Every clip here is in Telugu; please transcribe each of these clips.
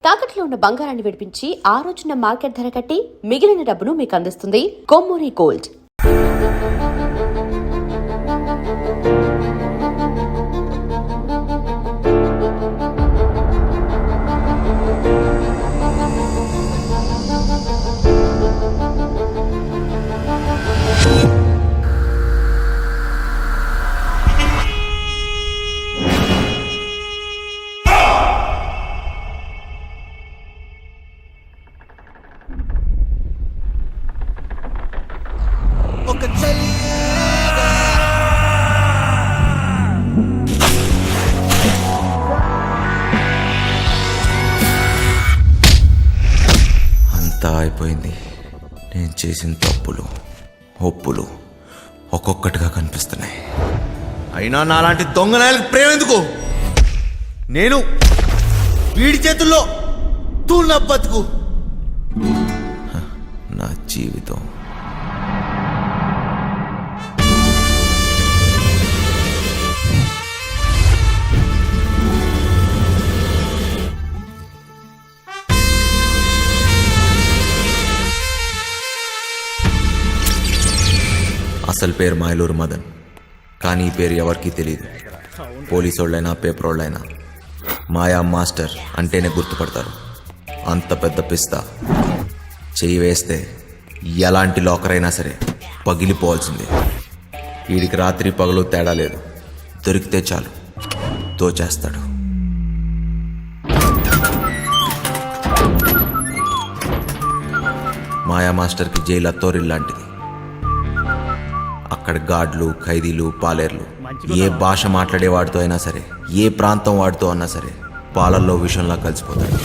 తాకట్లో ఉన్న బంగారాన్ని విడిపించి ఆ రోజున మార్కెట్ ధర కట్టి మిగిలిన డబ్బును మీకు అందిస్తుంది కొమ్మూరి గోల్డ్. అంతా అయిపోయింది. నేను చేసిన తప్పులు ఒప్పులు ఒక్కొక్కటిగా కనిపిస్తున్నాయి. అయినా నాలాంటి దొంగనాయలకు ప్రేమ ఎందుకు? నేను వీడి చేతుల్లో తూళ్ళ బతుకు నా జీవితం. అసలు పేరు మాయలూరు మదన్, కానీ ఈ పేరు ఎవరికీ తెలియదు. పోలీసోళ్ళైనా పేపరోళ్ళైనా మాయా మాస్టర్ అంటేనే గుర్తుపడతారు. అంత పెద్ద పిస్తా చెయ్యి వేస్తే ఎలాంటి లాకర్ అయినా సరే పగిలిపోవాల్సిందే. వీడికి రాత్రి పగలు తేడా లేదు. దొరికితే చాలు దోచేస్తాడు. మాయా మాస్టర్కి జైలు అత్తోరిల్లాంటిది. అక్కడ గార్డులు, ఖైదీలు, పాలేర్లు, ఏ భాష మాట్లాడేవాడితో అయినా సరే, ఏ ప్రాంతం వాడితో అన్నా సరే పాలల్లో విషంలా కలిసిపోతాడు.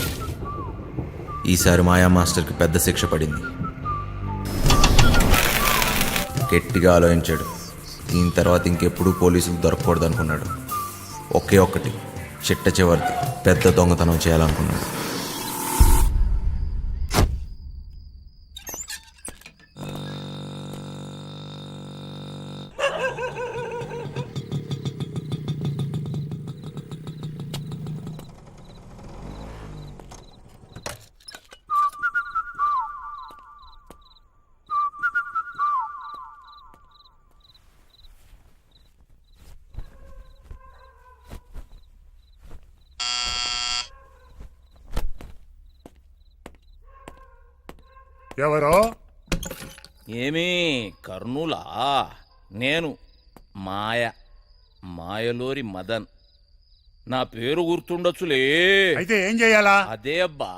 ఈసారి మాయా మాస్టర్కి పెద్ద శిక్ష పడింది. గట్టిగా ఆలోచించాడు. దీని తర్వాత ఇంకెప్పుడు పోలీసులు దొరకకూడదు అనుకున్నాడు. ఒకే ఒక్కటి చిట్ట చివరిది పెద్ద దొంగతనం చేయాలనుకున్నాడు. ఎవరో? ఏమీ కర్నూలా? నేను మాయలూరి మదన్. నా పేరు గుర్తుండొచ్చులే. అయితే ఏం చెయ్యాలా? అదే అబ్బా,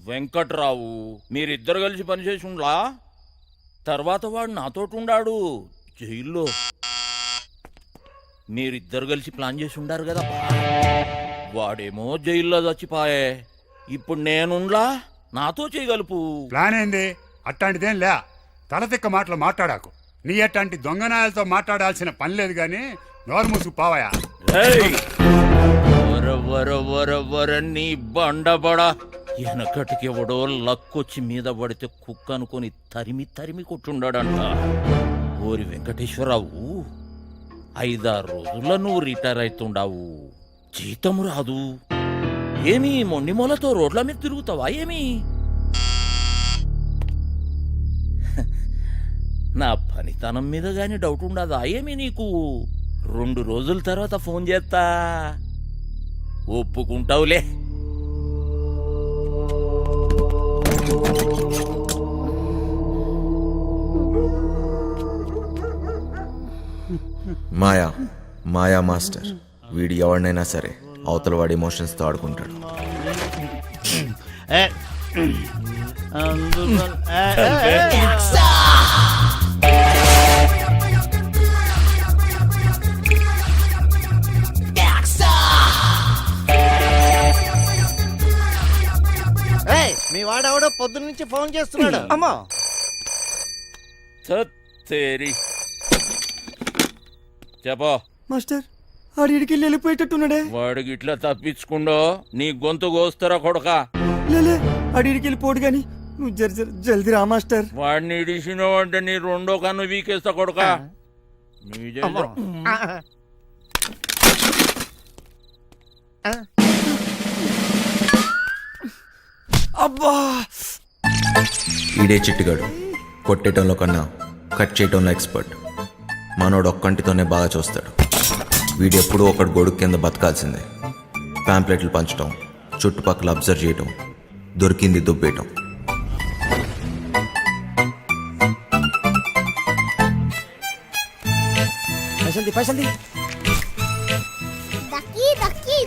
వెంకట్రావు. మీరిద్దరు కలిసి పనిచేసి ఉండ్లా. తర్వాత వాడు నాతోటి ఉండాడు జైల్లో. మీరిద్దరు కలిసి ప్లాన్ చేసి ఉండారు కదా. వాడేమో జైల్లో చచ్చిపాయే. ఇప్పుడు నేనుండ్లా, నాతో చేయగలుపు. ప్లాన్ ఏంది? అట్లాంటిదేం లే. తలతిక్క మాటలు మాట్లాడాకు. నీ అట్లాంటి దొంగనాయాలతో మాట్లాడాల్సిన పని లేదు గాని నోరు మూసుకు పావయా. నీ బండబడ వెనకటికి ఎవడో లక్కొచ్చి మీద పడితే కుక్క అనుకొని తరిమి తరిమి కొట్టుండాడంట. ఓరి వెంకటేశ్వరరావు, 5-6 రోజుల్లో నువ్వు రిటైర్ అవుతుండావు. జీతం రాదు. ఏమి మొండిమూలతో రోడ్ల మీద తిరుగుతావా ఏమి? నా పనితనం మీద గాని డౌట్ ఉండదా ఏమి నీకు? 2 రోజుల తర్వాత ఫోన్ చేస్తా, ఒప్పుకుంటావులే. మాయా మాస్టర్ వీడి ఎవరినైనా సరే అవతల వాడి ఎమోషన్స్తో ఆడుకుంటాడు. మీ వాడెవడో పొద్దున్న నుంచి ఫోన్ చేస్తున్నాడు. అమ్మా చెప్పో మాస్టర్, ఆడికి వెళ్ళిపోయేటట్టున్నాడే. వాడికి ఇట్లా తప్పించుకుండో నీ గొంతు కోస్తారా కొడక? లేలే, ఆడికి వెళ్ళిపోడు గాని నువ్వు జల్దీ రా మాస్టర్. వాడిని ఇడిసినావు అంటే నీ 2వ కన్ను వీకేస్తా కొడక. అబ్బా ఈడే చిట్టిగాడు కొట్టేయటంలో కన్నా కట్ చేయటంలో ఎక్స్పర్ట్. మనోడు ఒక్కంటితోనే బాగా చూస్తాడు. వీడెప్పుడూ ఒకటి గొడుగు కింద బతకాల్సిందే. ప్యాంప్లెట్లు పంచటం, చుట్టుపక్కల అబ్జర్వ్ చేయటం, దొరికింది దుబ్బేయటం. పైసల్ది Daqui,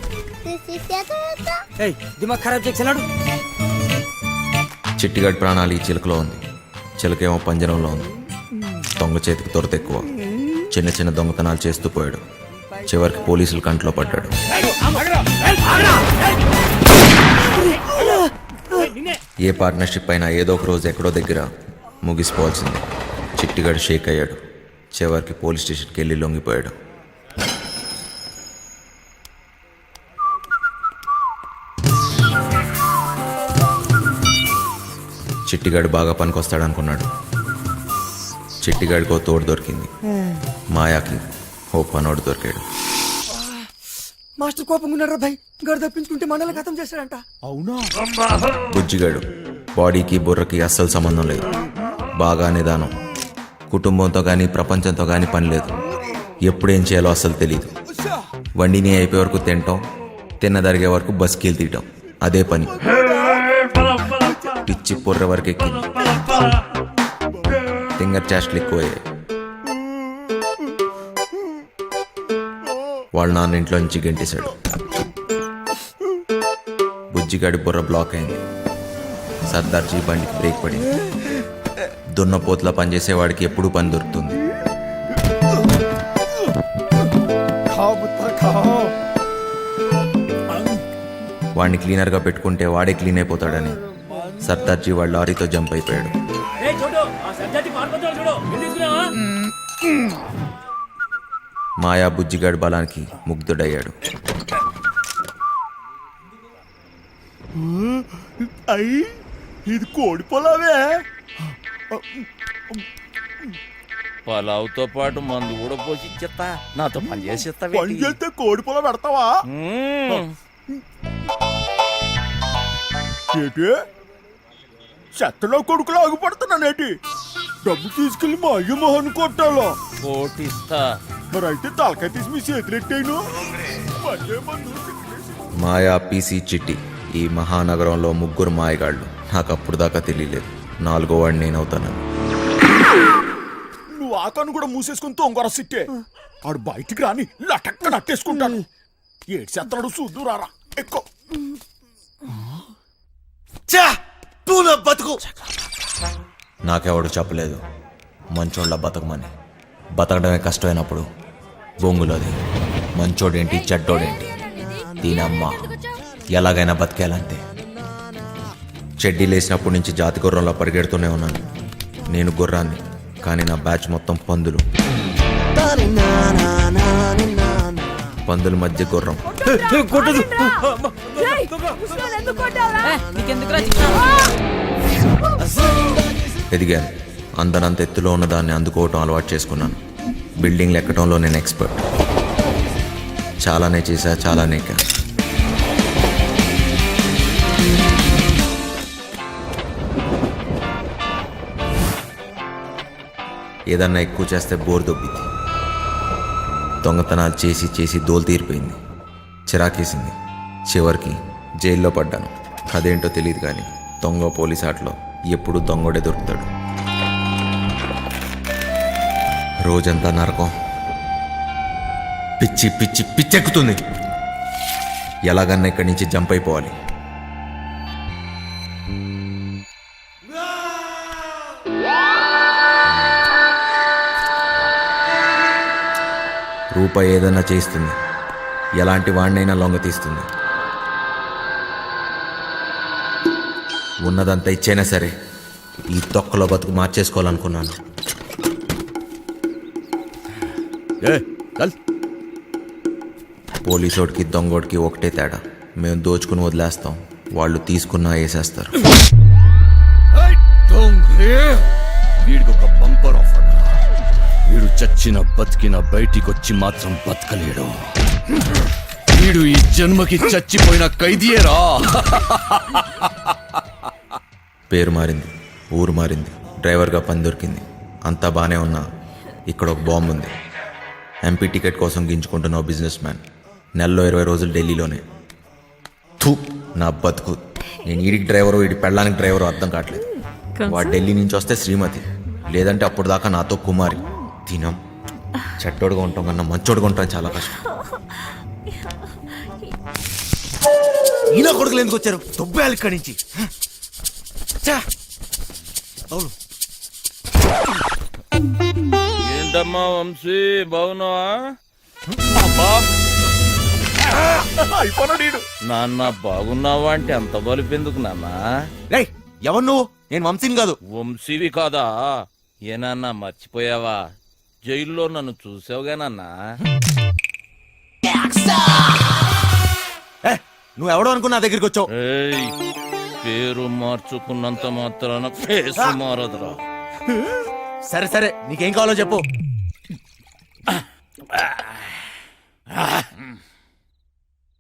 ఏయ్ దిమాగ్ ఖరాబ్ చేసినాడు. చిట్టిగాడి ప్రాణాలు ఈ చిలకలో ఉంది. చిలకేమో పంజరంలో ఉంది. దొంగ చేతికి దొరత ఎక్కువ. చిన్న చిన్న దొంగతనాలు చేస్తూ పోయాడు. చివరికి పోలీసుల కంట్లో పడ్డాడు. ఏ పార్ట్నర్షిప్ అయినా ఏదో ఒక రోజు ఎక్కడో దగ్గర ముగిసిపోవాల్సిందే. చిట్టిగాడు షేక్ అయ్యాడు. చివరికి పోలీస్ స్టేషన్కి వెళ్ళి లొంగిపోయాడు. చిట్టిగాడు బాగా పనికొస్తాడనుకున్నాడు. చిట్టిగాడికో తోడు దొరికింది. మాయాకి ఓ పనోడు దొరికాడు. మాస్టర్ కోపంగా ఉన్నాడు భాయ్. గడు తప్పించుకుంటే మనల్ని ఖతం చేశాడంట. అవునా? బుజ్జిగాడు బాడీకి బుర్రకి అస్సలు సంబంధం లేదు. బాగా నిదానం. కుటుంబంతో కానీ ప్రపంచంతో కానీ పని లేదు. ఎప్పుడేం చేయాలో అస్సలు తెలియదు. వండిని అయిపోయే వరకు తినటం, తిన్నదరిగే వరకు బస్కీలు తీయటం, అదే పని. పిచ్చి పొర్ర వరకు ఎక్కింది. ఫింగర్ చాస్ట్లు ఎక్కువయ్యాయి. వాళ్ళ నాన్న ఇంట్లో నుంచి గెంటేశాడు. బుజ్జిగాడి బుర్ర బ్లాక్ అయింది. సర్దార్జీ బండికి బ్రేక్ పడింది. దున్నపోతులా పనిచేసేవాడికి ఎప్పుడూ పని దొరుకుతుంది. వాడిని క్లీనర్గా పెట్టుకుంటే వాడే క్లీన్ అయిపోతాడని సర్దార్జీ వాళ్ళ లారీతో జంప్ అయిపోయాడు. మాయా బుజ్జిగాడి బలానికి ముగ్ధుడయ్యాడు. ఇది కోడి పొలావే. పలావుతో పాటు మందు కూడా పోసి ఇచ్చేస్తా. నాతో పని చేసేస్తా. పని చేస్తే కోడి పొలం పెడతావా? ఏంటి చెత్తలో కొడుకులు ఆగిపడుతున్నానేటి? డబ్బు తీసుకెళ్లి మా అయ్య మొహన్ కొట్టాలో? కోటిస్తా. మరి అయితే తలకాయ తీసి మీ చేతులెట్టాను. మాయా, పీసీ, చిట్టి ఈ మహానగరంలో ముగ్గురు మాయగాళ్ళు. నాకు అప్పుడు దాకా తెలియలేదు. నాలుగో వాడిని నేనవుతాను. నువ్వు ఆకాను కూడా మూసేసుకుని తొంగర సిట్టే. ఆడు బయటికి రాని లటక్క నట్టేసుకుంటాను. ఏడు చెత్తడు చూద్దు రారా ఎక్కువ. బతుకు నాకెవడు చెప్పలేదు మంచోళ్ళ బతకమని. బతకడమే కష్టమైనప్పుడు బొంగులోది మంచోడేంటి చెడ్డోడేంటి, దీనమ్మ ఎలాగైనా బతికేయాలంతే. చెడ్డీ లేచినప్పటి నుంచి జాతి గుర్రంలో పరిగెడుతూనే ఉన్నాను. నేను గుర్రాన్ని, కానీ నా బ్యాచ్ మొత్తం పందులు. పందుల మధ్య గుర్రం. ఎదిగాను. అందనంత ఎత్తులో ఉన్నదాన్ని అందుకోవటం అలవాటు చేసుకున్నాను. బిల్డింగ్లు ఎక్కడంలో నేను ఎక్స్పర్ట్. చాలానే చేశా, చాలానే ఎక్కా. ఏదన్నా ఎక్కువ చేస్తే బోర్ దొబ్బింది. దొంగతనాలు చేసి చేసి దోలు తీరిపోయింది. చిరాకేసింది. చివరికి జైల్లో పడ్డాను. అదేంటో తెలియదు కానీ దొంగ పోలీస్ ఆటలో ఎప్పుడు దొంగోడే దొరుకుతాడు. రోజంతా నరకం. పిచ్చి పిచ్చి పిచ్చెక్కుతుంది. ఎలాగన్నా ఇక్కడి నుంచి జంప్ అయిపోవాలి. రూపాయి ఏదన్నా చేస్తుంది. ఎలాంటి వాడినైనా లొంగ తీస్తుంది. ఉన్నదంతా ఇచ్చైనా సరే ఈ తొక్కలో బతుకు మార్చేసుకోవాలనుకున్నాను. పోలీసోడికి దొంగోడికి ఒకటే తేడా. మేము దోచుకుని వదిలేస్తాం, వాళ్ళు తీసుకున్నా వేసేస్తారు. వీడికి ఒక బంపర్ ఆఫర్. వీడు చచ్చిన బతికిన బయటికొచ్చి మాత్రం బతకలేడు. వీడు ఈ జన్మకి చచ్చిపోయిన ఖైదీయేరా. పేరు మారింది, ఊరు మారింది, డ్రైవర్గా పని దొరికింది, అంతా బాగానే ఉన్నా ఇక్కడ ఒక బాంబు ఉంది. ఎంపీ టికెట్ కోసం గింజుకుంటున్న ఓ బిజినెస్ మ్యాన్, నెలలో 20 రోజులు ఢిల్లీలోనే. థూ, నా బతుకు. నేను ఈడికి డ్రైవరు, ఈడి పెళ్ళానికి డ్రైవరు అర్థం కావట్లేదు. వాడు ఢిల్లీ నుంచి వస్తే శ్రీమతి, లేదంటే అప్పుడు దాకా నాతో కుమారి. తినం చెట్టోడుగా ఉంటాం కన్నా మంచోడుగా ఉంటాం చాలా కష్టం. ఈయన కొడుకులు ఎందుకు వచ్చారు? తొబ్బేయాలి ఇక్కడి నుంచి. ఛా! అవును, ఏంటమ్మా వంశీ, బాగున్నావా? అయిపోయినాడు ఈడు. నాన్న బాగున్నావా అంటే అంత బలిపెందుకు నాన్న? రేయ్, ఎవరు నువ్వు? నేను వంశీని కాదు. వంశీవి కాదా? ఏనాన్న మర్చిపోయావా? జైల్లో నన్ను చూసావుగా నాన్న. నువ్వు ఎవడో అనుకున్నా నా దగ్గరికి వచ్చావు. ఏయ్, పేరు మార్చుకున్నంత మాత్రాన ఫేస్ మారదురా. సరే సరే, నీకేం కావాలో చెప్పు.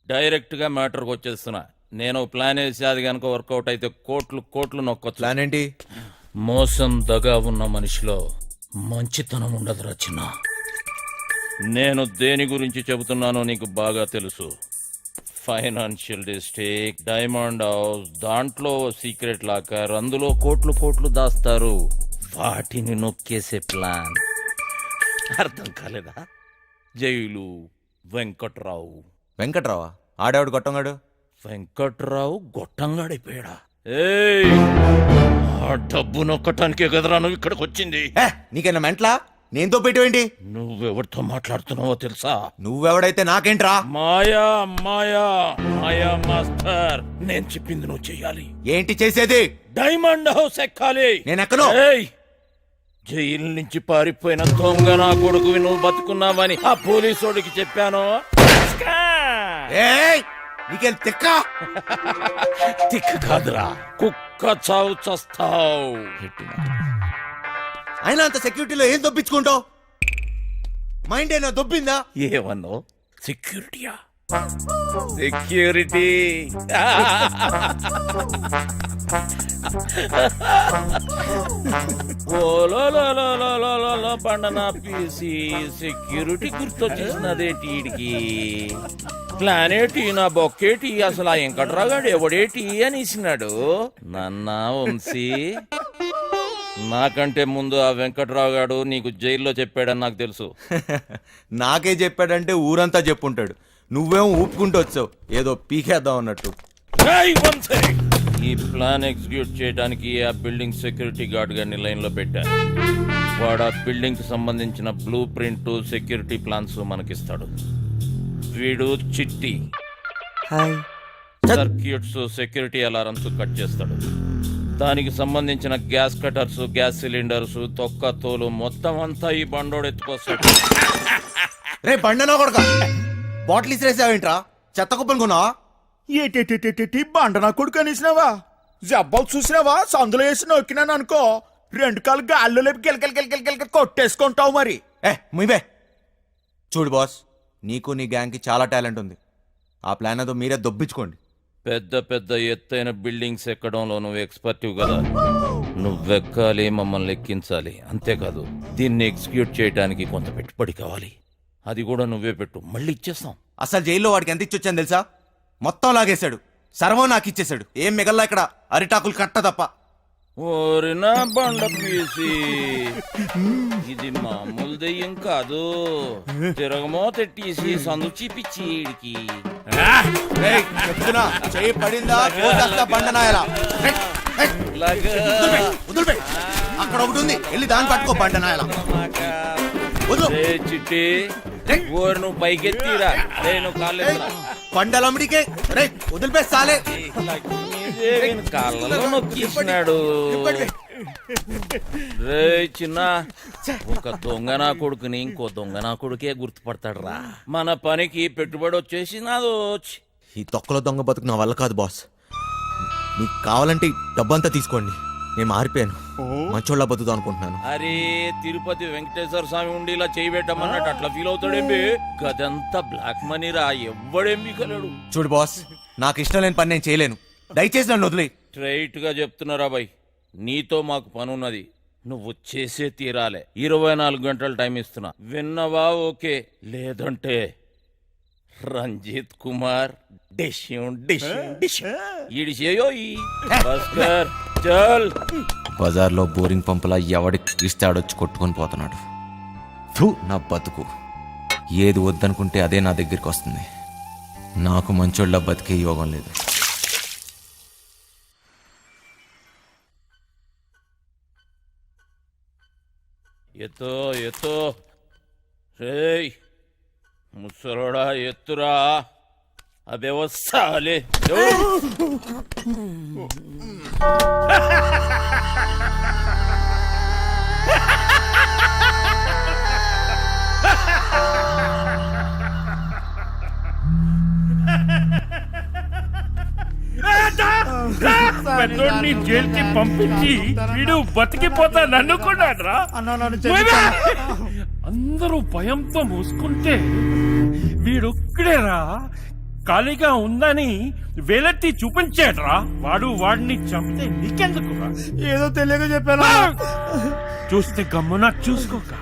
డైరెక్ట్ గా మ్యాటర్కి వచ్చేస్తున్నా. నేను ప్లాన్ వేసి అది కనుక వర్కౌట్ అయితే కోట్లు కోట్లు నొక్కొచ్చు. ప్లాన్ ఏంటి? మోసం దగా ఉన్న మనిషిలో మంచితనం ఉండదురా చిన్న. నేను దేని గురించి చెబుతున్నానో నీకు బాగా తెలుసు. ఫైనాన్షియల్ డిస్ట్రిక్ట్, డైమండ్ హౌస్, దాంట్లో సీక్రెట్ లాకర్, అందులో కోట్లు కోట్లు దాస్తారు. వాటిని నొక్కేసే ప్లాన్. అర్థం కాలేదా? జైలు, వెంకట్రావు. వెంకట్రావా? ఆడేవాడు గొట్టంగాడు. వెంకట్రావు గొట్టంగాడైపోయాడా? ఏయ్, ఆ డబ్బు నొక్కటానికే కదరా నువ్వు ఇక్కడికి వచ్చింది. నీకైనా మెంట్లా? నేనుతో పెట్టేవేంటి? నువ్వెవరితో మాట్లాడుతున్నావో తెలుసా? నువ్వెవడైతే నాకేంట్రా? మాయా మాయా మాయా మాస్టర్, నేను చెప్పింది నువ్వు చెయ్యాలి. ఏంటి చేసేది? డైమండ్ హౌస్ ఎక్కాలి. నేను ఎక్కను. ఏయ్, జైలు నుంచి పారిపోయిన దొంగ నా కొడుకువి నువ్వు బతుకున్నావని ఆ పోలీసోడికి చెప్పాను. ఏయ్, నీకేం తిక్క? తిక్కు కాదురా, కుక్క చావు చస్తావు. అయినా అంత సెక్యూరిటీలో ఏం దొప్పించుకుంటావు? మైండ్ అయినా దొబ్బిందా? ఏమన్నావు? సెక్యూరిటీయా? సెక్యూరిటీ పండనా పీసి సెక్యూరిటీ గుర్తొచ్చేసినదేటి ఈడికి. ప్లానేటి నా బొక్కేటి, అసలు ఆ వెంకట్రాగాడు ఎవడేటి అనేసినాడు. నన్న వంశీ, నాకంటే ముందు ఆ వెంకట్రావు గాడు నీకు జైల్లో చెప్పాడని నాకు తెలుసు. నాకే చెప్పాడంటే ఊరంతా చెప్పుంటాడు. నువ్వేమో ఊపుకుంటూ వచ్చావు ఏదో పీకేద్దాం అన్నట్టు. ఏయ్ వంశీ, ఈ ప్లాన్ ఎగ్జిక్యూట్ చేయడానికి ఆ బిల్డింగ్ సెక్యూరిటీ గార్డ్ గారిని లైన్ లో పెట్టాను. వాడు ఆ బిల్డింగ్ కి సంబంధించిన బ్లూ ప్రింట్, సెక్యూరిటీ ప్లాన్స్ మనకిస్తాడు. వీడు చిట్టి సర్క్యూట్స్, సెక్యూరిటీ అలారమ్స్ కట్ చేస్తాడు. దానికి సంబంధించిన గ్యాస్ కటర్స్, గ్యాస్ సిలిండర్స్, తొక్క తోలు మొత్తం అంతా ఈ బండోడు ఎత్తుకొస్తాడు. రే బండనో కొడక, బాటిల్ ఇసిరేసావేంట్రా? చెత్త కుప్పలు కొన్నావా? ఏటేటేటేటి బండ నా కొడుకు అనేసినావా? జబ్బాలు చూసినావా? సందులో వేసి నొక్కినాను అనుకో, 2 కాళ్ళు గాల్లో లేపి గిలకలు కొట్టేసుకుంటావు మరి. ముయ్యే చూడు బాస్, నీకు నీ గ్యాంగ్కి చాలా టాలెంట్ ఉంది. ఆ ప్లాన్ అదో మీరే దొబ్బించుకోండి. పెద్ద పెద్ద ఎత్తైన బిల్డింగ్స్ ఎక్కడంలో నువ్వు ఎక్స్పర్టివ్ కదా. నువ్వెక్కాలి, మమ్మల్ని ఎక్కించాలి. అంతేకాదు, దీన్ని ఎగ్జిక్యూట్ చేయడానికి కొంత పెట్టుబడి కావాలి. అది కూడా నువ్వే పెట్టు, మళ్ళీ ఇచ్చేస్తాం. అసలు జైల్లో వాడికి ఎంత ఇచ్చొచ్చాను తెలుసా? మొత్తం లాగేశాడు, సర్వం నాకు ఇచ్చేశాడు. ఏం మిగల్లా ఇక్కడ అరిటాకులు కట్ట తప్ప. ఓరినా బండ పీసి, ఇది మామూలు దెయ్యం కాదు. తిరగమో తెట్టేసి సందు చూపించి ఈడికి. చెప్తున్నా, చెయ్యి పడిందా బండనాయలా. అక్కడ ఒకటి ఉంది, వెళ్ళి దాన్ని పట్టుకో బండనాయలా. చిట్టి, ఓరు నువ్వు పైకెత్తిరా. నేను కాలేదు బండలమ్మడికే వదిలిపేస్తాలే. కాళ్ళలో నొక్కిస్తున్నాడు. రే చిన్న, ఒక దొంగ నా కొడుకుని ఇంకో దొంగ నా కొడుకే గుర్తుపడతాడు రా. మన పనికి పెట్టుబడి వచ్చేసి నాదో. ఈ తొక్కలో దొంగ బతుకు నా వల్ల కాదు బాస్. మీకు కావాలంటే డబ్బంతా తీసుకోండి. నేను మారిపోయాను, మంచోళ్ళ బతుకుతాం అనుకుంటున్నాను. అరే, తిరుపతి వెంకటేశ్వర స్వామి ఉండి ఇలా చేయబెట్టమన్నట్టు అట్లా ఫీల్ అవుతాడేంబి? గదంతా బ్లాక్ మనీ రా, ఎవ్వడేంబి కలడు. చూడు బాస్, నాకు ఇష్టం లేని పని నేను చేయలేను. దయచేసి నన్ను వదిలే. స్ట్రైట్ గా చెప్తున్నారా బాయ్, నీతో మాకు పనున్నది, నువ్వు చేసే తీరాలే. 24 గంటలు టైం ఇస్తున్నా, విన్నవా? ఓకే, లేదంటే రంజిత్ కుమార్ ఈడిసేయో భాస్కర్ చల్. బజార్లో బోరింగ్ పంపులా ఎవడికి ఇస్తే ఆడొచ్చి కొట్టుకొని పోతున్నాడు. ఫు, నా బతుకు. ఏది వద్దనుకుంటే అదే నా దగ్గరికి వస్తుంది. నాకు మంచోళ్ళ బతికే యోగం లేదు. ఎత్తో ఎత్తో రేయ్ ముసలోడా, ఎత్తురా. అబే వస్తాలే. పెద్దోడిని జైలుకి పంపించి వీడు బతికిపోతా నన్నుకున్నాడు రా. అందరూ భయంతో మూసుకుంటే వీడొక్కడేరా ఖాళీగా ఉందని వేలెత్తి చూపించాడ్రా. వాడిని చంపితే నీకెందుకురా? ఏదో తెలియక చెప్పాను. చూస్తే గమ్మున చూసుకోక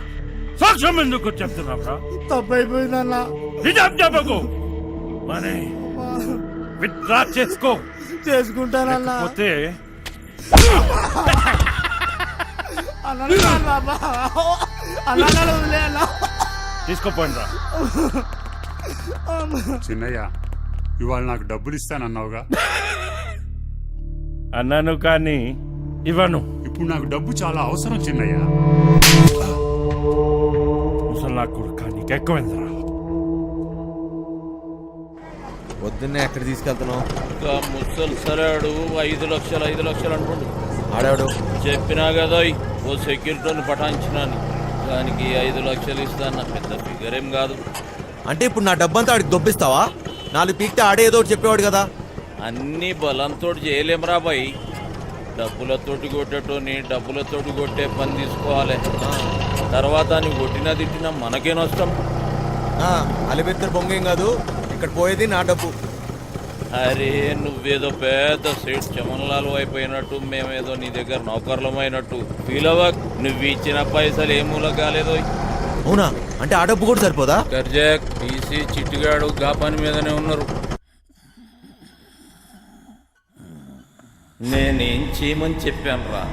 సాక్ష్యం ఎందుకు చెప్తున్నావురా? తప్పైపోయిందన్నా. నిజం చెప్పకు, మనే విత్డ్రా చేసుకో. చేసుకుంటానన్నా. పోతే తీసుకోపోయినరా. చిన్నయ్య, ఇవాళ నాకు డబ్బులు ఇస్తానన్నావుగా? అన్నాను కానీ ఇవ్వను. ఇప్పుడు నాకు డబ్బు చాలా అవసరం చిన్నయ్య. ముసలా కొడుకా, నీకెక్కువైందిరా. పొద్దున్నే ఎక్కడ తీసుకెళ్తున్నావు? ఇంకా ముసలు సరాడు 5 లక్షలు 5 లక్షలు అనుకోండి. ఆడాడు చెప్పినా కదా ఓ సెక్యూరిటీని పటాయించినాను, దానికి 5 లక్షలు ఇస్తాను. పెద్ద ఫిగర్ ఏం కాదు. అంటే ఇప్పుడు నా డబ్బంతా ఆడికి దొబ్బిస్తావా? 4 పీక్తే ఆడే ఏదో ఒకటి చెప్పేవాడు కదా. అన్ని బలంతో చేయలేమరా బాయ్. డబ్బులతోటి కొట్టేటోని డబ్బులతోటి కొట్టే పని తీసుకోవాలి. తర్వాత నువ్వు కొట్టినా తిట్టినా మనకే నష్టం. అలిబెత్తర్ బొంగేం కాదు, ఇక్కడ పోయేది నా డబ్బు. అరే నువ్వేదో పెద్ద సేట్ చమన్లాలు అయిపోయినట్టు, మేమేదో నీ దగ్గర నౌకర్లమైనట్టు ఫీల్ అవ్వక్. నువ్వు ఇచ్చిన పైసలు ఏ మూల కాలేదో. అవునా? అంటే ఆ డబ్బు కూడా సరిపోదా? గర్జాక్, టీసీ, చిట్టిగాడు గా పని మీదనే ఉన్నారు. నేనేం చేయమని చెప్పాను రా?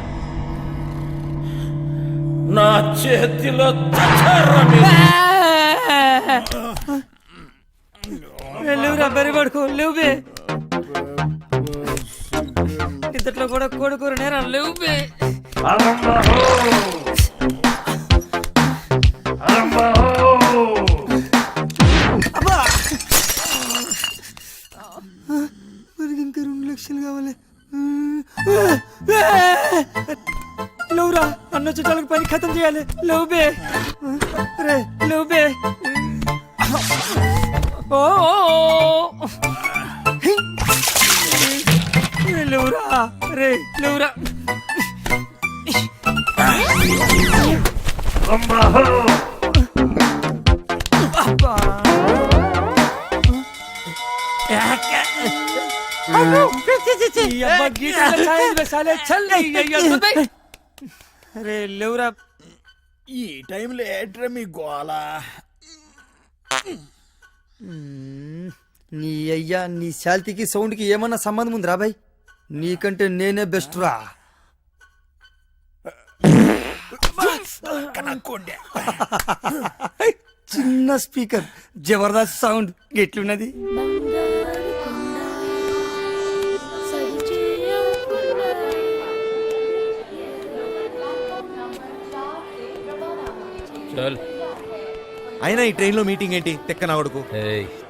నా చేతిలో లేవురా బరి పడుకో. లేవు బే, ఇంతట్లో కూడా కొడుకు నేరా. లేవు బే. ఇంకా 2 లక్షలు కావాలి. లేవురా, అన్న చుట్టాలకు పని ఖతం చేయాలి. లేవు బే, రే లేవు బే. ఓ లేవురా, రే లేవురా. రే లేవురా. ఈ టైంలో ఏట్రా మీ గోలా? నీ అయ్యా, నీ శాల్తీకి సౌండ్కి ఏమన్నా సంబంధం ఉంది రా బాయ్? నీకంటే నేనే బెస్ట్ రా. చిన్న స్పీకర్, జబర్దస్త్ సౌండ్. ఎట్లున్నది? చల్. అయినా ఈ ట్రైన్లో మీటింగ్ ఏంటి? తెక్క నా కొడుకు.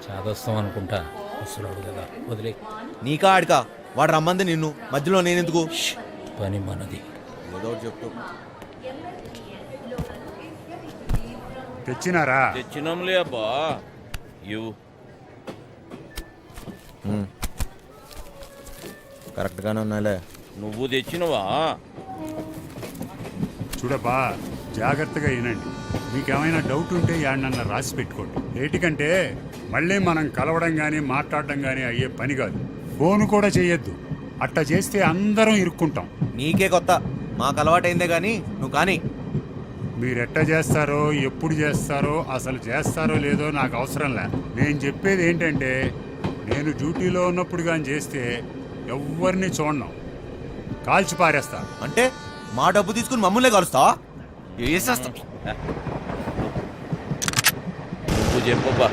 చాదస్తాం అనుకుంటా, వస్తున్నాడు కదా, వదిలే. నీకా ఆడికా? వాడు రమ్మంది నిన్ను, మధ్యలో నేనెందుకు? పని మనది. ఏదో ఒకటి చెప్తూ. తెచ్చినారా? తెచ్చినాంలే అబ్బా. ఇవ్వు. కరెక్ట్గానే ఉన్నాలే. నువ్వు తెచ్చినవా? చూడబ్బా, జాగ్రత్తగా వినండి. మీకేమైనా డౌట్ ఉంటే యాడనన్నా రాసి పెట్టుకోండి. ఏటికంటే మళ్ళీ మనం కలవడం కానీ మాట్లాడడం కానీ అయ్యే పని కాదు. ఫోన్ కూడా చెయ్యొద్దు. అట్ట చేస్తే అందరం ఇరుక్కుంటాం. నీకే కొత్త, మాకు అలవాటైందే గాని నువ్వు కానీ. మీరెట్ట చేస్తారో, ఎప్పుడు చేస్తారో, అసలు చేస్తారో లేదో నాకు అవసరం లే. నేను చెప్పేది ఏంటంటే, నేను డ్యూటీలో ఉన్నప్పుడు కానీ చేస్తే ఎవరిని చూడను, కాల్చి పారేస్తా. అంటే మా డబ్బు తీసుకుని మమ్మల్నే కలుస్తావా? వేసేస్తా. నువ్వు చెప్పబ్బా.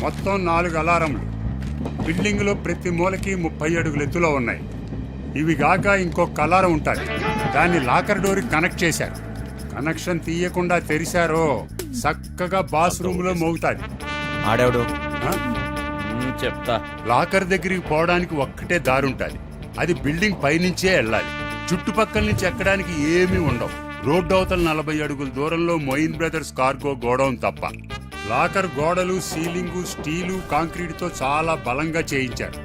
మొత్తం 4 అలారంలు బిల్డింగ్లో ప్రతి మూలకి 30 అడుగుల ఎత్తులో ఉన్నాయి. ఇవి గాక ఇంకొక అలారం ఉంటుంది, దాన్ని లాకర్ డోర్కి కనెక్ట్ చేశారు. కనెక్షన్ తీయకుండా తెరిచారో చక్కగా బాత్రూంలో మోగుతాది. ఆడేవుడు ఆ? చెప్తా. లాకర్ దగ్గరికి పోవడానికి ఒక్కటే దారి ఉంటుంది, అది బిల్డింగ్ పైనుంచే వెళ్ళాలి. చుట్టుపక్కల నుంచి ఎక్కడానికి ఏమీ ఉండవు. రోడ్డు అవతల 40 అడుగుల దూరంలో మొయిన్ బ్రదర్స్ కార్గో గోడౌన్ తప్ప. లాకర్ గోడలు, సీలింగు స్టీలు, కాంక్రీట్తో చాలా బలంగా చేయించారు.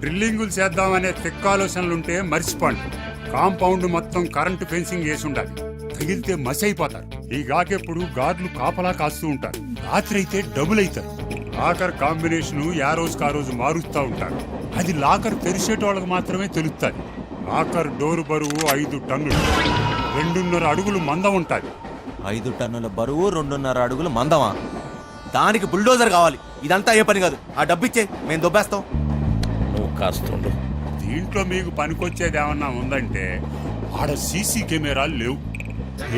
డ్రిల్లింగులు చేద్దామనే తెక్కాలోచనలుంటే మర్చిపోండి. కాంపౌండ్ మొత్తం కరెంటు ఫెన్సింగ్ వేసి ఉండాలి, తగిలితే మసైపోతారు. ఈ గాకెప్పుడు గార్డులు కాపలా కాస్తూ ఉంటారు. రాత్రి అయితే డబుల్ అవుతారు. లాకర్ కాంబినేషన్ ఆ రోజుకి ఆ రోజు మారుస్తూ ఉంటారు. అది లాకర్ తెరిచేటోళ్ళకి మాత్రమే తెలుస్తుంది. లాకర్ డోరు బరువు 5 టన్నులు, 2.5 అడుగులు మందం ఉంటుంది. 5 టన్నుల బరువు, 2.5 అడుగులు మందమా? దానికి బుల్డోజర్ కావాలి. ఇదంతా ఏ పని కాదు. ఆ డబ్బు ఇచ్చే, మేము దొబ్బేస్తాం. నువ్వు కాస్తుండు. దీంట్లో మీకు పనికొచ్చేది ఏమన్నా ఉందంటే, ఆడ సీసీ కెమెరాలు లేవు.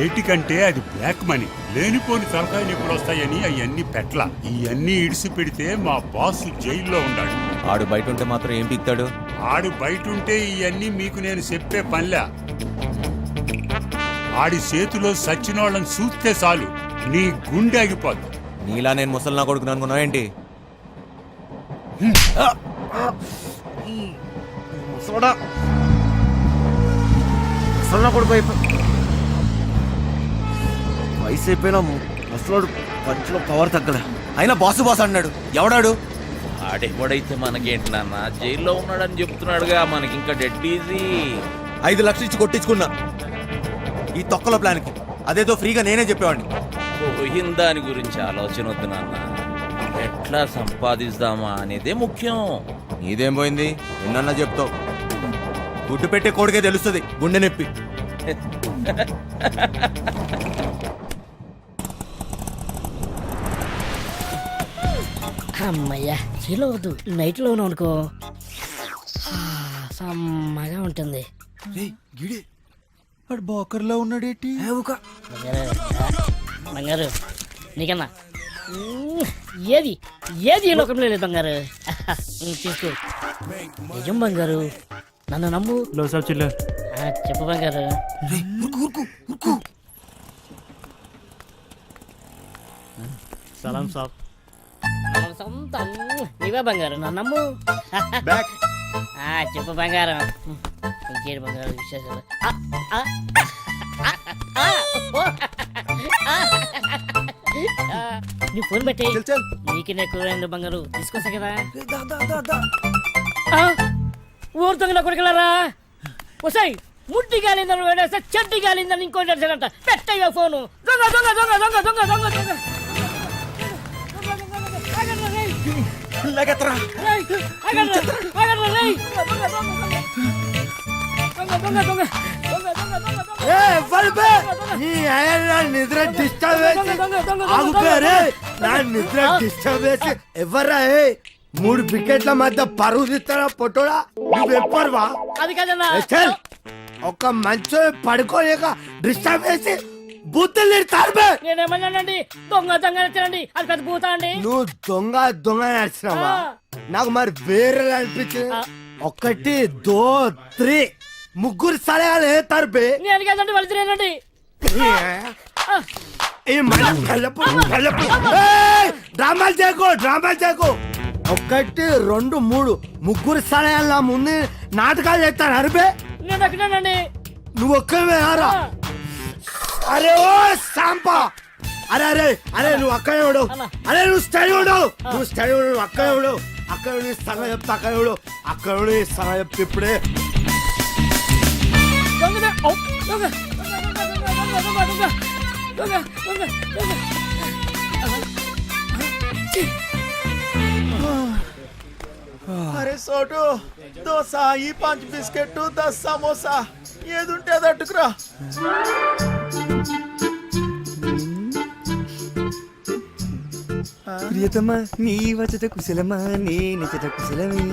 ఏటికంటే అది బ్లాక్ మనీ. లేనిపోని తలకాయ నొప్పులు వస్తాయని అవన్నీ పెట్ల. ఇవన్నీ ఇడిసి పెడితే మా బాస్ జైల్లో ఉండాడు. ఆడు బయట ఉంటే మాత్రం ఏం పీక్తాడు? ఆడు బయట ఉంటే ఇవన్నీ మీకు నేను చెప్పే పనిలే. ఆడి చేతిలో సచ్చినోళ్ళని చూస్తే చాలు నీ గుండె ఆగిపోద్ది. నీలా నేను ముసలి నా కొడుకుని అనుకున్నావు ఏంటి? వయసు అయిపోయినా ముసలోడు పంచులో పవర్ తగ్గలే. అయినా బాసు బాస్ అన్నాడు. ఎవడాడు? ఆడెవడైతే మనకేంటి నాన్న, జైల్లో ఉన్నాడని చెప్తున్నాడుగా. మనకి ఇంకా డెడ్ ఈజీ. 5 లక్షలు ఇచ్చి కొట్టించుకున్నా ఈ తొక్కల ప్లాన్కి. అదేదో ఫ్రీగా నేనే చెప్పేవాడిని. పోయిన దాని గురించి ఆలోచన వద్దు నాన్న, ఎట్లా సంపాదిస్తామా అనేదే ముఖ్యం. నీదేం పోయింది? నిన్న చెప్తావు. గుడ్డు పెట్టే కోడికే తెలుస్తుంది గుండె నొప్పి. అమ్మయ్యా చీలో వద్దు, నైట్లోనే అనుకో సమ్మగా ఉంటుంది. బోకర్లో ఉన్నాడేటి? బంగారు నీకన్నా ఏది ఏది ఈ లోకంలో లేదు బంగారు. తీసుకో, నిజం బంగారు, నన్ను నమ్ము. చెప్పు బంగారు. సలాం సాబ్. సొంతం నీవే బంగారు, నన్ను నమ్ము. చెప్పు బంగారం, ఇంకేడు బంగారు విశేషాలు. నీ ఫోన్ పెట్టి నీకు ఎక్కువ బంగారు తీసుకొస్తా కదా. ఊరు దొంగల కొడుకులారా, వసాయి ముట్టి గాలిందని వేడేస్తే చెడ్డి గాలిందని ఇంకోటి అడిచారంట. పెట్టయ్యా ఫోను. దొంగ దొంగ దొంగ దొంగ దొంగ దొంగ దొంగ నిద్ర డిస్టర్బ్ నిద్ర డిస్టర్బ్ చేసి ఎవర్రా? 3 వికెట్ల మధ్య పరువు తీస్తారా పొట్టోడా? నువ్వెప్పర్వా? అది కదన్నా, ఒక మంచో పడుకోలేక డిస్టర్బ్ చేసి బూతులు తిడతారు. నేనేమన్నానండి? దొంగ దొంగ నచ్చండి, అది పెద్ద భూత అండి. నువ్వు దొంగ దొంగ నచ్చినావా? నాకు మరి వేరే అనిపించింది. 1 2 3 ముగ్గురు సలహాలు వేస్తారు బే. నేను కదండి వాళ్ళు తినేనండి. డ్రామాలు చేయకు, డ్రామాలు చేయకు. 1 2 3 ముగ్గురు సలహాలు నా ముందు నాటకాలు చేస్తారు అరిపే. నేను ఎక్కడానండి. నువ్వు ఒక్కవే ఆరా. అరే ఓ సాంపా, అరే అరే అరే నువ్వు అక్కడే ఉడు. అరే నువ్వు స్టడీ ఉడు, నువ్వు స్టడీ ఉడు, అక్కడే ఉడు. అక్కడ సగం చెప్తా, అక్కడ ఉడు, అక్కడ సగం చెప్తే ఇప్పుడే. అరే సోటు దోశ ఈ 5 బిస్కెట్ 10 సమోసా ఏదుంటే అది అట్టుకురా. ప్రియతమా నీ వచ్చట కుశలమా నీ నిచ్చట కుశలమే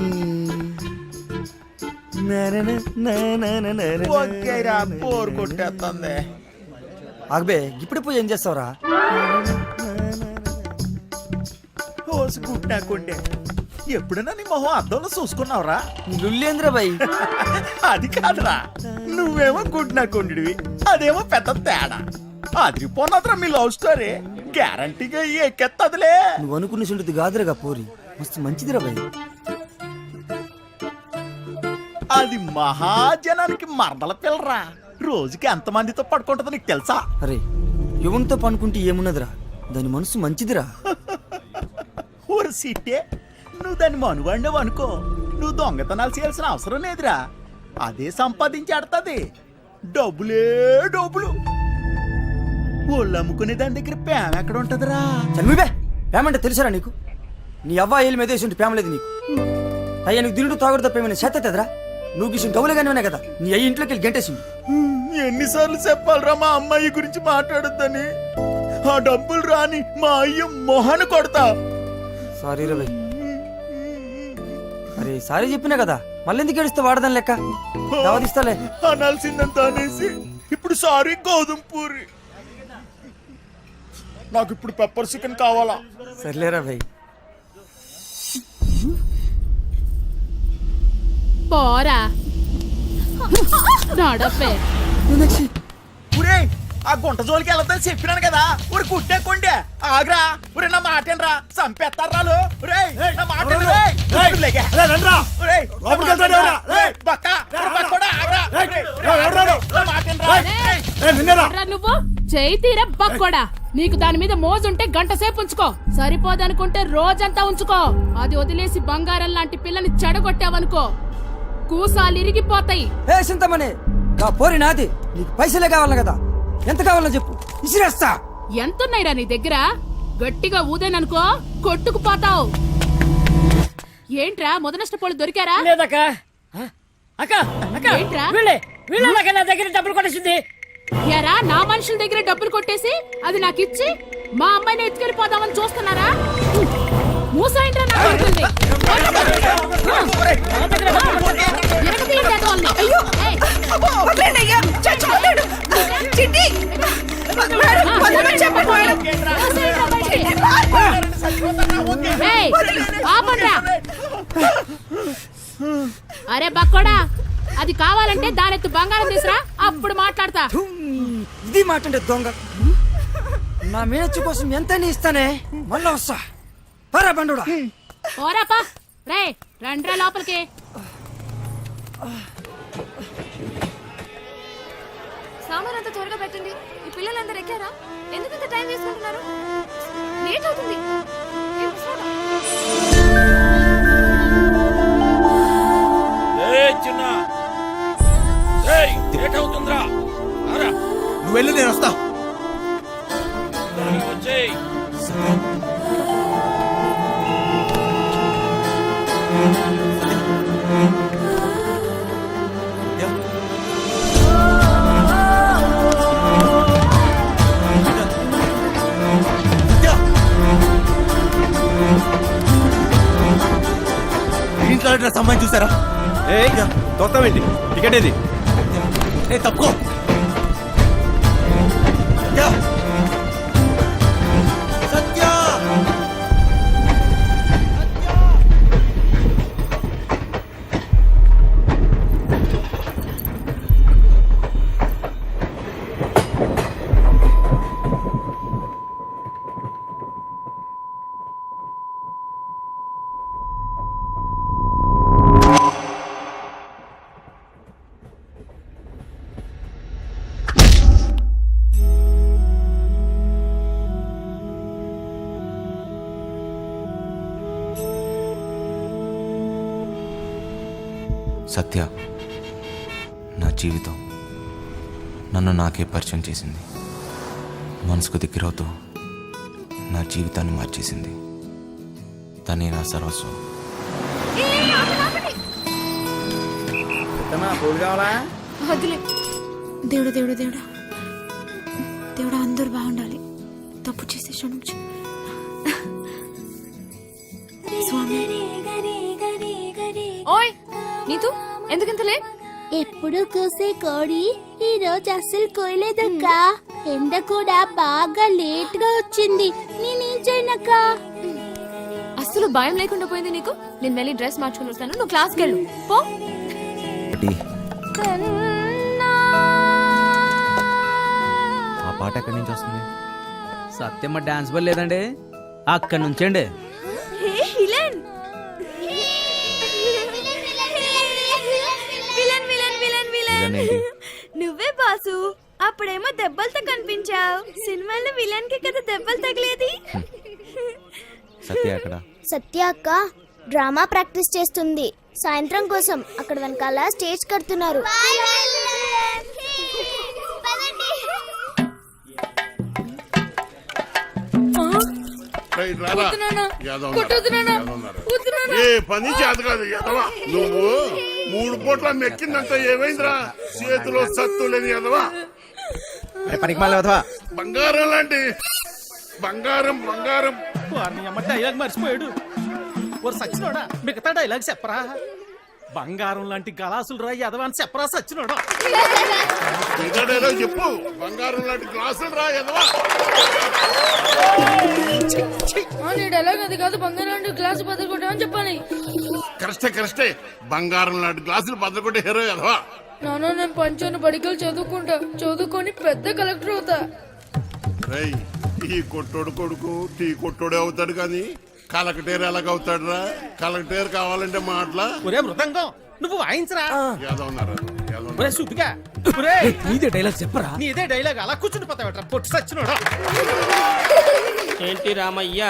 ఓకేరా బోర్ కొట్టేస్తుంది. ఆగబే ఇప్పుడు పోయి ఏం చేస్తావురా? హోసు కుట్టాకుండే ఎప్పుడైనా నీ మొహం అద్దంలో చూసుకున్నావురా? లుల్లేంద్ర బాయ్. అది కాదురా, నువ్వేమో గుడ్నాకుండివి, అదేమో పెద్ద తేడా. అదిరిపోన్నదిరా మీ లవ్ స్టోరీ. గ్యారంటీగా ఎక్కెత్తదిలే. నువ్వు అనుకున్న సుంటిది కాదురగా పోరి, మస్తు మంచిదిరా బాయ్. అది మహాజనానికి మరదల పిల్లరా. రోజుకి ఎంత మందితో పడుకుంటుందో నీకు తెలుసా? అరే ఎవరితో పనుకుంటే ఏమున్నదిరా, దాని మనసు మంచిదిరా. ఊరు సిట్టే, నువ్వు దాన్ని మనువాడినావు అనుకో, నువ్వు దొంగతనాలు చేయాల్సిన అవసరం లేదురా. అదే సంపాదించాడుతుంది. డబ్బులే డబ్బులు. ఒళ్ళు అమ్ముకునే దాని దగ్గర ప్రేమ ఎక్కడ ఉంటదిరా? చల్మిబే ప్రేమంటే తెలుసారా నీకు? నీ అవ్వ ఏళ్ళ మీద వేసి ప్రేమ లేదు నీకు. అయ్యా నీకు దిండు తాగుడు తప్పేమైనా చేతరా? నువ్వు గిసిన గౌలుగానే ఉన్నాయి కదా, నీ అయ్యి ఇంట్లోకి వెళ్ళి గంటేసింది. ఎన్నిసార్లు చెప్పాలరా మా అమ్మాయి గురించి మాట్లాడొద్దని? ఆ డబ్బులు రాని మా అయ్య మొహాన్ని కొడతా. సారీ రవి. అరే సారీ చెప్పినా కదా, మళ్ళీ ఎందుకు ఏడిస్తే వాడదాని లెక్క. దావదిస్తాలే. అనాల్సిందంత అనేసి ఇప్పుడు సారీ గోధుమ పూరి. నాకు ఇప్పుడు పెప్పర్ చికెన్ కావాలా? సర్లేరా భయ్. పోరా నడపే. ఒరే ఆ గుంట జోలికి వెళ్ళొద్దని చెప్పినాను కదా. ఒరే గుడ్డెక్కండి ఆగ్రా. ఒరే నా మాటేనరా, చంపేస్తారాలు. నా మాట నువ్వు చేయి తీర బక్కోడా. నీకు దాని మీద మోజుంటే గంట సేపు ఉంచుకో, సరిపోదనుకుంటే రోజంతా ఉంచుకో. అది వదిలేసి బంగారం లాంటి పిల్లని చెడగొట్టావనుకో కూసాలు ఇరిగిపోతాయి. ఏ చింతమనే నా పోరి నాది, నీకు పైసలే కావాలి కదా, ఎంత కావాలో చెప్పు ఇసిరేస్తా. ఎంతున్నాయిరా నీ దగ్గర? గట్టిగా ఊదేననుకో కొట్టుకుపోతావు. ఏంట్రా మొదనష్టపోళ్ళు దొరికారా? లేదక్క. అక్క అక్క ఏంట్రా? వీళ్ళ నా దగ్గర డబ్బులు కొట్టేసింది. ఎరా నా మనుషుల దగ్గర డబ్బులు కొట్టేసి అది నాకు ఇచ్చి మా అమ్మాయిని ఎత్తుకెళ్ళిపోదామని చూస్తున్నారా? మూసాయింట్రా నా కొడుకుల్ని. అరే బక్కోడా, అది కావాలంటే దానెత్తు బంగారం తీసురా, అప్పుడు మాట్లాడతా. ఇది మాట్లాడే దొంగ. నా మేనచ్చు కోసం ఎంత ఇస్తానే, మళ్ళా వస్తా. పరా బండుడా. ఓరాపా రే, రండ్రా లోపలికి. సామాన్ అంతా త్వరగా పెట్టండి. ఈ పిల్లలందరూ ఎక్కారా? ఎందుకంత టైం తీసుకుంటున్నారు? లేట్ అవుతుంది. నువ్వు వెళ్ళి నేను వస్తా. అమ్మాయి చూసారా? తొత్తమేంటి టికెట్ ఏది? తప్పుకో. సత్య సత్య నా జీవితం, నన్ను నాకే పరిచయం చేసింది. మనసుకు దగ్గరవుతూ నా జీవితాన్ని మార్చేసింది. తనే నా సర్వస్వం. పూలు కావాలా? వదిలే. దేవుడా దేవుడా దేవుడా దేవుడా, అందరూ బాగుండాలి. తప్పు చేసే క్షమించు స్వామి. ఓయ్ నీతు, ఎందుకంత లేట్? ఎప్పుడు కూసే కోడి ఈ రోజు అస్సలు కోయలేదక్క. ఎండ కూడా బాగా లేట్ గా వచ్చింది. నేనేం చేయనక్క? అస్సలు భయం లేకుండా పోయింది నీకు. నేను వెళ్ళి డ్రెస్ మార్చుకుని వస్తాను, నువ్వు క్లాస్కి వెళ్ళు పో. ఆ పాట ఎక్కడి నుంచి వస్తుంది? సత్యమ్మ డాన్స్ బల్ లేదండి, అక్కడి నుంచండి. విలన్ ఏంటి? నువ్వే బాసు. అప్పుడేమో దెబ్బలతో కనిపించావు. సినిమాలో విలన్ కి కదా దెబ్బలు తగిలేది. సత్య అక్కడ. సత్య అక్క డ్రామా ప్రాక్టీస్ చేస్తుంది సాయంత్రం కోసం. అక్కడ వెనకాల స్టేజ్ కడుతున్నారు. ఏ పని చేత కాదు ఎదవా. నువ్వు 3 పూట్ల మెక్కిందంటే ఏమైందిరా? చేతిలో సత్తు లేని ఎదవా. పనికి మళ్ళీ వదవా. బంగారం లాంటి బంగారం బంగారం. డైలాగ్ మర్చిపోయాడు. ఓరు సచ్చినోడా, మిగతా డైలాగ్ చెప్పరా? బంగారం లాంటి గలాసులు రా ఎదవా అని చెప్పరా సచ్చినోడా? ఏదో చెప్పు. బంగారం లాంటి గ్లాసులు రా ఎదవా. డైలాగ్ అది కాదు. బంగారం గ్లాసు బదులు కొట్టామని చెప్పాలి. కరెక్టే. బంగారం లాంటి గ్లాసులు బద్దకొట్టే హీరో ఎదవా. నాన్న, నేను పంచాను బడికలు చదువుకుంటా. చదువుకొని పెద్ద కలెక్టర్ అవుతా. రేయ్, ఈ కొట్టోడు కొడుకు టీ కొట్టోడే అవుతాడు కానీ కలెక్టర్ ఎలాగవుతాడు రా? కలెక్టర్ కావాలంటే మాటలా? ఒరే మృదంగం, నువ్వు వాయించరా. ఏదో ఉన్నారు. ఒరే సుద్దిగా, నీదే డైలాగ్ చెప్పరా? నీదే డైలాగ్ అలా కూర్చుని పోతావట్రా పొట్టి సచ్చినోడా. ఏంటి రామయ్య,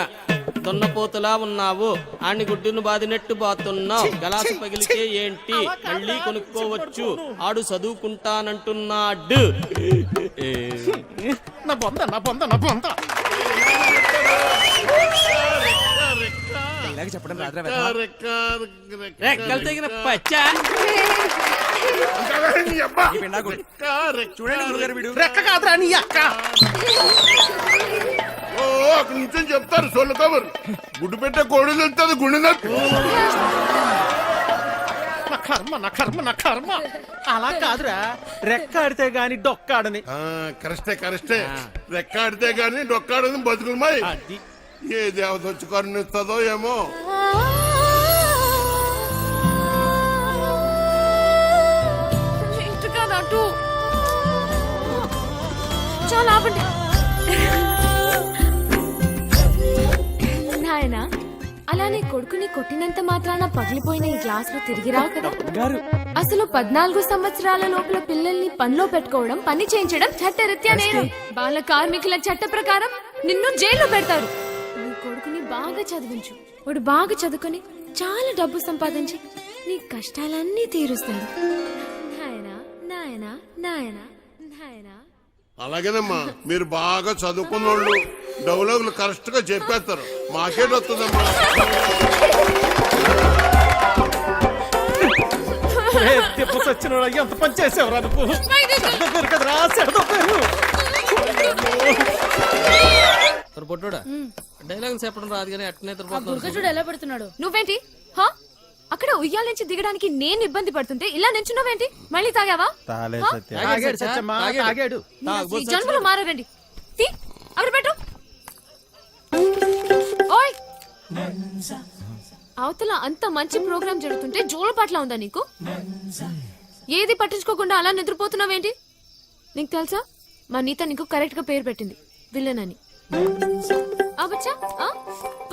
దున్నపోతులా ఉన్నావు? ఆని గుడ్డును బాదినట్టు బాతున్నావు. గలాసు పగిలితే ఏంటి, మళ్ళీ కొనుక్కోవచ్చు. ఆడు చదువుకుంటానంటున్నాడు. నా బొంద. డైలాగ్ చెప్పడం రాదురా. రెక్కలు తెగిన పచ్చా. చూడండి గురుగారు, వీడు రెక్క కాదురా నీ అక్క. ఓ అక్కడ నుంచి చెప్తారు సొల్లు కబురు. గుడ్డు పెట్టే కోడి వెళ్తుంది గుండె నొప్పి. నా కర్మ. అలా కాదురా, రెక్కాడితే గాని డొక్కాడని. కరెక్టే. రెక్కాడితే గాని డొక్కాడని బతుకులమాయి. ఏ దేవత వచ్చి కరుణిస్తుందో ఏమో. చాలా ఆపండి నాయనా. అలానే కొడుకుని కొట్టినంత మాత్రాన పగిలిపోయిన ఈ గ్లాసులు తిరిగి రావు కదా. అసలు 14 సంవత్సరాల లోపల పిల్లల్ని పనిలో పెట్టుకోవడం, పని చేయించడం చట్టరీత్యా నేరం. బాల కార్మికుల చట్ట ప్రకారం నిన్ను జైల్లో పెడతారు. నీ కొడుకుని బాగా చదివించు. వాడు బాగా చదువుకొని చాలా డబ్బు సంపాదించి నీ కష్టాలన్నీ తీరుస్తాడు. నాయనా నాయనా నాయనా నాయనా. అలాగేనమ్మా, మీరు బాగా చదువుకున్న వాళ్ళు డైలాగులు కరెక్ట్ గా చెప్పేస్తారు. మాకేటొస్తుందమ్మా. సచ్చినోడా, ఎంత పని చేసావురా నువ్వు? కదరా చెడదొప్పాను. పొట్టోడా, డైలాగ్ చెప్పడం రాదు కానీ అట్నే చూడు ఎలా పెడుతున్నాడు. నువ్వేంటి హా? అక్కడ ఉయ్యాల నుంచి దిగడానికి నేను ఇబ్బంది పడుతుంటే ఇలా నించున్నావేంటి? మళ్ళీ తాగావా? తాగాడు సత్యమ్మా, తాగాడు. ఈ జన్మలో మారండి. అక్కడ పెట్టు. ఓయ్, అవతల అంత మంచి ప్రోగ్రామ్ జరుగుతుంటే జోలపాట్లా ఉందా నీకు? ఏది పట్టించుకోకుండా అలా నిద్రపోతున్నావేంటి? నీకు తెలుసా, మా నీత నీకు కరెక్ట్ గా పేరు పెట్టింది, విలన్ అని.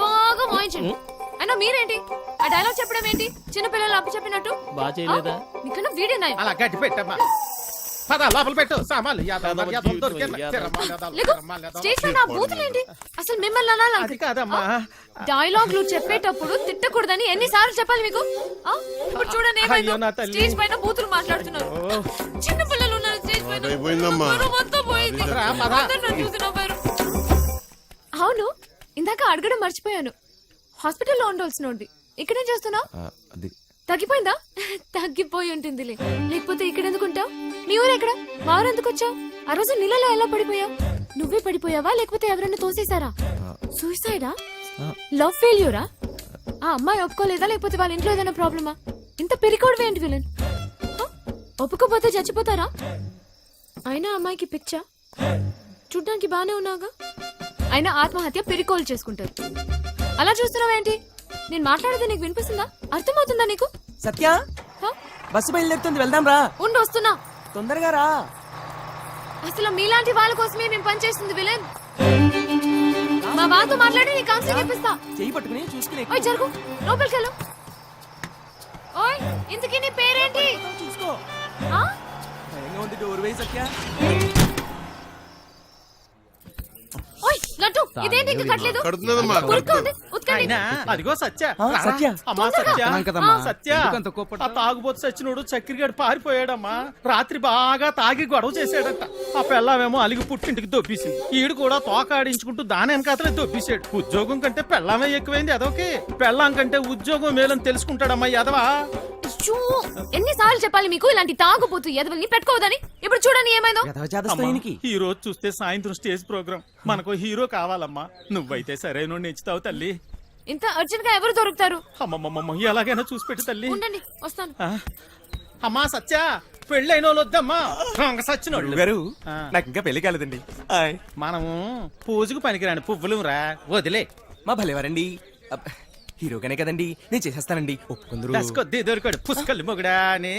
బాగా వాయించండి. అయినా మీరేంటి ఆ డైలాగ్ చెప్పడం ఏంటి? చిన్నపిల్లలు అప్పు చెప్పినట్టు. బాగా చేయలేదా? నీకన్నా వీడియో నాయ. అలా గట్టి పెట్టమ్మా. పద లోపల పెట్టు సామాన్లు. స్టేజ్ పైన బూతులేంటి? అసలు మిమ్మల్ని అనాలి కాదమ్మా. డైలాగ్లు చెప్పేటప్పుడు తిట్టకూడదని ఎన్నిసార్లు చెప్పాలి మీకు? ఇప్పుడు చూడండి ఏమైందో. స్టేజ్ పైన బూతులు మాట్లాడుతున్నారు. చిన్న పిల్లలు ఉన్నారు స్టేజ్ పైన. మొత్తం పోయింది. అందరూ నన్ను చూసి నవ్వారు. అవును, ఇందాక అడగడం మర్చిపోయాను. హాస్పిటల్లో ఉండాల్సినోడి ఇక్కడేం చేస్తున్నావు? అది తగ్గిపోయిందా? తగ్గిపోయి ఉంటుందిలే, లేకపోతే ఇక్కడ ఎందుకుంటావు? నీ ఊరు ఎక్కడ? మా ఊరు ఎందుకు వచ్చావు? ఆ రోజు నీళ్ళలో ఎలా పడిపోయావు? నువ్వే పడిపోయావా లేకపోతే ఎవరైనా తోసేశారా? సూసైడా? లవ్ ఫెయిల్యూరా? ఆ అమ్మాయి ఒప్పుకోలేదా లేకపోతే వాళ్ళ ఇంట్లో ఏదైనా ప్రాబ్లమా? ఇంత పెరికోవడం ఏంటి విలన్? ఒప్పుకోపోతే చచ్చిపోతారా? అయినా అమ్మాయికి పిచ్చా? చూడ్డానికి బానే ఉన్నావుగా. అయినా ఆత్మహత్య పెరికోలు చేసుకుంటారు. అలా చూస్తున్నావేంటి? నేను మాట్లాడేది నీకు వినిపిస్తుందా? అర్థమవుతుందా నీకు? సత్య, బస్సు బయలుదేరుతుంది, వెళ్దాం రా. ఉండు, వస్తున్నా. తొందరగా రా. అసలు మీలాంటి వాళ్ళ కోసమే మేము పనిచేస్తుంది విలన్. మా వాళ్ళతో మాట్లాడి నీ కౌన్సిలింగ్ ఇప్పిస్తా. చెయ్యి పట్టుకుని చూసుకుని ఓయ్ జరుగు, లోపలికి వెళ్ళు. ఓయ్, ఇంతకీ నీ పేరేంటి? చూసుకో. ఆ? భయంగా ఉంది, డోర్ వేయి సత్య. ఓయ్ లడ్డు, ఇదేంటి ఇంకా కట్టలేదు? ఉరుకు ఉంది, ఉతకండి. అయినా అదిగో సత్య. సత్య. అమ్మా సత్య, కదమ్మా. సత్య, ఆ తాగుబోతు సచ్చినోడు చక్కెరగాడు పారిపోయాడమ్మా. రాత్రి బాగా తాగి గొడవ చేశాడట. ఆ పెళ్ళామేమో అలిగి పుట్టింటికి దొబ్బేసింది. ఈడు కూడా తోకాడించుకుంటూ దాని వెనకాతలే దొబ్బేశాడు. ఉద్యోగం కంటే పెళ్ళామే ఎక్కువైంది అదొకే. పెళ్ళాం కంటే ఉద్యోగం మేలని తెలుసుకుంటాడమ్మా ఎదవా. షూ, ఎన్నిసార్లు చెప్పాలి మీకు ఇలాంటి తాగుబోతు ఎదవల్ని పెట్టుకోవద్దని? ఇప్పుడు చూడండి ఏమైందో. ఈ రోజు చూస్తే సాయంత్రం స్టేజ్ ప్రోగ్రామ్. మనకు హీరో కావాలమ్మా. నువ్వైతే సరైన ఎంచుతావు తల్లి. ఇంత అర్జెంట్ గా ఎవరు దొరుకుతారు? అమ్మమ్మమ్మ, ఎలాగైనా చూసి పెట్టు తల్లి. ఉండండి, వస్తాను. అమ్మా సత్య, పెళ్ళైన వాళ్ళు వద్దమ్మా. సచ్చినోళ్ళు గారు, నాకు ఇంకా పెళ్లి కాలేదండి. మనము పూజకు పనికిరాని పువ్వులు రా, వదిలే. మా భలేవారండి, హీరోగానే కదండి, నేను చేసేస్తానండి. ఒప్పుకుందరు. దశకొద్ది దొరికాడు పుష్కలు మొగుడా అని.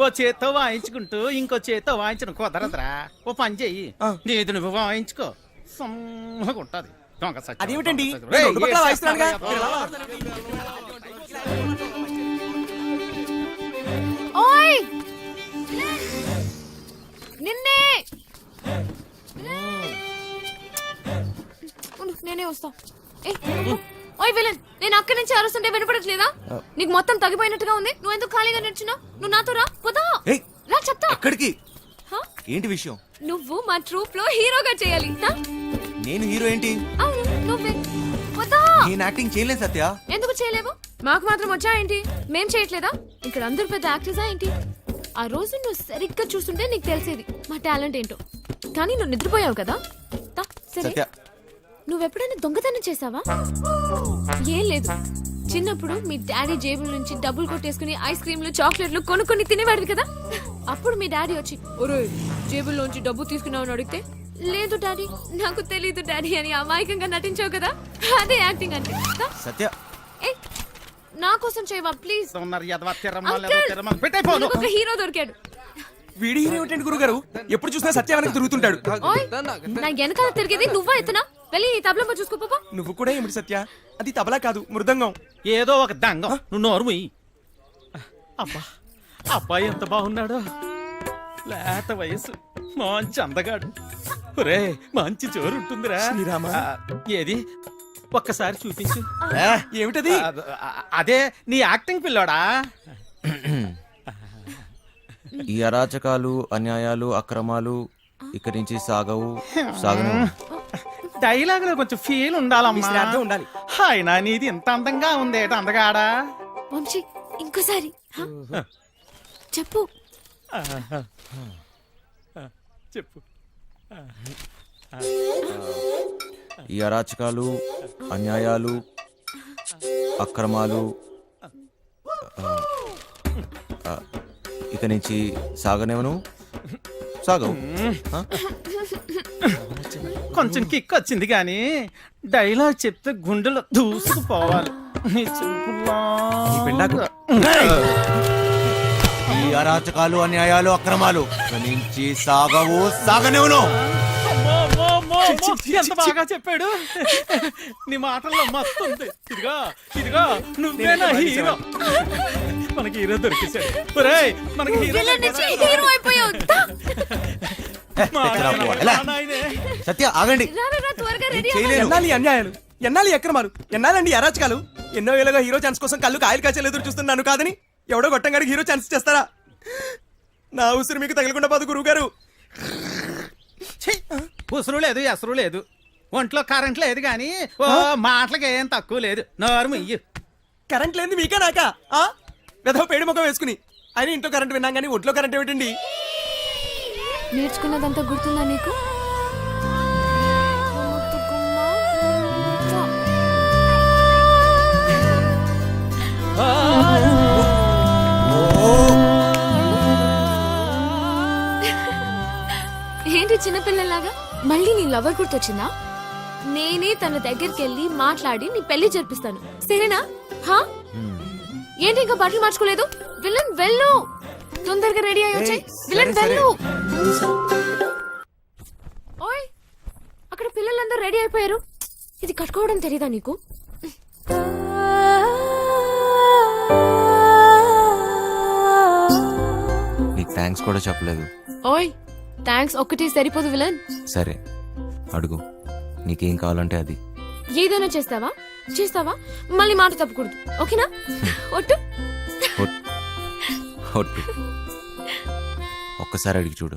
ఓ చేత్తో వాయించుకుంటూ ఇంకో చేత్తో వాయించడం కుదరదురా. ఓ పని చెయ్యి, నీది నువ్వు వాయించుకో, సమ్మగా ఉంటది. దొంగ సచ్చిన. అదేమిటండి, రేయ్, రెండు పక్కలా ఏ వాయిస్తున్నానుగా. ఓయ్ నిన్నే. ఉండు, నేనే వస్తా. ఓయ్ విలన్, నేను అక్కడి నుంచి అరుస్తుంటే వినపడట్లేదా? నీకు మొత్తం తగ్గిపోయినట్టుగా ఉంది. నువ్వు ఎందుకు ఖాళీగా నిల్చున్నావు? నువ్వు నాతో రా, పోదా. రా చెప్తా. ఎక్కడికి? హ? ఏంటి విషయం? నువ్వు మా ట్రూప్ లో హీరోగా చేయాలి. హ? నేను హీరో ఏంటి? అవును, నువ్వే. పోదా. నేను యాక్టింగ్ చేయలేదు సత్య. ఎందుకు చేయలేవు? మాకు మాత్రం వచ్చా ఏంటి? మేం చేయట్లేదా? ఇక్కడ అందరు పెద్ద యాక్టర్సా ఏంటి? ఆ రోజు నువ్వు సరిగ్గా చూస్తుంటే నీకు తెలిసేది మా టాలెంట్ ఏంటో. కానీ నువ్వు నిద్రపోయావు కదా. తా, సరే. సత్య, నువ్వెప్పుడైనా దొంగతనం చేసావా? ఏం లేదు, చిన్నప్పుడు మీ డాడీ జేబుల నుంచి డబ్బులు కొట్టేసుకుని ఐస్ క్రీమ్లు చాక్లెట్లు కొనుక్కొని తినేవాడివి కదా. అప్పుడు మీ డాడీ వచ్చి ఒరే జేబుల్లోంచి డబ్బు తీసుకున్నావు అడిగితే, లేదు డాడీ, నాకు తెలీదు డాడీ అని అమాయకంగా నటించావు కదా. అదే యాక్టింగ్ అంటే. సత్య, ఏయ్, నా కోసం చేయవా ప్లీజ్? ఉన్నారు ఎదవా, తిరమ్మాలి, ఎదవా, తిరమ్మాలి. పెట్టేయ్ ఫోను. ఒక హీరో దొరికాడు. వీడి హీరో ఏంటండి గురుగారు, ఎప్పుడు చూసినా సత్య వెనక తిరుగుతుంటాడు. ఓయ్, నా వెనకాల తిరిగేది నువ్వా ఎత్తనా? వెళ్ళి నీ తబలా చూసుకో పాపా. నువ్వు కూడా ఏమిటి సత్య, అది తబలా కాదు, మృదంగం. ఏదో ఒక దంగం. నువ్వు నోరు మూయి. అబ్బా, అబ్బాయి ఎంత బాగున్నాడో. లేత వయసు, మంచి అందగాడు. ఒరే, మంచి జోరు ఉంటుందిరా. శ్రీరామ. ఏది ఒక్కసారి చూపించు. ఏమిటది? అదే నీ యాక్టింగ్ పిల్లోడా. ఈ అరాచకాలు, అన్యాయాలు, అక్రమాలు ఇక్కడి నుంచి సాగను. డైలాగ్ లో కొంచెం ఫీల్ ఉండాలమ్మా. శ్రద్ధ ఉండాలి. అయినా నీది ఇంత అందంగా ఉందేట అందగాడా. వంశీ, ఇంకోసారి హ? చెప్పు. చెప్పు. ఈ అరాచకాలు, అన్యాయాలు, అక్రమాలు ఇక నుంచి సాగవు. కొంచెం కిక్ వచ్చింది కానీ డైలాగ్ చెప్తే గుండెలో దూసుకుపోవాలి. ఈ అరాచకాలు, అన్యాయాలు, అక్రమాలు ఇక నుంచి సాగనేవును. ఎంత బాగా చెప్పాడు. నీ మాటల్లో మస్తు ఉంది. ఇదిగా ఇదిగా నువ్వేనా హీరో. మనకి హీరో దొరికేశాడు. ఒరేయ్, మనకి హీరో అయిపోయావు. సత్య, ఆగండి. త్వరగా రెడీ. ఎన్నాలి అన్యాయాలు, ఎన్నాలి అక్రమాలు, ఎన్నాలండి అరాచకాలు. ఎన్నో ఏళ్ళగా హీరో ఛాన్స్ కోసం కళ్ళు కాయలు కాచేలు ఎదురు చూస్తున్నాను కాదని ఎవడో గొట్టంగాడికి హీరో ఛాన్స్ చేస్తారా? నా ఉసురు మీకు తగలకుండా పోదు గురువు గారు. ఉసురు లేదు, ఎసరు లేదు. ఒంట్లో కరెంట్ లేదు గాని ఓ మాటలకి ఏం తక్కువ లేదు నోరు ఇయ్యు. కరెంట్ లేని మీకా నాకా వెధవ పేడి ముఖం వేసుకుని అయినా ఇంట్లో కరెంట్ విన్నాం కానీ ఒంట్లో కరెంట్ ఏమిటండి? నేర్చుకున్నదంతా గుర్తుందా నీకు? ఏంటి చిన్నపిల్లలాగా మళ్ళీ నీ లవర్ గుర్తొచ్చిందా? నేనే తన దగ్గరికి వెళ్ళి మాట్లాడి నీ పెళ్లి జరిపిస్తాను, సరేనా? హా? ఏంటి ఇంకా బట్టలు మార్చుకోలేదు? విలన్ వెళ్ళు, తొందరగా రెడీ అయ్యి వచ్చాయి. విలన్ వెళ్ళు. ఓయ్, అక్కడ పిల్లలందరూ రెడీ అయిపోయారు. ఇది కట్టుకోవడం తెలీదా నీకు? నీకు థ్యాంక్స్ కూడా చెప్పలేదు. ఓయ్, థ్యాంక్స్ ఒక్కటి సరిపోదు విలన్. సరే అడుగు, నీకేం కావాలంటే అది. ఏదైనా చేస్తావా? చేస్తావా? మళ్ళీ మాట తప్పకూడదు, ఓకేనా? ఒట్టు. ఒట్టు. ఒక్కసారి అడిగి చూడు,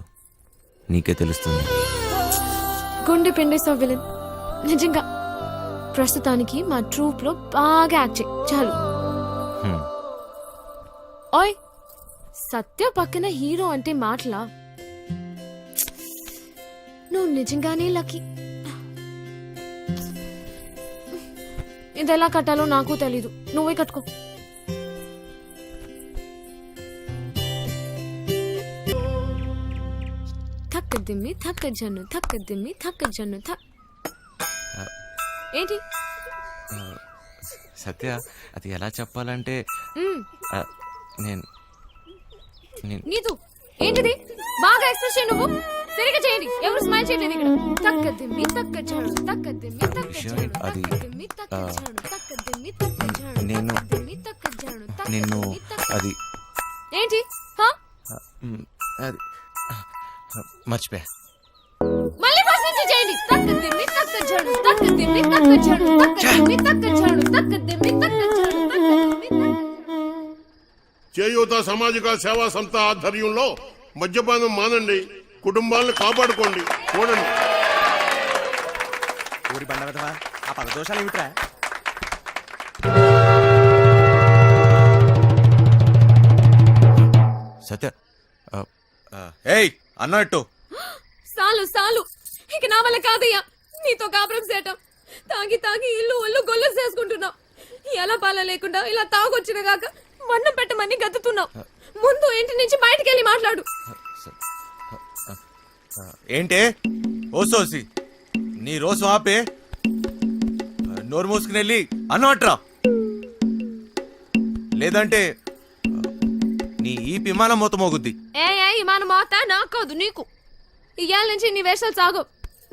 నీకే తెలుస్తుంది. గుండె పిండేస్తావు విలన్, నిజంగా. ప్రస్తుతానికి మా ట్రూప్ లో బాగా యాక్ట్ చేయి చాలు. ఓయ్, సత్య పక్కన హీరో అంటే మాటలా? నువ్వు నిజంగానే లక్కీ. ఇది ఎలా కట్టాలో నాకు తెలీదు, నువ్వే కట్టుకో. థక్క దిమ్మి థక్క జన్ను థక్క దిమ్మి థక్క జన్ను ఏంటి? సత్య, అది ఎలా చెప్పాలంటే నేను నీతు ఏంటిది? బాగా ఎక్స్ప్రెస్ చేయి నువ్వు. సరిగా చేయండి, ఎవరు స్మైల్ చేయలేదు ఇక్కడ. తక్క దిమ్మి తక్క చాడు తక్క దిమ్మి తక్క చాడు తక్క దిమ్మి తక్క చాడు తక్క దిమ్మి తక్క చాడు నేను దిమ్మి తక్క చాడు తక్క నిన్ను దిమ్మి తక్క. అది ఏంటి? హా? అది మర్చిపోయా. మళ్ళీ ఫస్ట్ నుంచి చేయండి. తక్క దిమ్మి తక్క చాడు తక్క దిమ్మి తక్క చాడు తక్క దిమ్మి తక్క చాడు తక్క దిమ్మి తక్క చాడు తక్క దిమ్మి తక్క. చేయూత సామాజిక సేవా సంస్థ ఆధ్వర్యంలో మద్యపానం మానండి, కుటుంబాలను కాపాడుకోండి. చూడండి. ఊరి బండ వెధవా, ఆ పదదోషాలు ఏమిట్రా? సత్య, ఏయ్ అన్నట్టు సాలు సాలు, ఇక నా వల్ల కాదయ్యా నీతో కాపురం చేయటం. తాగి తాగి ఇల్లు ఒళ్ళు గొల్లు చేసుకుంటున్నావు. ఎలా పాల లేకుండా ఇలా తాగొచ్చిన గాక మన్నం పెట్టమని గతుతున్నావు. ముందు ఇంటి నుంచి బయటికి వెళ్ళి మాట్లాడు. ఏంటే ఓసోసి, నీ రోజు ఆపే, నోరు మూసుకుని వెళ్ళి అన్నట్రా, లేదంటే నీ ఈ విమానం మొత్తం మోగుద్ది. ఏ విమానం మోత నాకోదు నీకు. ఇయ్యాల నుంచి నీ వేషాలు సాగు.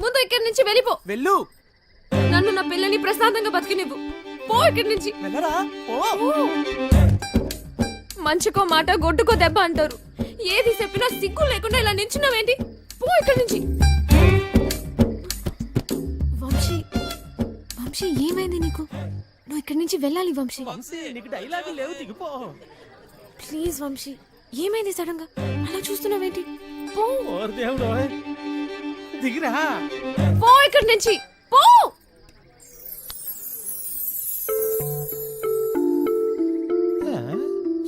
ముందు ఇక్కడి నుంచి వెళ్ళిపో. వెళ్ళు. నన్ను నా పిల్లని ప్రశాంతంగా బతికినివ్వు. పో ఇక్కడి నుంచి. వెళ్ళరా? పో. మంచికో మాట గొడ్డుకో దెబ్బ అంటారు. ఏది చెప్పినా సిగ్గు లేకుండా ఇలా నించున్నావేంటి? పో ఇక్కడి నుంచి. వంశీ, వంశీ ఏమైంది నీకు? నువ్వు ఇక్కడి నుంచి వెళ్ళాలి వంశీ. నీకు డైలాగులు లేవు, దిగిపో. ప్లీజ్ వంశీ, ఏమైంది సడన్ గా అలా చూస్తున్నావేంటి? పో. ఓరి దేవుడు, దిగిరా. పో ఇక్కడి నుంచి, పో.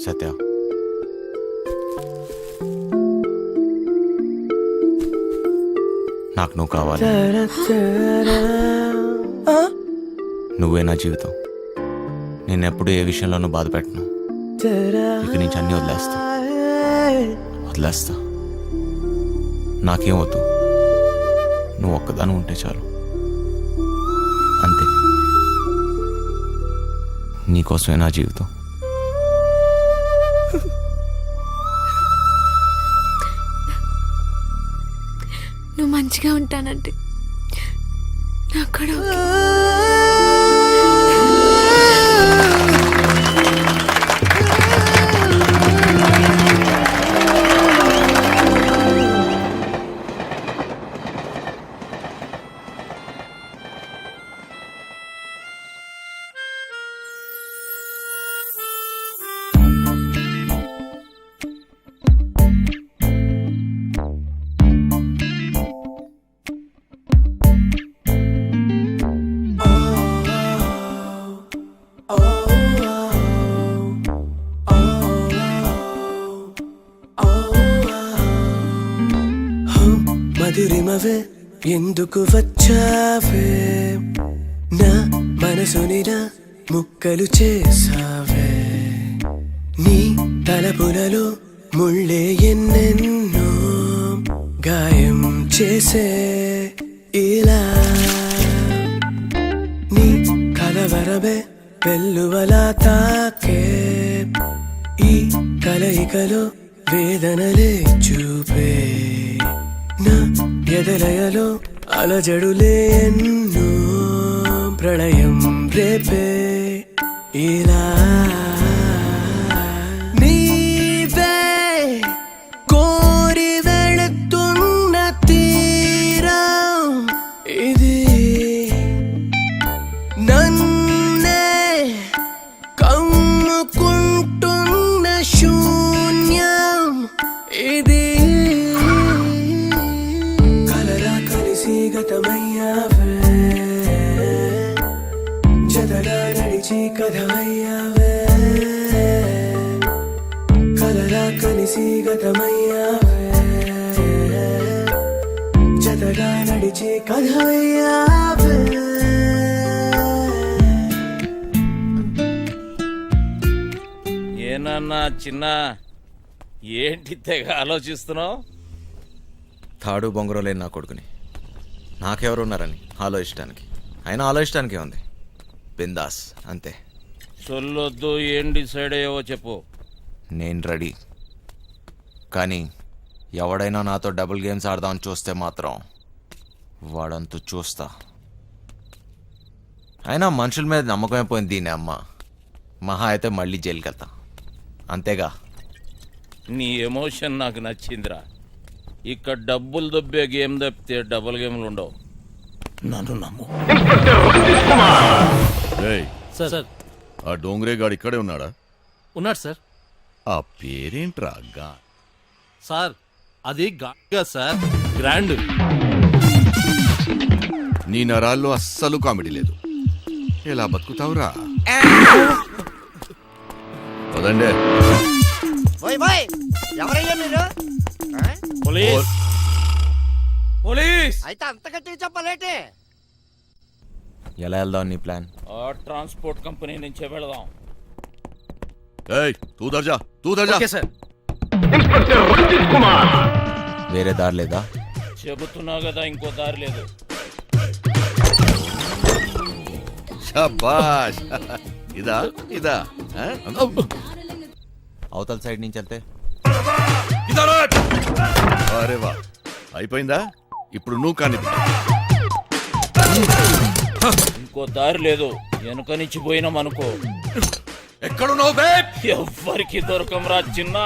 సత్య, నాకు నువ్వు కావాలి. నువ్వే నా జీవితం. నేనెప్పుడు ఏ విషయంలోనూ బాధ పెట్టను. ఇక నుంచి అన్ని వదిలేస్తా. నాకేం వద్దు, నువ్వు ఒక్కదాని ఉంటే చాలు, అంతే. నీకోసమే నా జీవితం. నువ్వు మంచిగా ఉంటానంటే నాకు కూడా చిరురిమవే ఎందుకు వచ్చావే నా మనసుని నా ముక్కలు చేసావే నీ తలపులలో ముళ్ళే ఎన్నెన్నో గాయం చేసే ఇలా నీ కలవరమే వెల్లువలా తాకే ఈ కలయికలో వేదనలే చూపే నా ఎదలయలో అలజడులే ఎన్నో ప్రళయం రేపే ఇలా నీవే కోరి వెళుతున్న తీరం ఇది నన్నే కమ్ముకుంటున్న శూన్యం ఇది కలరా కలిసి గతమయ్యావే జతగా నడిచి కథమయ్యావే కలరా కలిసి గతమయ్యావే జతగా నడిచి కథమయ్యావే ఏనన్నా చిన్న ఏంటి తెగ ఆలోచిస్తున్నావు? తాడు బొంగరం లేని నా కొడుకుని నాకెవరున్నారని ఆలోచించడానికి. అయినా ఆలోచించడానికే ఉంది. బిందాస్ అంతే. సొల్లొద్దు, ఏం డిసైడ్ అయ్యావో చెప్పు. నేను రెడీ. కానీ ఎవడైనా నాతో డబుల్ గేమ్స్ ఆడదామని చూస్తే మాత్రం వాడంతూ చూస్తా. అయినా మనుషుల మీద నమ్మకమే పోయింది దీని అమ్మ. మహా అయితే మళ్ళీ జైలుకి వెళ్తా అంతేగా. నీ ఎమోషన్ నాకు నచ్చిందిరా. ఇక్కడ డబ్బులు దొబ్బే గేమ్ తప్పితే డబుల్ గేమ్లు ఉండవు. నన్ను నమ్ము. సార్ ఆ డోంగ్రే గాడు ఇక్కడే ఉన్నాడా? ఉన్నాడు సార్. ఆ పేరేంట్రా? సార్ అది గా సార్, గ్రాండ్. నీ నరాల్లో అస్సలు కామెడీ లేదు. ఎలా బతుకుతావురా? పదండే. ఎవరయ్యా మీరు? పోలీస్ పోలీస్ అయితే అంత గట్టిగా చెప్పలేటే. ఎలా వెళ్దాం నీ ప్లాన్? ఆ ట్రాన్స్పోర్ట్ కంపెనీ నుంచే వెళదాం. ఏయ్ తూ దర్జా, తూ దర్జా. Okay sir. వేరే దారి లేదా? చెబుతున్నావు కదా, ఇంకో దారి లేదు. శభాష్. ఇదా ఇదా ఆ? అవతల సైడ్ నుంచి వెళ్తే అరే వా, అయిపోయిందా? ఇప్పుడు నువ్వు కానీ ఇంకో దారి లేదు. వెనుక నుంచి పోయినాం అనుకో, ఎక్కడున్నావు బేబ్? ఎవ్వరికి దొరకంరా చిన్న.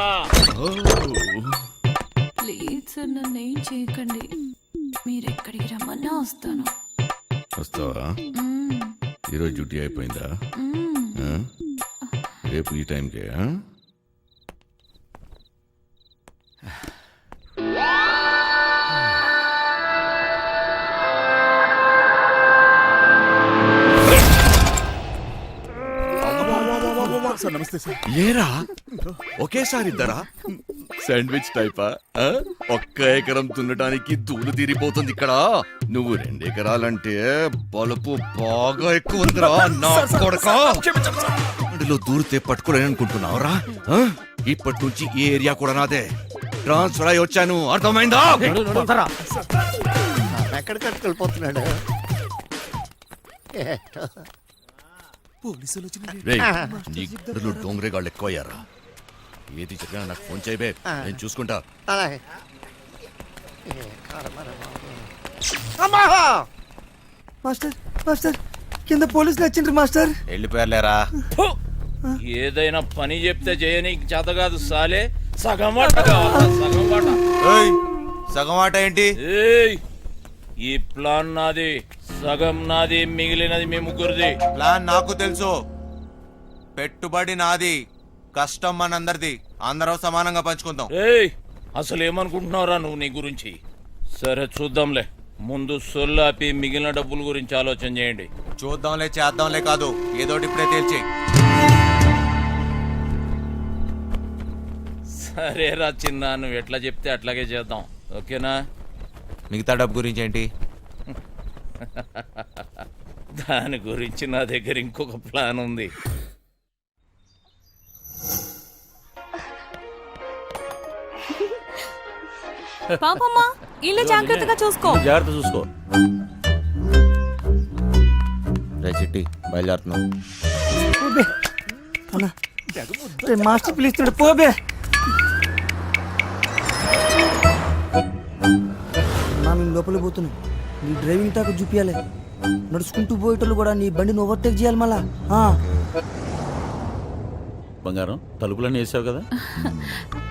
ప్లీజ్ సార్ నన్ను ఏం చేయకండి. మీరు ఎక్కడికి రమ్మన్నా వస్తాను. వస్తావా? ఈరోజు డ్యూటీ అయిపోయిందా? ఆ? రేపు ఈ టైంకే? ఏరా ఒకేసారి ఇద్దరా? శాండ్విచ్ టైపా? ఒక్క ఎకరం దున్నడానికి ధూళి తీరిపోతుంది ఇక్కడ. నువ్వు 2 ఎకరాలంటే బలుపు బాగా ఎక్కువ ఉందిరా నా కొడకా. అందులో దూరితే పట్టుకోలేని అనుకుంటున్నావురా? ఇప్పటి నుంచి ఈ ఏరియా కూడా నాదే. ట్రాన్స్ఫర్ అయి వచ్చాను, అర్థమైందా? ఎక్కడికక్కడికి వెళ్ళిపోతున్నాడు. రేయ్, నీ గుడ్డలు డోంగ్రే గాళ్ళు ఎక్కువ అయ్యారా? ఏది చెప్పినా నాకు ఫోన్ చేయబే, నేను చూసుకుంటా. అలాగే. మాస్టర్ మాస్టర్ కింద పోలీసులు వచ్చిండ్రు మాస్టర్. వెళ్ళిపోయారులేరా. ఏదైనా పని చెప్తే చేయనీకి చేత కాదు సాలే. సగం వాట కావాలా? సగం వాట. సగం ఆట ఏంటి? ఏయ్, ఈ ప్లాన్ నాది, సగం నాది, మిగిలినది మీ ముగ్గురిది. ప్లాన్ నాకు తెలుసు. పెట్టుబడి నాది, కష్టం మనందరిది. అందరం సమానంగా పంచుకుందాం. ఏయ్, అసలు ఏమనుకుంటున్నావురా నువ్వు నీ గురించి? సరే చూద్దాంలే. ముందు సొల్లాపి మిగిలిన డబ్బుల గురించి ఆలోచన చేయండి. చూద్దాంలే చేద్దాంలే కాదు, ఏదోటి ఇప్పుడే తేల్చి. సరేరా చిన్న, నువ్వు ఎట్లా చెప్తే అట్లాగే చేద్దాం. ఓకేనా? మిగతా డబ్బు గురించి ఏంటి? దాని గురించి నా దగ్గర ఇంకొక ప్లాన్ ఉంది. పాపమ్మా ఇల్లు జాగ్రత్తగా చూసుకో. జాగ్రత్త చూసుకో. రే చిట్టి బయలుదేరుతున్నాం. మాస్టర్ పిలుస్తున్నాడు పోబే. మేము లోపలికి పోతున్నాం. నీ డ్రైవింగ్ టాక్ చూపించాలి. నడుచుకుంటూ పోయేటోళ్ళు కూడా నీ బండిని ఓవర్టేక్ చేయాలి మళ్ళా. బంగారం తలుపులన్నీ వేసావు కదా?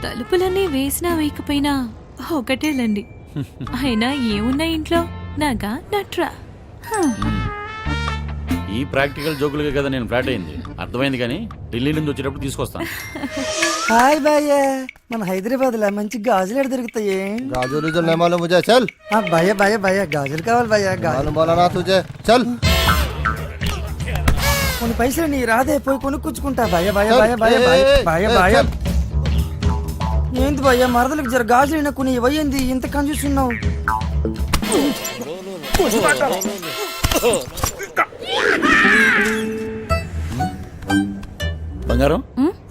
తలుపులన్నీ వేసినా వేయకపోయినా ఒకటేలండి. అయినా ఏమున్నా ఇంట్లో నాగా నట్రా. ఈ ప్రాక్టికల్ జోకులుగా కదా నేను ఫ్లాట్ అయింది. అర్థమైంది, కానీ ఢిల్లీ నుంచి వచ్చేటప్పుడు తీసుకొస్తాను. హాయ్ భయ్య, మన హైదరాబాద్ లో మంచి గాజులు ఎక్కడ దొరుకుతాయి? गाजर उजर नहीं मालूम मुझे चल భయ్య భయ్య భయ్య గాజులు కావాలి భయ్య. मालूम बोला ना तुझे चल కొన్ని పైసలు నీ రాదే పోయి కొనుక్కొచ్చుకుంటా. భయ్య భయ్య భయ్య భయ్య భయ్య భయ్య భయ్య ఏంది భయ్య మరదలకు జర గాజులు అయినా కొన్ని ఇవ్వయింది ఇంత కన్ఫ్యూస్తున్నావు. బంగారం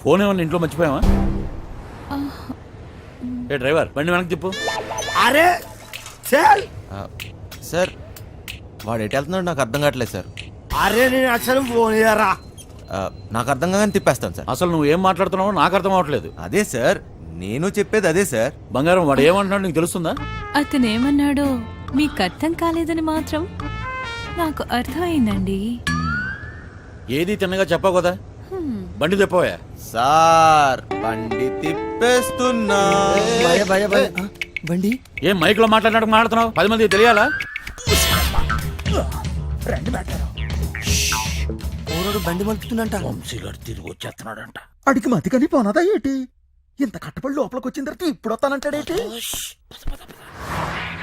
ఫోన్ ఏమన్నా ఇంట్లో మర్చిపోయావా? ఏ డ్రైవర్ బండి వెనక్కి తిప్పు. अरे चल సార్ వాడు ఎటు వెళ్తున్నాడు నాకు అర్థం కావట్లేదు సార్. अरे నేను అసలు ఫోన్ చేయరా. నాకు అర్థం కాగానే తిప్పేస్తాను సార్. అసలు నువ్వు ఏం మాట్లాడుతున్నావో నాకు అర్థం అవ్వట్లేదు. అదే సార్ నేను చెప్పేది అదే సార్. బంగారం వాడు ఏమంటున్నాడు నీకు తెలుస్తుందా? అతను ఏమన్నాడో మీకు అర్థం కాలేదని మాత్రం నాకు అర్థమైందండి. ఏది తిన్నగా చెప్పావు కదా, బండి తిప్పవా? సార్ బండి తిప్పేస్తున్నా. భయ్య భయ్య భయ్య బండి ఏం మైక్ లో మాట్లాడినట్టు మాట్లాడుతున్నావు? 10 మంది తెలియాలా? ఓరోడు బండి మలుపుతుందంట. వంశీగాడు తిరిగి వచ్చేస్తున్నాడంట. అడిగి మతికని పోనదా ఏంటి? ఇంత కట్టబడి లోపలికి వచ్చిన తర్వాత ఇప్పుడు వస్తానంటాడేంటి?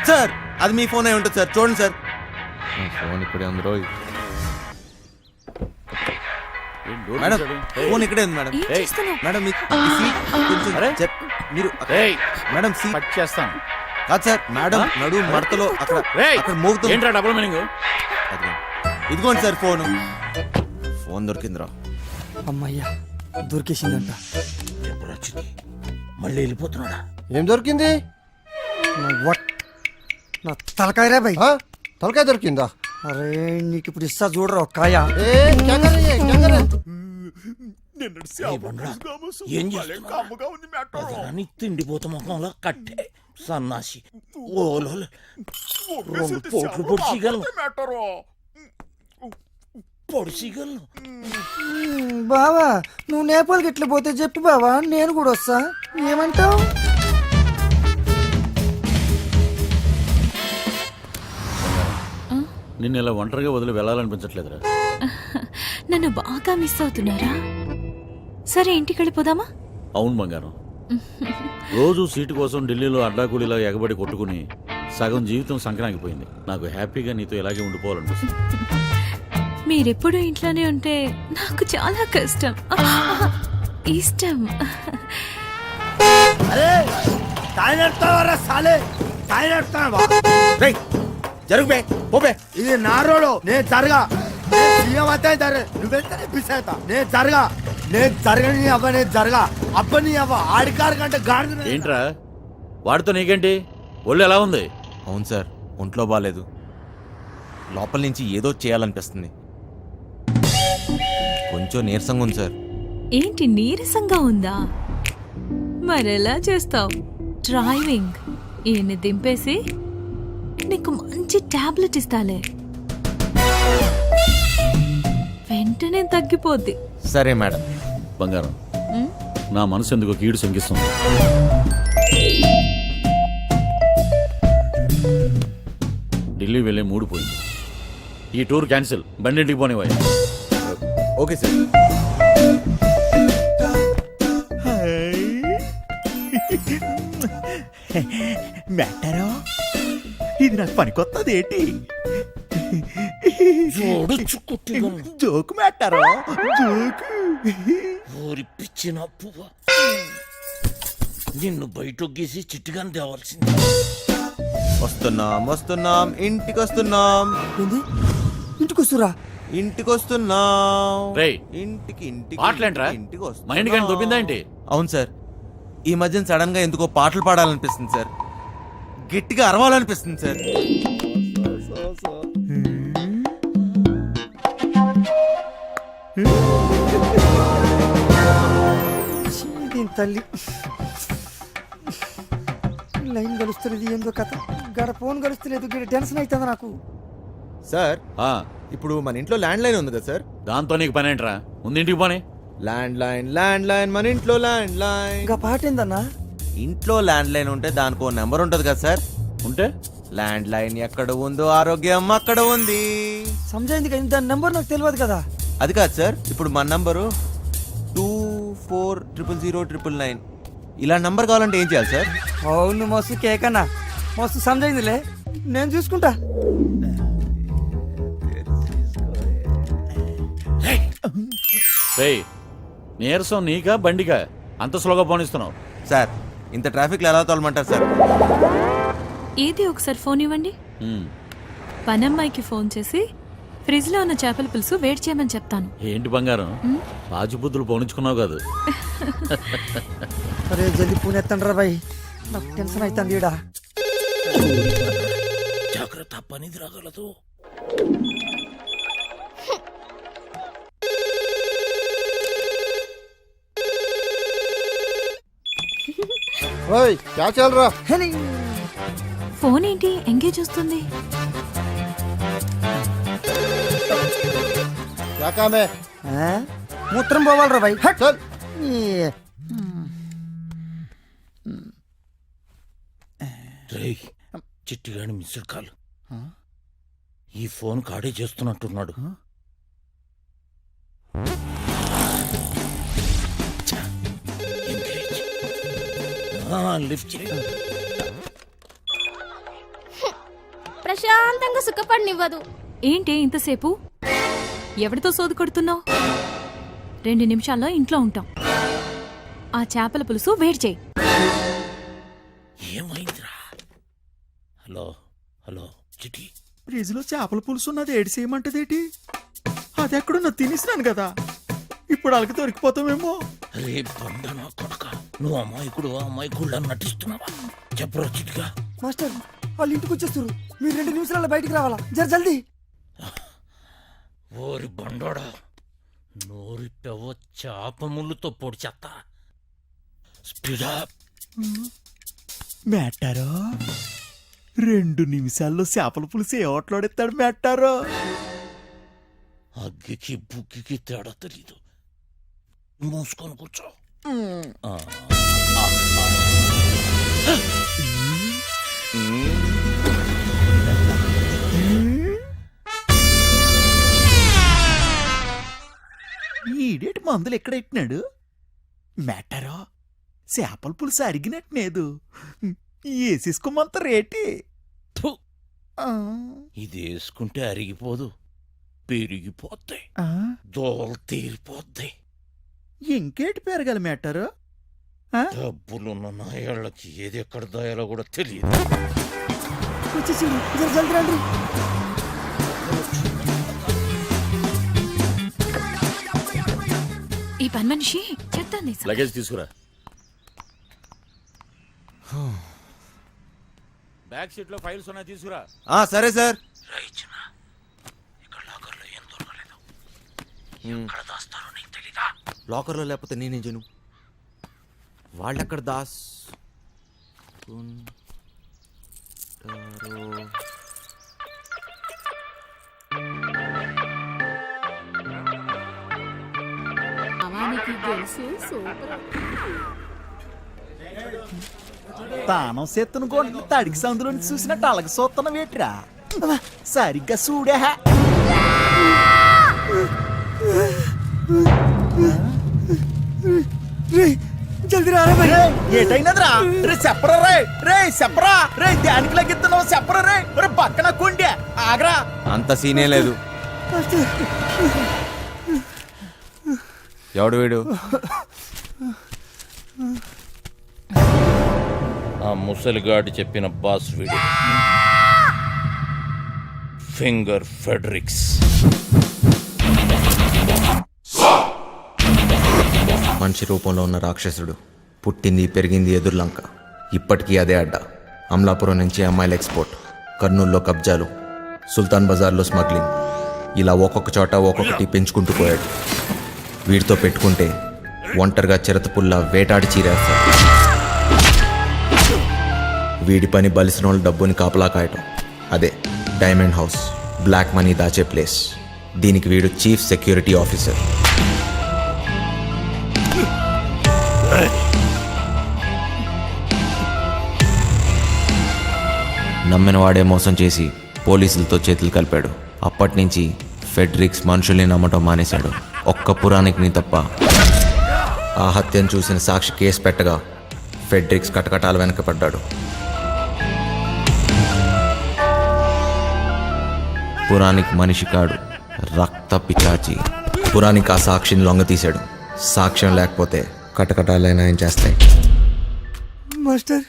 సార్ అది మీ ఫోన్ అయి ఉంటుంది సార్, చూడండి సార్. ఫోన్ ఇక్కడే ఉంది రోయ్. మేడం ఫోన్ ఇక్కడే ఉంది మేడం. ఏం చేస్తున్నావ్? మేడం మీ సీట్ కొంచెం మీరు మేడం సీట్ కట్ చేస్తాను. కాదు సార్ మేడం నడు మడతలో అక్కడ అక్కడ మోగుతుంది. ఏంట్రా డబుల్ మీనింగ్? ఇదిగోండి సార్ ఫోన్. ఫోన్ దొరికిందిరా. అమ్మయ్యా దొరికేసిందంట. మళ్ళీ వెళ్ళిపోతున్నాడా? ఏం దొరికింది? నా తలకాయ రే భయ్. తలకాయ దొరికిందా? అరే నీకు ఇప్పుడు ఇస్తా చూడరా ఒక్కాయ. ఏం చేస్తున్నావు? తిండిపోత ముఖంలో కట్టే సన్నాసి. ఓలో 2 పోట్లు పొడిచిగలను. బావా నువ్వు నేపాల్కి ఎట్లా పోతే చెప్పు బావా, నేను కూడా వస్తా. ఏమంటావు? నిన్ను ఇలా ఒంటరిగా వదిలి వెళ్ళాలనిపించట్లేదురా. నన్ను బాగా మిస్ అవుతున్నారా? సరే ఇంటికి వెళ్ళిపోదామా? అవును బంగారం, రోజు సీటు కోసం ఢిల్లీలో అడ్డాకూలీలా ఎగబడి కొట్టుకుని సగం జీవితం సంక్రాంతిపోయింది. నాకు హ్యాపీగా నీతో ఇలాగే ఉండిపోవాలనిపిస్తుంది. మీరెప్పుడు ఇంట్లోనే ఉంటే నాకు చాలా కష్టం. ఇష్టం. జరుగు పోబే. ఇది నా రోడ్, నేను జరగా. సీఎం అయితే నువ్వెంత పిసేతా. నేను జరగా, నేను జరగని అవ్వ, నేను జరగా అబ్బని అవ్వ. ఆడికారు కంటే గాడి. ఏంట్రా వాడితో నీకేంటి? ఒళ్ళు ఎలా ఉంది? అవును సార్ ఒంట్లో బాగాలేదు. లోపల నుంచి ఏదో చేయాలనిపిస్తుంది. కొంచెం నీరసంగా ఉంది సార్. ఏంటి నీరసంగా ఉందా? మరెలా చేస్తావు? డ్రైవింగ్ ఈయన్ని దింపేసి నీకు మంచి టాబ్లెట్ ఇస్తాలే, వెంటనే తగ్గిపోద్ది. సరే మేడం. బంగారం నా మనసు ఎందుకు కీడు శంకిస్తుంది. ఢిల్లీ వెళ్ళే మూడు పోయింది. ఈ టూర్ క్యాన్సిల్. బండింటికి పోనివ్వాలి. Okay sir. మ్యాటరో ఇది నాకు పనికొత్తది ఏంటి? జోకు మ్యాటరో జోకు. ఊరి పిచ్చిన పువ్వ, నిన్ను బయటొగ్గేసి చిట్టుగాని తేవాల్సింది. వస్తున్నాం ఇంటికి వస్తున్నాం. ఏంది ఇంటికి వస్తురా? ఇంటికి వస్తున్నాం. రేయ్, ఇంటికి ఇంటికి పాటలేంట్రా? ఇంటికి వస్తున్నాం. మైండ్ కానీ దొబ్బిందా ఏంటి? అవును సార్, ఈ మధ్యన సడన్ గా ఎందుకో పాటలు పాడాలనిపిస్తుంది సార్, గట్టిగా అరవాలనిపిస్తుంది సార్. దీని తల్లి లైన్ కలుస్తున్నది ఏందో కథ, గడ ఫోన్ కలుస్తలేదు, గడ టెన్షన్ అవుతుంది నాకు. సార్ ఇప్పుడు మన ఇంట్లో ల్యాండ్ లైన్ ఉంది కదా సార్, దాంతో నీకు పని ఏంట్రా? ముందు ఇంటికి పోనీ. ల్యాండ్ లైన్ మన ఇంట్లో ల్యాండ్ లైన్. ఇంకా పాట ఏందన్నా? ఇంట్లో ల్యాండ్ లైన్ ఉంటే దానికి నెంబర్ ఉంటది కదా సార్. ఉంటే ల్యాండ్ లైన్ ఎక్కడ ఉందో ఆరోగ్యం అక్కడ ఉంది. సమజైంది కానీ దాని నెంబర్ నాకు తెలియదు కదా. అది కాదు సార్, ఇప్పుడు మన నంబరు 24000999. ఇలా నంబర్ కావాలంటే ఏం చేయాలి సార్? అవును మస్తు కేకన్నా, మస్తు సమజైందిలే, నేను చూసుకుంటా. రేయ్, నీరసం నీకా బండికా అంత స్లోగా పోనిస్తున్నావు? సార్ ఇంత ట్రాఫిక్లో ఎలా తోలమంటారు సార్? ఏది ఒకసారి ఫోన్ ఇవ్వండి. ఉమ్, పనమ్మాయికి ఫోన్ చేసి ఫ్రిడ్జ్ లో ఉన్న చేపల పులుసు వేడి చేయమని చెప్తాను. ఏంటి బంగారం, రాజుబుద్ధులు పోనించుకున్నావు కాదు? అరే జల్దీ పూణె ఎత్తండి రా బాయ్, నాకు టెన్షన్ అవుతుంది ఈడ. జాగ్రత్త, పనిది రాగలదు. ఫోన్ ఏంటి ఎంగేజ్ వస్తుంది? మూత్రం పోవాలరా బాయ్. రేయ్, చిట్టిగాని మిస్డ్ కాల్. ఈ ఫోన్ కాడే చేస్తున్నట్టున్నాడు. ఎంగేజ్. లిఫ్ట్ చేయి. ప్రశాంతంగా సుఖపడినివ్వదు. ఏంటి ఇంతసేపు? ఎవరితో సోదు కొడుతున్నావు? 2 నిమిషాల్లో ఇంట్లో ఉంటాం. ఆ చేపల పులుసు వేడి చేయి. ఏమైందిరా? హలో హలో చిటి, ఫ్రిడ్జ్ లో చేపల పులుసు ఉన్నది ఏడు చేయమంటదేటి? అది ఎక్కడున్నా తినేసినాను కదా, ఇప్పుడు వాళ్ళకి దొరికిపోతామేమో. రే బండనా కొడక, నువ్వు అమ్మాయికుళ్ళ నటిస్తున్నావా? చెప్పరా చిటిగా. మాస్టర్ వాళ్ళు ఇంటికి వచ్చేస్తారు, మీరు 2 నిమిషాల్లో బయటికి రావాలా, జల్దీ. ఓరి బండోడా, నోరిపెవ చేప ముళ్ళుతో పొడి చెత్త. స్పీడా. మేటారో 2 నిమిషాల్లో చేపల పులుసు ఏ ఓట్లాడేస్తాడు మేటారో? అగ్గికి బుగ్గికి తేడా తెలీదు. మూసుకొని కూర్చో. ఈడేటి మందులు ఎక్కడెట్టినాడు మేటారో? చేపల పులుసు అరిగినట్టులేదు, వేసేసుకోమంత రేటి. థు, ఇది వేసుకుంటే అరిగిపోదు, పెరిగిపోతాయి, దోలు తీరిపోతాయి. ఇంకేటి పెరగాలి మేటారు? డబ్బులున్న నాయాళ్ళకి ఏది ఎక్కడ దాయాలో కూడా తెలియదు. వచ్చేసి జల్దీ రండి. ఈ పని మనిషి చెప్తాను. లగేజ్ తీసుకురా. బ్యాక్ సీట్ లో ఫైల్స్ ఉన్నాయి, తీసుకురా. సరే సార్. ఇక్కడ లాకర్లో ఏం దొరకలేదు. ఎక్కడ దాస్తారో నీకు తెలీదా? లాకర్లో లేకపోతే నేనేం చేయను? వాళ్ళెక్కడ దాస్ తానం సెత్తును కొండ తడికి సందులో చూసినట్టు అలాగ సొత్తన వేట్రా, సరిగ్గా చూడే. జల్దీ రారా బాయ్. ఏటైనదిరా? రే చెప్పరా, రే చెప్పరా, రే దానికి లగిస్తున్నావు చెప్పరా, రే పక్కన కొండే ఆగరా. అంత సీనే లేదు. ఎవడు వీడు? ఆ ముసలిగాడి చెప్పిన బాస్ వీడు. ఫింగర్ ఫెడరిక్స్. మనిషి రూపంలో ఉన్న రాక్షసుడు పుట్టింది పెరిగింది ఎదుర్లంక. ఇప్పటికీ అదే అడ్డ. అమలాపురం నుంచి అమ్మాయిల ఎక్స్పోర్ట్, కర్నూలులో కబ్జాలు, సుల్తాన్ బజార్లో స్మగ్లింగ్, ఇలా ఒక్కొక్క చోట ఒక్కొక్కటి పెంచుకుంటూ పోయాడు. వీడితో పెట్టుకుంటే ఒంటరిగా చిరతపుల్లా వేటాడి చీరేస్తాడు. వీడి పని బలిసిన వాళ్ళ డబ్బుని కాపలా కాయటం. అదే డైమండ్ హౌస్, బ్లాక్ మనీ దాచే ప్లేస్. దీనికి వీడు చీఫ్ సెక్యూరిటీ ఆఫీసర్. నమ్మిన వాడే మోసం చేసి పోలీసులతో చేతులు కలిపాడు. అప్పటి నుంచి ఫెడ్రిక్స్ మనుషుల్ని నమ్మటం మానేశాడు. ఒక్క పురాణికిని తప్ప. ఆ హత్యను చూసిన సాక్షి కేసు పెట్టగా ఫెడ్రిక్స్ కటకటాల వెనకపడ్డాడు. పురాణిక్ మనిషి కాడు, రక్త పిచాచి. పురాణిక్ ఆ సాక్షిని లొంగతీశాడు. సాక్ష్యం లేకపోతే కటకటాలైనా ఏం చేస్తాయి. మాస్టర్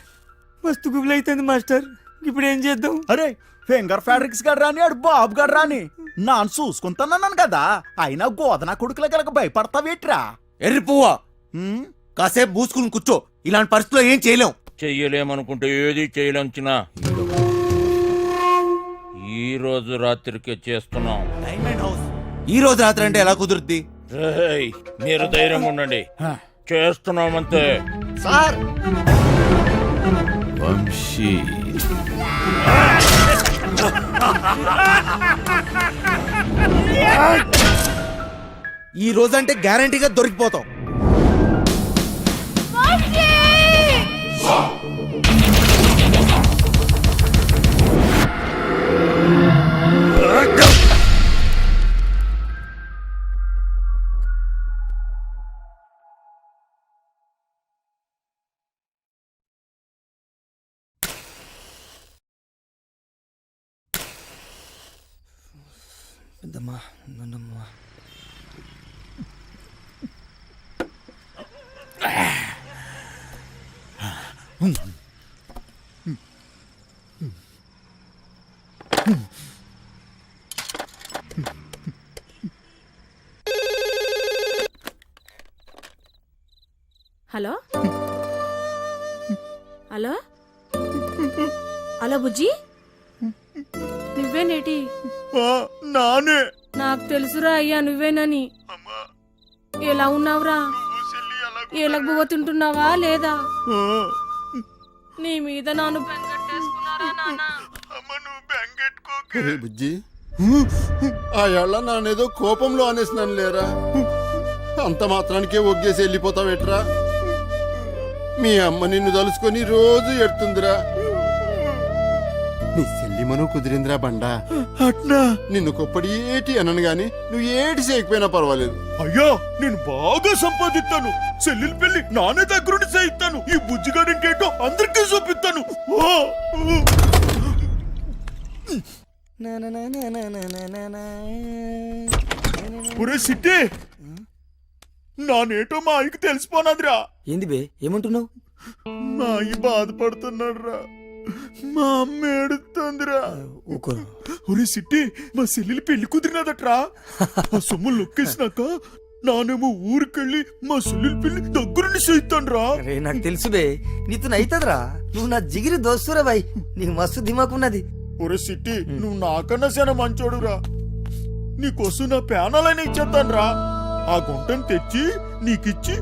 మస్తు గుబులు అవుతుంది మాస్టర్. ఇప్పుడు ఏం చేద్దాం? అరే ఫింగర్ ఫ్యాడ్రిక్స్ గడ్ రాని ఆడు బాబు గడ్ రాని నాను చూసుకుంటానన్నాను కదా. అయినా గోదన కొడుకులకి భయపడతావేట్రా? ఎర్రి పువ్వా, కాసేపు పూసుకుని కూర్చో. ఇలాంటి పరిస్థితుల్లో ఏం చేయలేం. చెయ్యలేమనుకుంటే ఏది చేయలేంచినా ఈ రోజు రాత్రికే చేస్తున్నాం. డైమండ్ హౌస్ ఈ రోజు రాత్రి అంటే ఎలా కుదురుద్ది? రేయ్, మీరు ధైర్యంగా ఉండండి. చేస్తున్నామంతే. సార్ వంశీ, ఈ రోజంటే గ్యారంటీగా దొరికిపోతాం. పెద్దమ్మా నన్నమ్మా. హలో హలో హలో బుజ్జి, నువ్వేనేటి? నానే. నాకు తెలుసురా అయ్యా నువ్వేనని. ఎలా ఉన్నావురా? ఏలకు బువ్వ తింటున్నావా లేదా? నీ మీద నాను బెంగట్టేసుకున్నారా నాన్న? బుజ్జి, ఆ ఏళ్ళ నానేదో కోపంలో అనేసినాను లేరా. అంత మాత్రానికే ఒగ్గేసి వెళ్ళిపోతావేట్రా? మీ అమ్మ నిన్ను తలుసుకొని రోజు ఎడుతుందిరా. నీ సెల్లిమను కుదిరిందిరా బండా. అట్నా? నిన్ను కొప్పడి ఏటి అనను గాని నువ్వు ఏటి చేయకపోయినా పర్వాలేదు. అయ్యో, నేను బాగా సంపాదిస్తాను. చెల్లెలు పెళ్లి నానే దగ్గరుండి చేయిస్తాను. ఈ బుజ్జిగాడింటేటో అందరికీ చూపిస్తాను. ఒరే సిట్టి, నానేటో మా ఆయనకి తెలిసిపోనాదిరా. ఏంది బే, ఏమంటున్నావు? మా అయ్య బాధపడుతున్నాడు రా. మా అమ్మ ఏడుతుందిరా. ఒరే సిట్టి, మా చెల్లెలు పెళ్లి కుదిరినదట్రా. ఆ సొమ్ములు నొక్కేసినాక నానేమో ఊరికెళ్ళి మా చెల్లెలు పెళ్లి దగ్గరుండి చేయిస్తాను రా. అరే నాకు తెలుసు బే, నీతో అవుతుందిరా. నువ్వు నా జిగిరి దోస్తురా బాయ్. నీకు మస్తు దిమాకున్నది. ఒరే సిట్టి, నువ్వు నాకన్నా చాలా మంచోడురా. నీకోసం నా ప్యానాలైనా ఇచ్చేస్తాను రా. ఆ గుంటను తెచ్చి నీకిచ్చి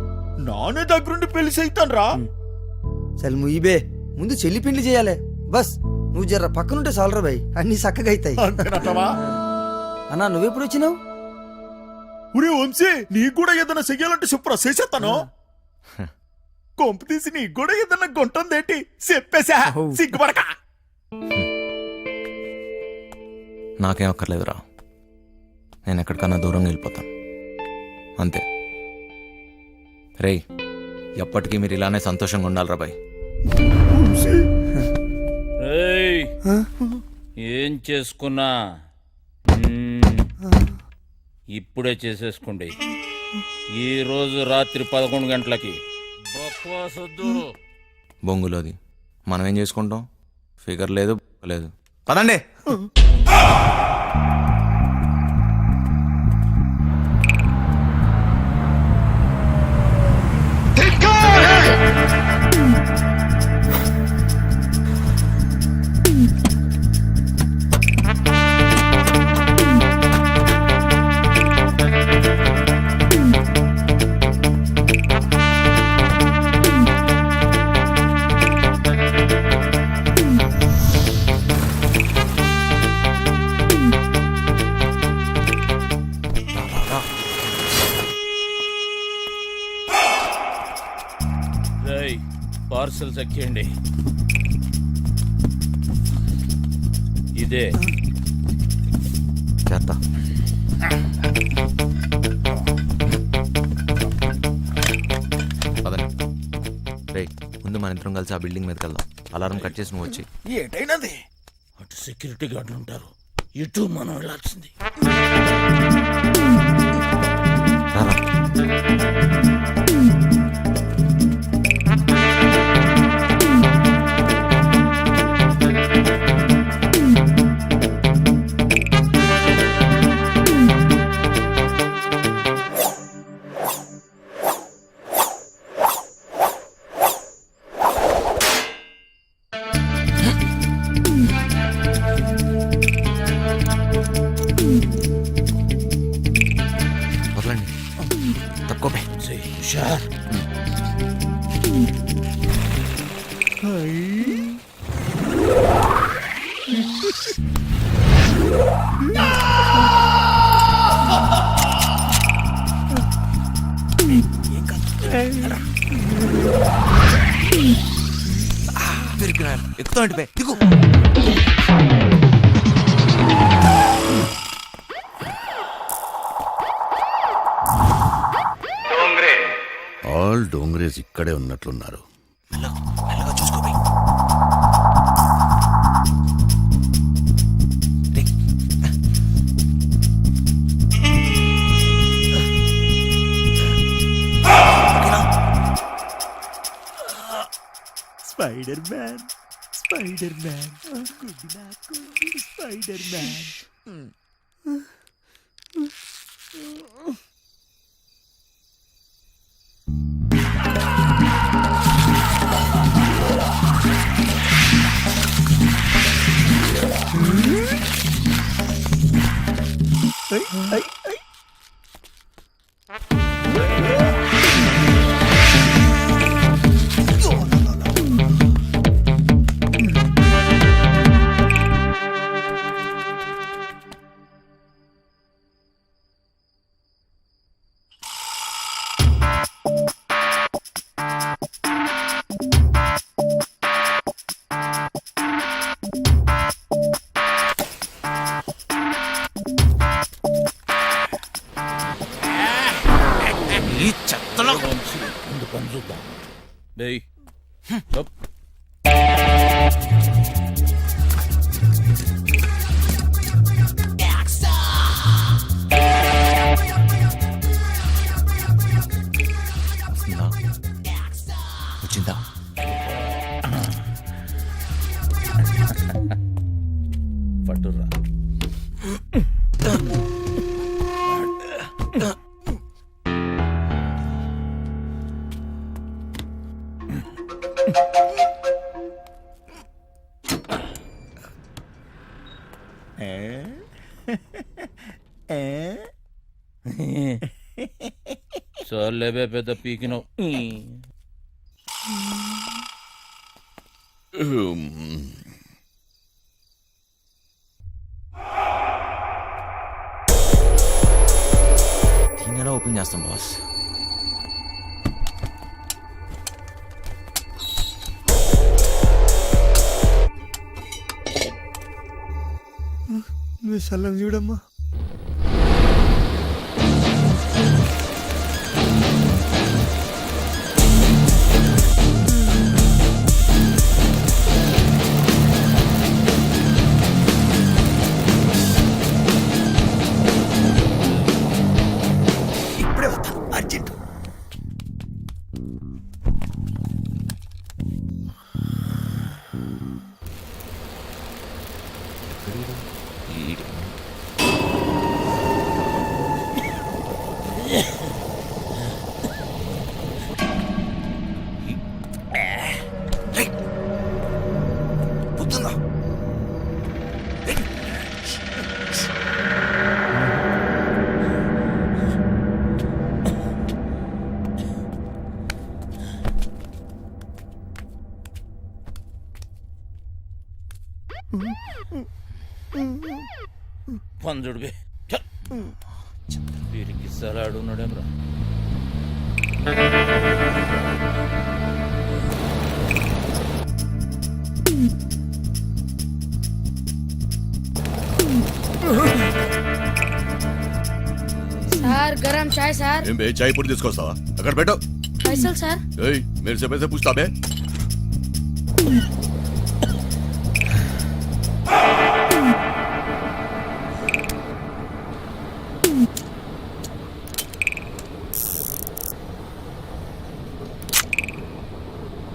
నానే దగ్గరుండి పెళ్లి చేయిస్తాను రా. చల్ ముయ్యిబే, ముందు చెల్లి పెళ్లి చేయాలి. బస్ నువ్వు జర్ర పక్కనుంటే చాలరా బాయ్, అన్ని చక్కగా అవుతాయి. అంతేనటవా? అన్నా నువ్వెప్పుడు వచ్చినావు? ఒరే వంశీ, నీకు కూడా ఏదైనా చెయ్యాలంటే చెప్పురా, చేసేస్తాను. కొంప తీసి నీకు కూడా ఏదైనా గుంటుందేంటి చెప్పేసా? సిగ్గుపడక. నాకేం అక్కర్లేదురా. నేను ఎక్కడికన్నా దూరంగా వెళ్ళిపోతాను అంతే. రేయ్, ఎప్పటికీ మీరు ఇలానే సంతోషంగా ఉండాలిరా బాయ్. రేయ్, ఏం చేసుకున్నా ఇప్పుడే చేసేసుకోండి. ఈ రోజు రాత్రి 11 గంటలకి. బక్వాసొద్దు. బొంగులోది మనం ఏం చేసుకుంటాం? ఫిగర్ లేదు లేదు. పదండి. పార్సల్స్ ఎక్కేయండి. ఇదే చేస్తా. పదండి. రే ముందు మన ఇద్దరం కలిసి ఆ బిల్డింగ్ మీదకి వెళ్దాం. అలారం కట్ చేసి నువ్వు వచ్చి. ఏటైనది? అటు సెక్యూరిటీ గార్డులు ఉంటారు, ఇటు మనం వెళ్ళాల్సింది. రారా. వదలండి. తక్కువ హుషార్. ఎక్కుతా అంటే దిగు. ఆల్ డోంగ్రేజ్ ఇక్కడే ఉన్నట్లున్నారు. Spider man, spider man, spider man. ముందు పని చూద్దాం. డేయ్ వచ్చిందా? పట్టురా. చాలేబే పెద్ద పీకినావు. దీన్ని ఎలా ఓపెన్ చేస్తాం బాస్? నువ్వు చల్లం చూడమ్మా. ఇప్పుడే వస్తాను, అర్జెంట్. పంజుడివి వీరికి సలాడు ఉన్నాడేమ్రా. సార్ గరం చాయ్ సార్. ఏం బే చాయ్ పొడి తీసుకొస్తావా? అక్కడ పెట్టు. పైసలు సార్. ఏయ్ మేరే సే పైసే పూछता बे.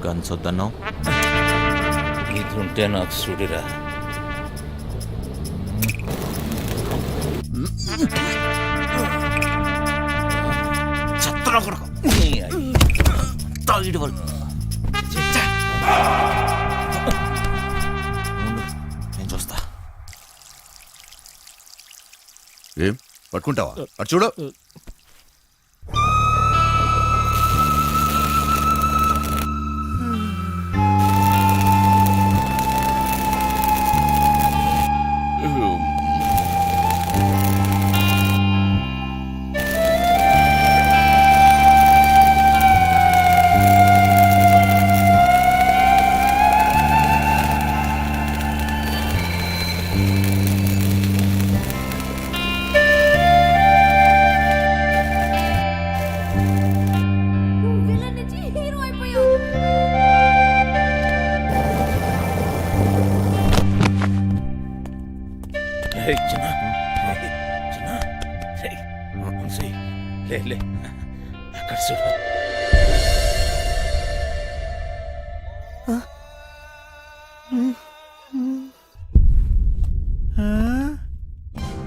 గన్స్ వద్దన్నావు. ఇది ఉంటే నాకు సుడిరా. నేను చూస్తా. ఏం పట్టుకుంటావా? అటు చూడు. లే అక్కడ చూడు.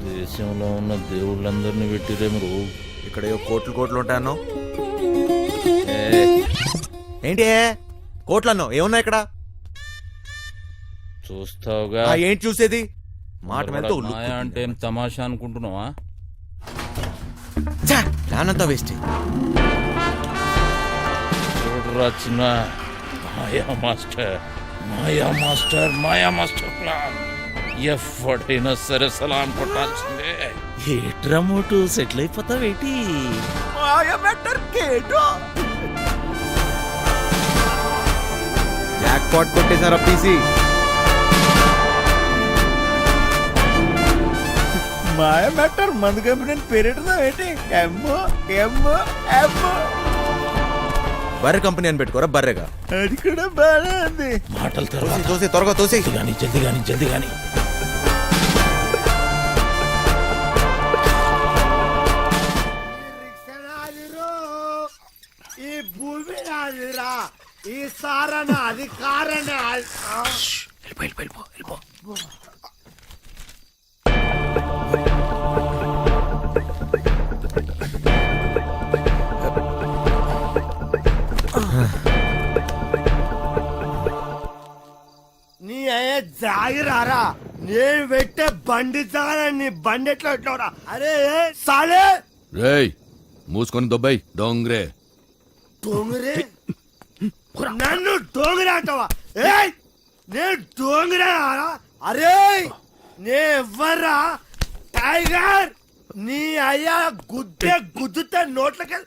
దేశంలో ఉన్న దేవుళ్ళందరినీ పెట్టిరేమరు. ఇక్కడ కోట్లు ఉంటాయన్నో. ఏంటి కోట్లు అన్నావు? ఏమున్నాయి ఇక్కడ? చూస్తావుగా. ఏంటి చూసేది? మాట మీద మాయా అంటే ఏం తమాషా అనుకుంటున్నావా? నానంతా వేస్ట్. చూడరా చిన్న, మాయా మాస్టర్ ప్లాన్ ఎప్పుడైనా సరే సలాం కొట్టాల్సిందే. ఏట్రా మోటు సెటిల్ అయిపోతావేటి? జాక్ పాట్ కొట్టేశారా పీసీ? మాయ మ్యాటర్ మందు కంపెనీ పేరెట్టుదా ఏంటి? బర్రె కంపెనీ అని పెట్టుకోరా. బర్రెగా అది కూడా బాగా ఉంది. మాటలు తర్వాత త్వరగా తోసి కానీ జల్ది కానీ. ఈ భూమి నాదిరా, ఈ సారణ అధికారణ. వెళ్ళిపో. నీ అయ్యే జాగిరారా, నేను పెట్టే బండి జాగా నీ బండి ఎట్లా పెట్టినవరా? అరే సాలే రేయ్ మూసుకొని దొబ్బాయి డోంగ్రే. డోంగరే నన్ను డోంగరే అంటావా? ఏయ్ నేను డోంగరే. అరే నే ఎవ్వరా టైగర్? నీ అయ్యా గుద్దుతే నోట్లకి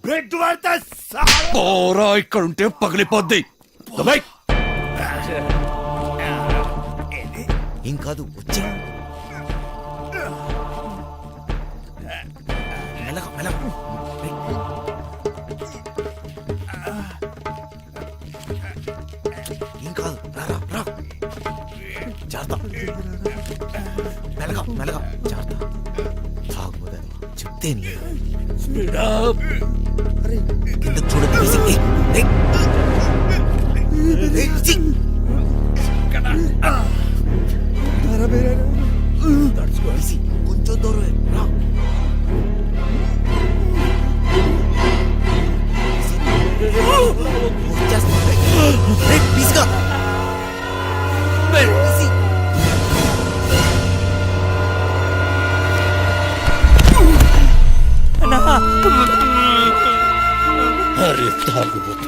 బ్రెడ్ పడతా. పోరా ఇక్కడ ఉంటే పగిలిపోద్ది. దొబ్బాయి. ఏం కాదు వచ్చి మెల్లగా. ఏం కాదు రా. జాగ్రత్త. మెల్లగా జాగ్రత్త. తాగుపోదా చెప్తే కింద చూడదు. కొంచెం దూరం రా. ప్లీజ్గా అరే తాగుబోతు.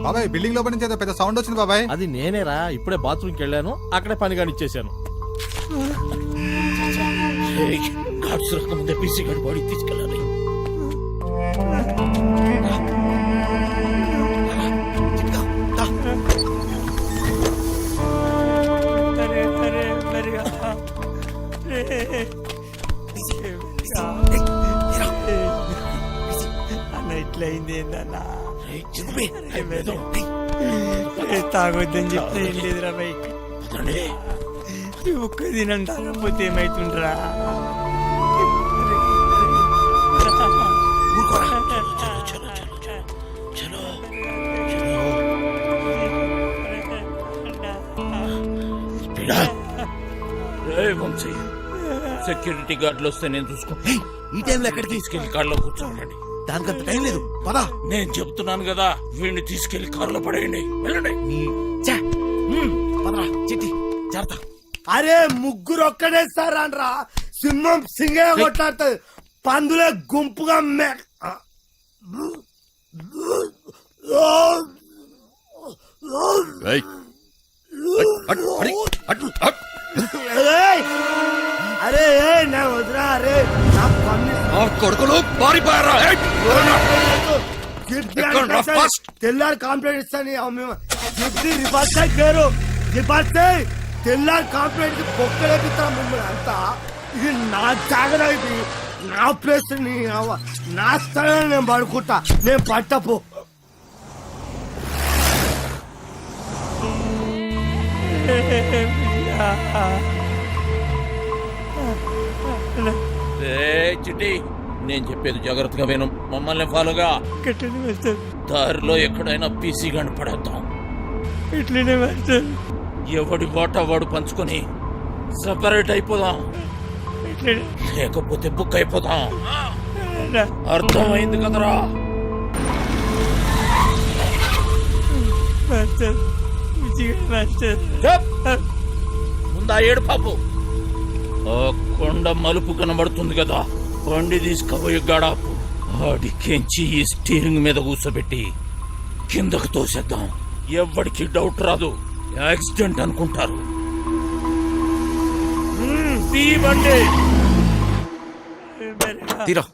బాబాయ్ బిల్డింగ్ లోపల నుంచి ఏదో పెద్ద సౌండ్ వచ్చింది బాబాయ్. అది నేనేరా, ఇప్పుడే బాత్రూమ్కి వెళ్ళాను, అక్కడే పని కానిచ్చేసాను. గాడ్స్ రాకముందే పీసీ గడి బాడీ తీసుకెళ్ళాలి. అన్న ఇట్లయింది ఏందన్నా, తాగొద్దని చెప్తే ఏం లేదురా బైక్. ఒక్క దినం తాగకపోతే ఏమైతుండ్రా? సెక్యూరిటీ గార్డులు వస్తే నేను చూసుకుంటా. ఈ టైంలో ఎక్కడికి? తీసుకెళ్లి కార్లో కూర్చోండి. దానికంత టైం లేదు, పదా. నేను చెప్తున్నాను కదా, వీడిని తీసుకెళ్లి కారులో పడేయండి. వెళ్ళండి. పదరా చిట్టి చేరతా. అరే ముగ్గురు ఒక్కడే సార్ అనరా, సింహం సింగే కొట్లాడుతుంది, పందులే గుంపుగా అరే నా వదిరా, అరే నా కొడుకులు పారిపోయారా? తెల్లారి కంప్లైంట్ ఇస్తాను. రివర్స్ పేరు రివర్స్ తెల్లారి కంప్లైంట్ బొక్కలేపిస్తాను మిమ్మల్ని అంతా. ఇది నా జాగ్రత్త, ఇది నా ప్లేస్, నా స్థలం, నేను పడుకుంటా, నేను పట్టపో. చిట్టి, నేను చెప్పేది జాగ్రత్తగా విను. మమ్మల్ని ఫాలోగా. దారిలో ఎక్కడైనా పీసీ గంట పడేద్దాం. ఎవడి వాటా వాడు పంచుకొని సెపరేట్ అయిపోదాం, లేకపోతే బుక్ అయిపోదాం. అర్థమైంది కదరా? ముందా ఏడు పాపు. ఆ కొండ మలుపు కనబడుతుంది కదా, బండి తీసుకుపోయి గడాపు ఆడికెంచి ఈ స్టీరింగ్ మీద కూర్చోబెట్టి కిందకు తోసేద్దాం. ఎవ్వడికి డౌట్ రాదు, యాక్సిడెంట్ అనుకుంటారు. బండి తీరా.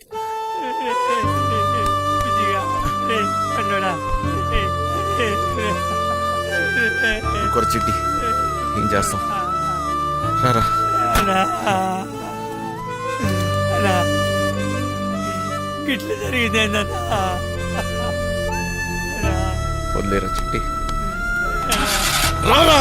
ఇంకొక చిట్టి ఏం చేస్తాం? రారా. గిట్ల జరిగిందేందన్నా? వదిలేరా చిట్టి. రారా.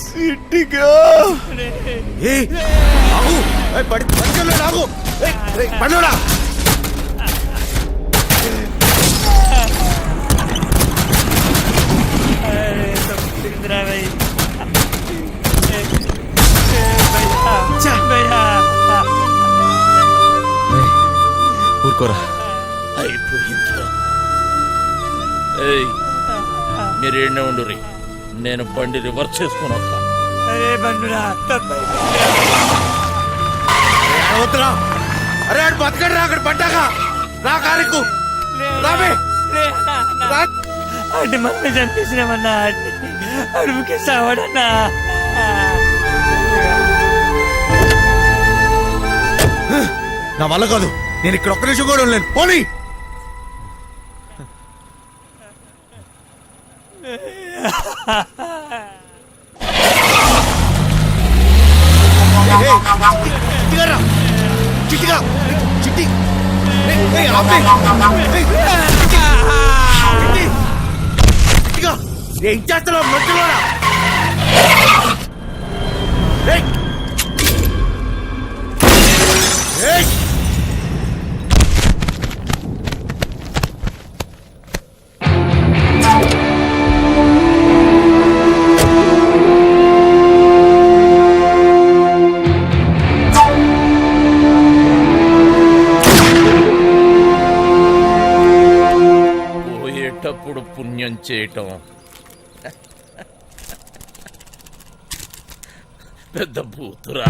సిట్టిగా పడోడా. ఊరుకోరా. అయిపోయిందిరా. మీరేనే ఉండు రీ, నేను బండి రివర్స్ చేసుకుని వస్తా. అరే బండురా, అరే అడు బతకడరా, అక్కడ పడ్డాగా నా కారుకు రాబే. అంటే మమ్మీ చంపేసినామన్నా, అడుగుకే సావాడన్నా. నా వల్ల కాదు, నేను ఇక్కడ ఒక్క నిమిషం కూడా ఉండలేను. పోనీ చిట్టిగా చిట్టి ఏం చేస్తున్నావు మధ్యలో? పోయేటప్పుడు పుణ్యం చేయటం పెద్ద బూతురా.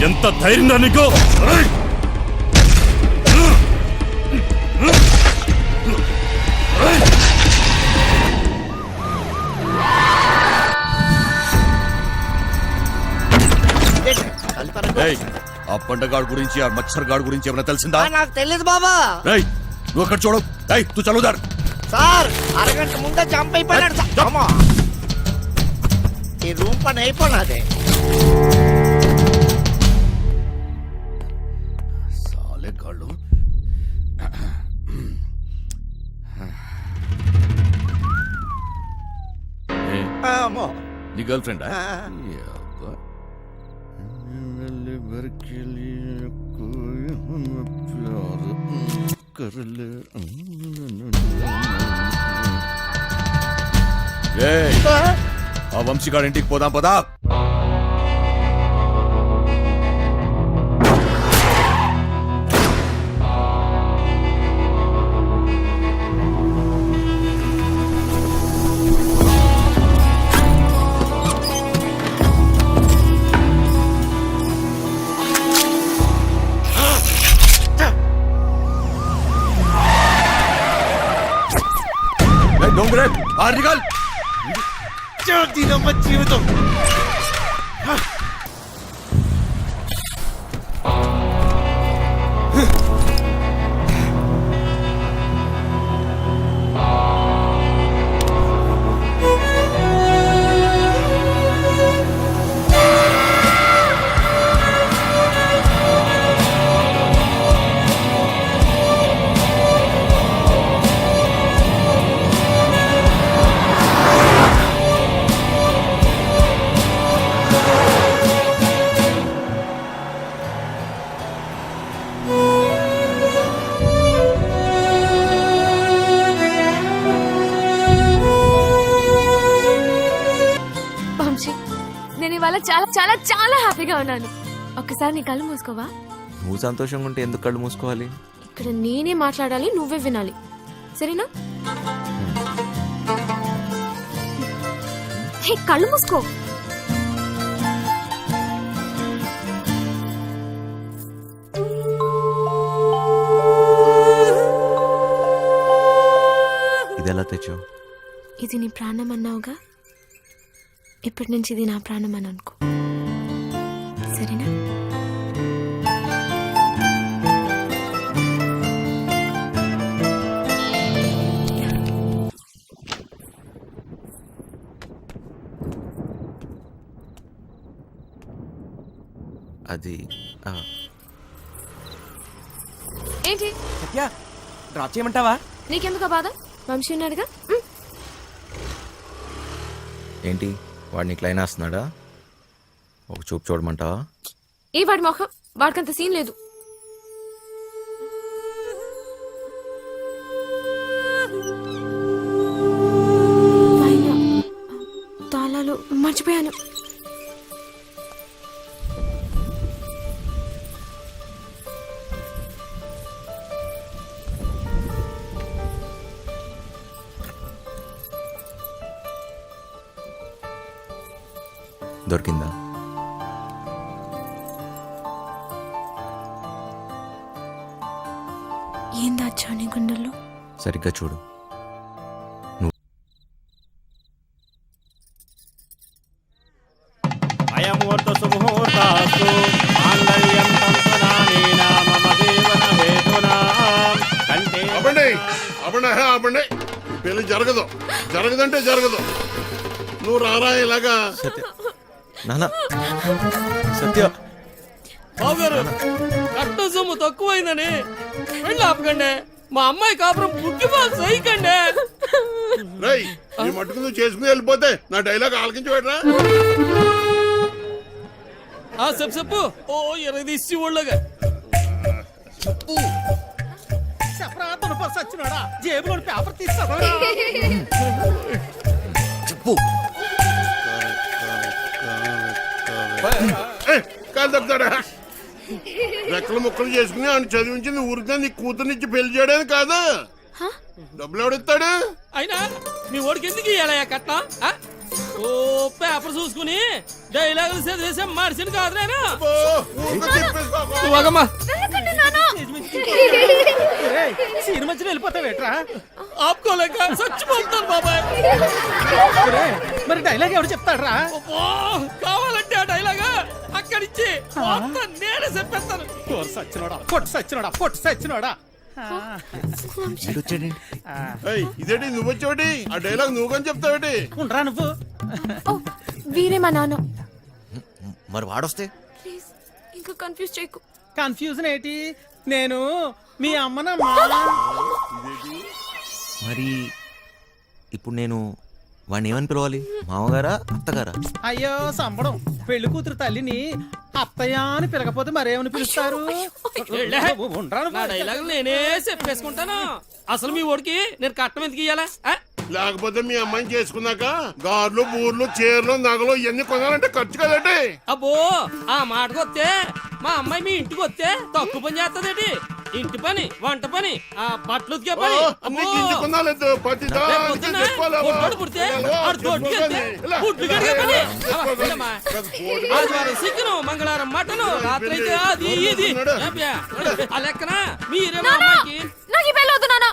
ఎంత ధైర్యం నీకు? ఆ పండగాడు గురించి ఆ మచ్చర్ గాడు గురించి ఏమైనా తెలిసిందా? నాకు తెలియదు బాబా. నువ్వు అక్కడ చూడు. తూ చదువుదారు సార్, అరగంట ముందే జంప్ అయిపోయినాడు సార్. ఈ రూమ్ పని అయిపోయినదే. సాలెగాళ్ళు. నీ గర్ల్ ఫ్రెండ్? ఆ వంశీగాడి ఇంటికి పోదాం పదా. డోంగ్రే ఆర్నిగల్ జీవితం. నేను ఇవాళ చాలా చాలా చాలా హ్యాపీగా ఉన్నాను. ఒక్కసారి నీ కళ్ళు మూసుకోవా? నువ్వు సంతోషంగా ఉంటే ఎందుకు కళ్ళు మూసుకోవాలి? ఇక్కడ నేనే మాట్లాడాలి, నువ్వే వినాలి, సరేనా? హే, కళ్ళు మూసుకో. ఇదెలా తెచ్చావు? ఇది నీ ప్రాణం అన్నావుగా, ఇప్పటి నుంచి ఇది నా ప్రాణం అని అనుకో, సరేనా? అది ఏంటి డ్రాప్ చేయమంటావా? నీకెందుకు బాధ? వంశీ ఉన్నాడుగా. ఏంటి వాడు నీకు లైన్ వేస్తున్నాడా? ఒక చూపు చూడమంటావా? ఏ వాడి మొహం, వాడికంత సీన్ లేదు. తాళాలు మర్చిపోయాను. దొరికిందా? ఏం దాచావు నీ గుండెల్లో? సరిగ్గా చూడు. అయముహూర్త సుముహూర్తాస్తు మాంగళ్యం తంతునానేన మమ జీవన హేతునా కంటే అబండి పెళ్లి జరగదంటే జరగదు. నువ్వు రారా ఇలాగా. నాన్న సత్య బాబుగారు కట్ట సొమ్ము తక్కువైందని వెళ్ళి ఆపకండి. మా అమ్మాయి కాపురం బుక్కిపాలు సైకండి. రేయ్ ఈ మట్టుకు నువ్వు చేసుకుని వెళ్ళిపోతే నా డైలాగ్ ఆలకించి పెట్టరా. చెప్పు. ఓ 20 తీసి ఒళ్ళగా చెప్పు. చెప్పరా తునపర్సి వచ్చినాడా? జేబులో పేపర్ తీస్తాడు. చెప్పు. కాదు తప్పుతాడా? రెక్కలు ముక్కలు చేసుకుని ఆయన చదివించింది ఊరికే నీ కూతురునిచ్చి పెళ్లి చేయడానికి కాదు. డబ్బులు ఎవడిస్తాడు? అయినా మీ ఓడికి ఎందుకు ఇయ్యాలయ్యా కట్ట? ఓ పేపర్ చూసుకుని డైలాగులు చదివేసే మనిషిని కాదు నేను. సీన్ మధ్యలో వెళ్ళిపోతావేట్రా? ఆపుకోలేక చచ్చిపోతాను బాబాయ్. మరి డైలాగ్ ఎవరు చెప్తాడ్రా? కావాలంటే ఆ డైలాగ్ అక్కడిచ్చి మొత్తం నేనే చెప్పేస్తాను. పొట్టు సచ్చినోడా. ఇదేంటి నువ్వు వచ్చేవాటి? ఆ డైలాగ్ నువ్వు కానీ చెప్తావేటి? ఉండరా నువ్వు? వీరే మా నాన్న. మరి వాడొస్తే? ప్లీజ్ ఇంకా కన్ఫ్యూజ్ చేయకు. కన్ఫ్యూజన్ ఏంటి? నేను మీ అమ్మనమ్మా. మరి ఇప్పుడు నేను వాడిని ఏమని పిలవాలి? మామగారా అత్తగారా? అయ్యో సంబడం. పెళ్లి కూతురు తల్లిని అత్తయ్య అని పిలకపోతే మరేమని పిలుస్తారు? నా డైలాగ్ నేనే చెప్పేసుకుంటాను. అసలు మీ ఓడికి నేను కట్టం ఎందుకు ఇయ్యాలా? లేకపోతే మీ అమ్మాయిని చేసుకున్నాక గార్లు బూర్లు చీరలు నగలు ఇవన్నీ కొనాలంటే ఖర్చు కదండి. అబ్బో ఆ మాటకు వస్తే మా అమ్మాయి మీ ఇంటికి వస్తే తక్కువ పని చేస్తదేటి? ఇంటి పని, వంట పని, ఆ బట్టలు ఉతికే పని. ఆదివారం చికెను, మంగళవారం మటను, రాత్రి అయితే అది ఇది. ఆ లెక్కన మీరేమో అమ్మాయికి నాకు ఈ పెళ్ళి వద్దు నాన్న.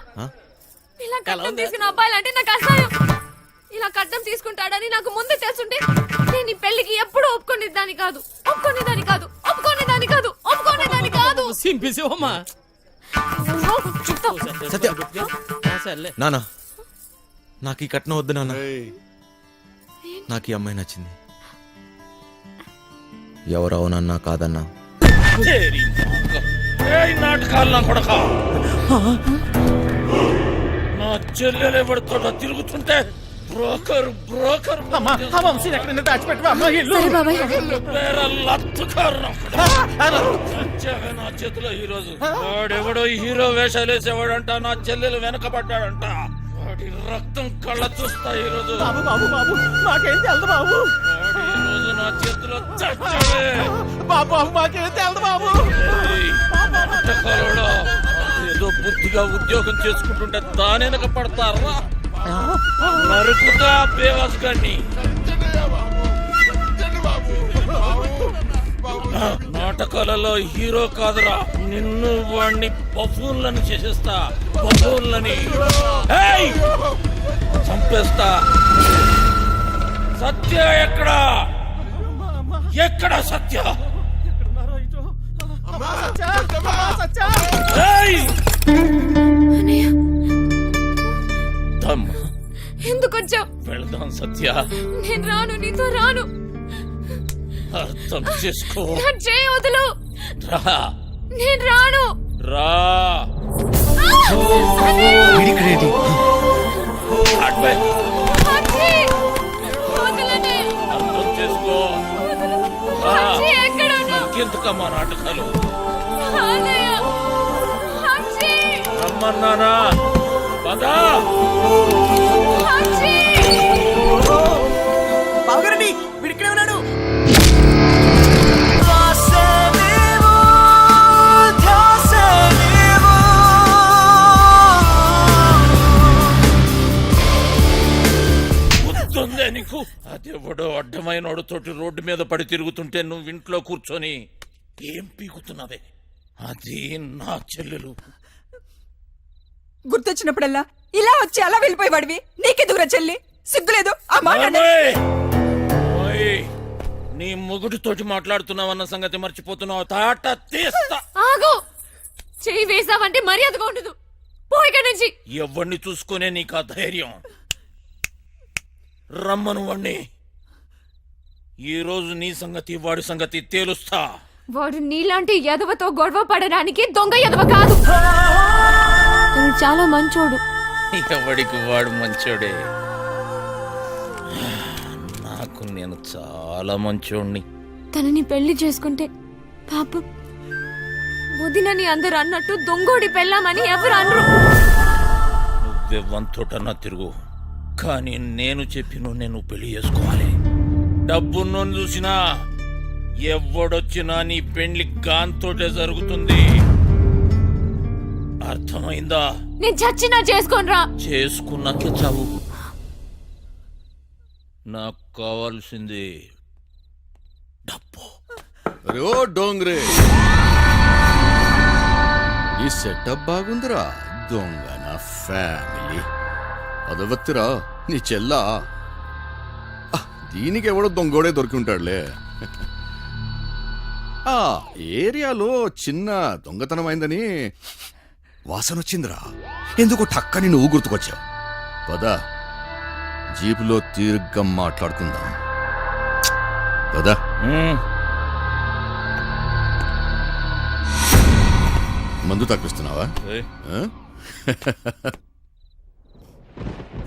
ఇలా కట్నం తీసుకున్న అబ్బాయిలంటే నాకు అసహ్యం. ఇలా కట్నం తీసుకుంటాడని నాకు ముందే తెలుసుంటే నేను ఈ పెళ్లికి ఎప్పుడూ ఒప్పుకునేదాన్ని కాదు. సింపేసేవమ్మా. సత్య నాన్న నాకు ఈ కట్నం వద్దు నాన్న. నాకు ఈ అమ్మాయి నచ్చింది. ఎవరవునన్నా కాదన్నా నాటకాల్లో కొడక నా చెల్లెలు ఎవరితో తిరుగుతుంటే బ్రోకర్ వంశీ ఎక్కడైనా దాచిపెట్టవా? నా చేతిలో ఈ రోజు వాడెవడో హీరో వేషాలు వేసేవాడంట. నా చెల్లెలు వెనకబడ్డాడంట. వాడి రక్తం కళ్ళ చూస్తా ఈ రోజు. బాబు మాకేం తెలదు బాబు. ఈ రోజు నా చేతిలో చచ్చాడే. బాబు మాకేం తెలదు బాబు. ఏదో బుద్ధిగా ఉద్యోగం చేసుకుంటుంటే దాని వెనక పడతారా? నరుకుతా బేవాస్ గాన్ని. నాటకాలలో హీరో కాదురా, నిన్ను వాణ్ణి బఫూన్లని చేసేస్తా. బఫూన్లని చంపేస్తా. సత్య ఎక్కడా? సత్య? ఎందుకు వచ్చావు? వెళ్దాం సత్య. నేను రాను, నీతో రాను. అర్థం చేసుకో. వదులు. రా. నేను రాను. రా. అర్థం చేసుకో. ఇంకెందుకమ్మా నాటకాలు? రమ్మన్నానా? పదా. బావగారండి వీడిక్కడే ఉన్నాడు. గుర్తుందే నీకు? అదెవడో అడ్డమైనోడు తోటి రోడ్డు మీద పడి తిరుగుతుంటే నువ్వు ఇంట్లో కూర్చొని ఏం పీకుతున్నావే? అది నా చెల్లెలు. గుర్తొచ్చినప్పుడల్లా ఇలా వచ్చి అలా వెళ్ళిపోయేవాడివి నీకెందుకురా చెల్లి సిగ్గులేదు ఆ మాట ఓయ్! ఓయ్! నీ మొగుడితోటి మాట్లాడుతున్నావన్న సంగతి మర్చిపోతున్నావు. తాట తీస్తా. ఆగు చెయ్యి వేసావంటే మర్యాదగా ఉండదు పో ఇక్కడి నుంచి. ఎవరిని చూసుకునే నీకు ఆ ధైర్యం? రమ్మను వాణ్ణి. ఈ రోజు నీ సంగతి వాడి సంగతి తేలుస్తా. వాడు నీలాంటి ఎదవతో గొడవ పడడానికి దొంగ ఎదవ కాదు. తను చాలా మంచోడు. ఎవడికి వాడు మంచోడే. నాకు నేను చాలా మంచోడిని. తనని పెళ్లి చేసుకుంటే పాపం వదినని అందరు అన్నట్టు దొంగోడి పెళ్ళామని ఎవరు అనరు. నువ్వెవ్వంతోటన్నా తిరుగు, కానీ నేను చెప్పిన నేను పెళ్లి చేసుకోవాలి. డబ్బున్నోని చూసినా ఎవడొచ్చినా నీ పెళ్లి గాంతోటే జరుగుతుంది. అర్థమైందా? నేను చచ్చినా చేసుకోనరా. చేసుకున్నాకే చావు. నాకు కావాల్సింది డబ్బు. అరే ఓ డోంగ్రే, ఈ సెటప్ బాగుందిరా. దొంగ నా ఫ్యామిలీ అదవత్తిరా నీ చెల్లా. దీనికి ఎవడో దొంగోడే దొరికి ఉంటాడులే. ఆ ఏరియాలో చిన్న దొంగతనం అయిందని వాసన వచ్చిందిరా. ఎందుకు టక్కని నువ్వు గుర్తుకొచ్చావు. పద జీపులో తీర్ఘం మాట్లాడుకుందాం. పద. మందు తప్పిస్తున్నావా?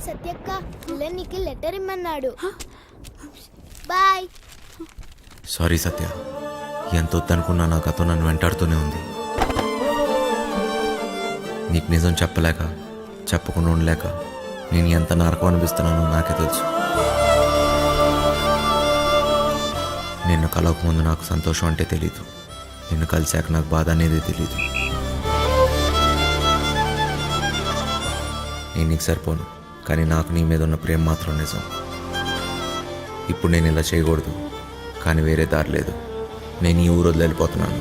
సత్యక్క నీకు లెటర్ ఇమ్మన్నాడు. బాయ్. సారీ సత్య, ఎంత వద్దనుకున్నా నా కథ నన్ను వెంటాడుతూనే ఉంది. నీకు నిజం చెప్పలేక, చెప్పకుండా ఉండలేక నేను ఎంత నరకం అనిపిస్తున్నానో నాకే తెలుసు. నిన్ను కలవకముందు నాకు సంతోషం అంటే తెలీదు, నిన్ను కలిశాక నాకు బాధ అనేది తెలీదు. నేను నీకు సరిపోను, కానీ నాకు నీ మీద ఉన్న ప్రేమ మాత్రం నిజం. ఇప్పుడు నేను ఇలా చేయకూడదు, కానీ వేరే దారి లేదు. నేను ఈ ఊరు వదిలి వెళ్ళిపోతున్నాను.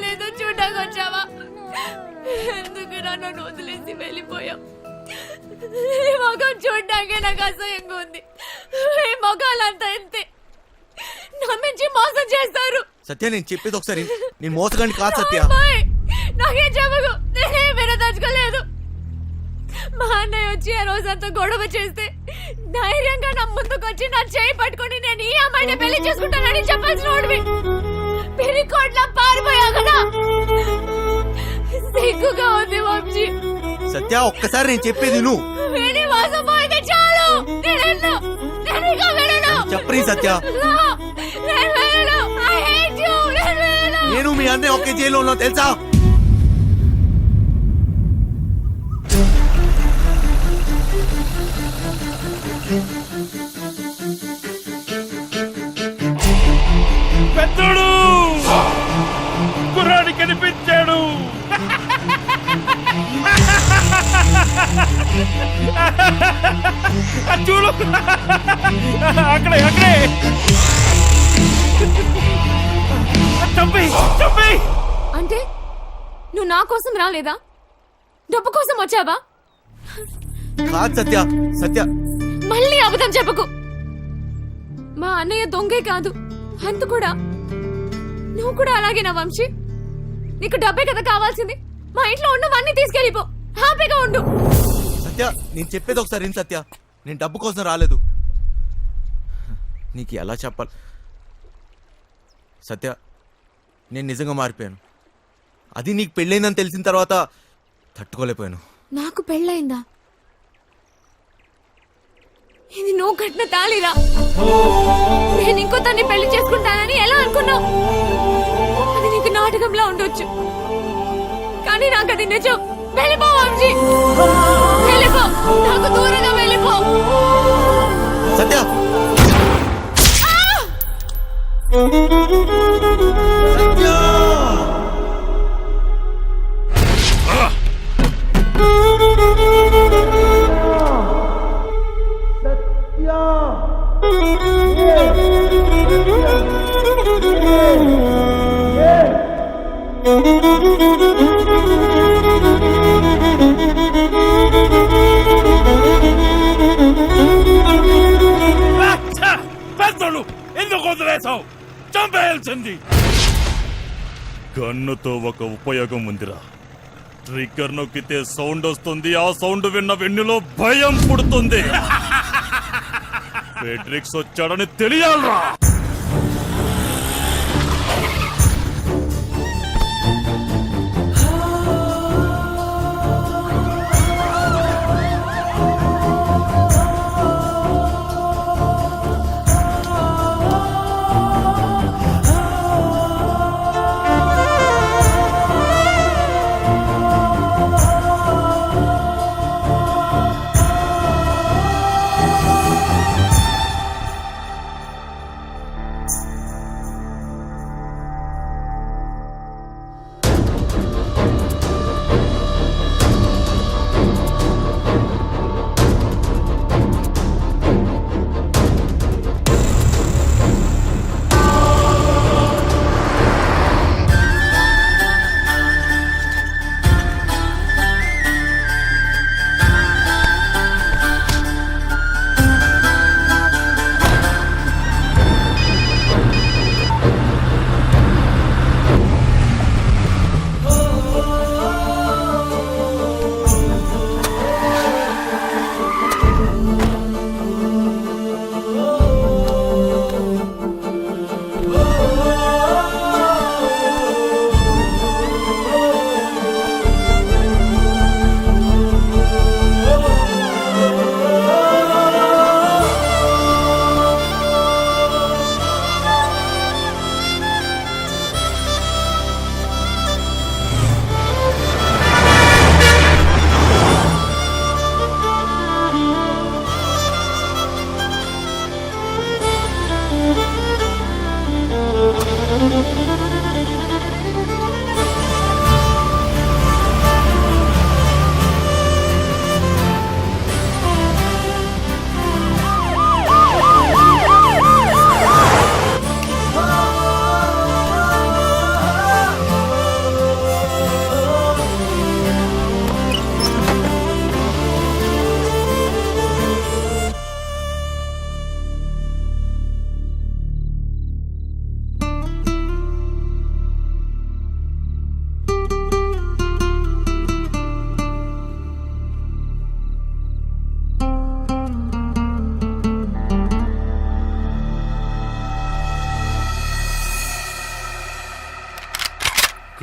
లేదో చూడడానికి వచ్చావా? ఎందుకు నన్ను వదిలేసి వెళ్ళిపోయావు? ఈ మొఖం చూడడానికి నాకు అసహ్యంగా ఉంది. ఈ మొఖాలంతా ఎంతే నమ్మించి మోసం చేస్తారు. సత్య నేను చెప్పేది ఒకసారి, నేను మోసగాన్ని కాదు సత్య. నాకేం చెప్పకు, నేనే వినదలుచుకోలేదు. మా అన్నయ్య వచ్చి ఆ రోజంతా గొడవ చేస్తే ధైర్యంగా నా ముందుకు వచ్చి నా చేయి పట్టుకొని నేను ఈ అమ్మాయిని పెళ్లి చేసుకుంటానని చెప్పాల్సిన వాడివి. పిరికోట్లా పారిపోయావు కదా. సిగ్గుగా ఉంది వంశీ. సత్య ఒక్కసారి నేను చెప్పేది నువ్వు. వీడి మోసం పోయితే చాలు. నేను ఇంకా వెళ్ళను. చెప్పరి సత్య. నేను వెళ్ళను. I hate you. నేను వెళ్ళను. నేను మీ అన్నయ్య ఒకే జైల్లో ఉన్నా తెలుసా? పెద్దోడు కుర్రాడి కనిపించాడు. చూడు అక్కడే అక్కడే. చంపి అంటే నువ్వు నా కోసం రాలేదా? డబ్బు కోసం వచ్చావా? కాదు సత్య. సత్య మళ్ళీ అబద్ధం చెప్పకు. మా అన్నయ్య దొంగే కాదు, అంత కూడా. నువ్వు కూడా అలాగేనా వంశీ? నీకు డబ్బే కదా కావాల్సింది. మా ఇంట్లో ఉన్నవన్నీ తీసుకెళ్ళిపో, హ్యాపీగా ఉండు. సత్య నేను చెప్పేది ఒకసారి ఏం సత్య, నేను డబ్బు కోసం రాలేదు. నీకు ఎలా చెప్పాలి సత్య, నేను నిజంగా మారిపోయాను. అది నీకు పెళ్ళైందని తెలిసిన తర్వాత తట్టుకోలేకపోయాను. నాకు పెళ్ళయిందా? ఇది నువ్వు కట్టిన తాళిరా. నేను ఇంకో తన్ని పెళ్లి చేసుకుంటానని ఎలా అనుకున్నావు? అది నీకు నాటకంలా ఉండొచ్చు, కానీ నాకు అది నిజం. వెళ్ళిపో వంశీ, వెళ్ళిపో, నాకు దూరంగా వెళ్ళిపో. సత్య పెద్దలు ఎందుకు వదిలేసావు? చంపేయాల్సింది. గన్నుతో ఒక ఉపయోగం ఉందిరా. ట్రిగ్గర్ నొక్కితే సౌండ్ వస్తుంది. ఆ సౌండ్ విన్న వెన్నులో భయం పుడుతుంది. ఫెడ్రిక్స్ వచ్చాడని తెలియాలరా.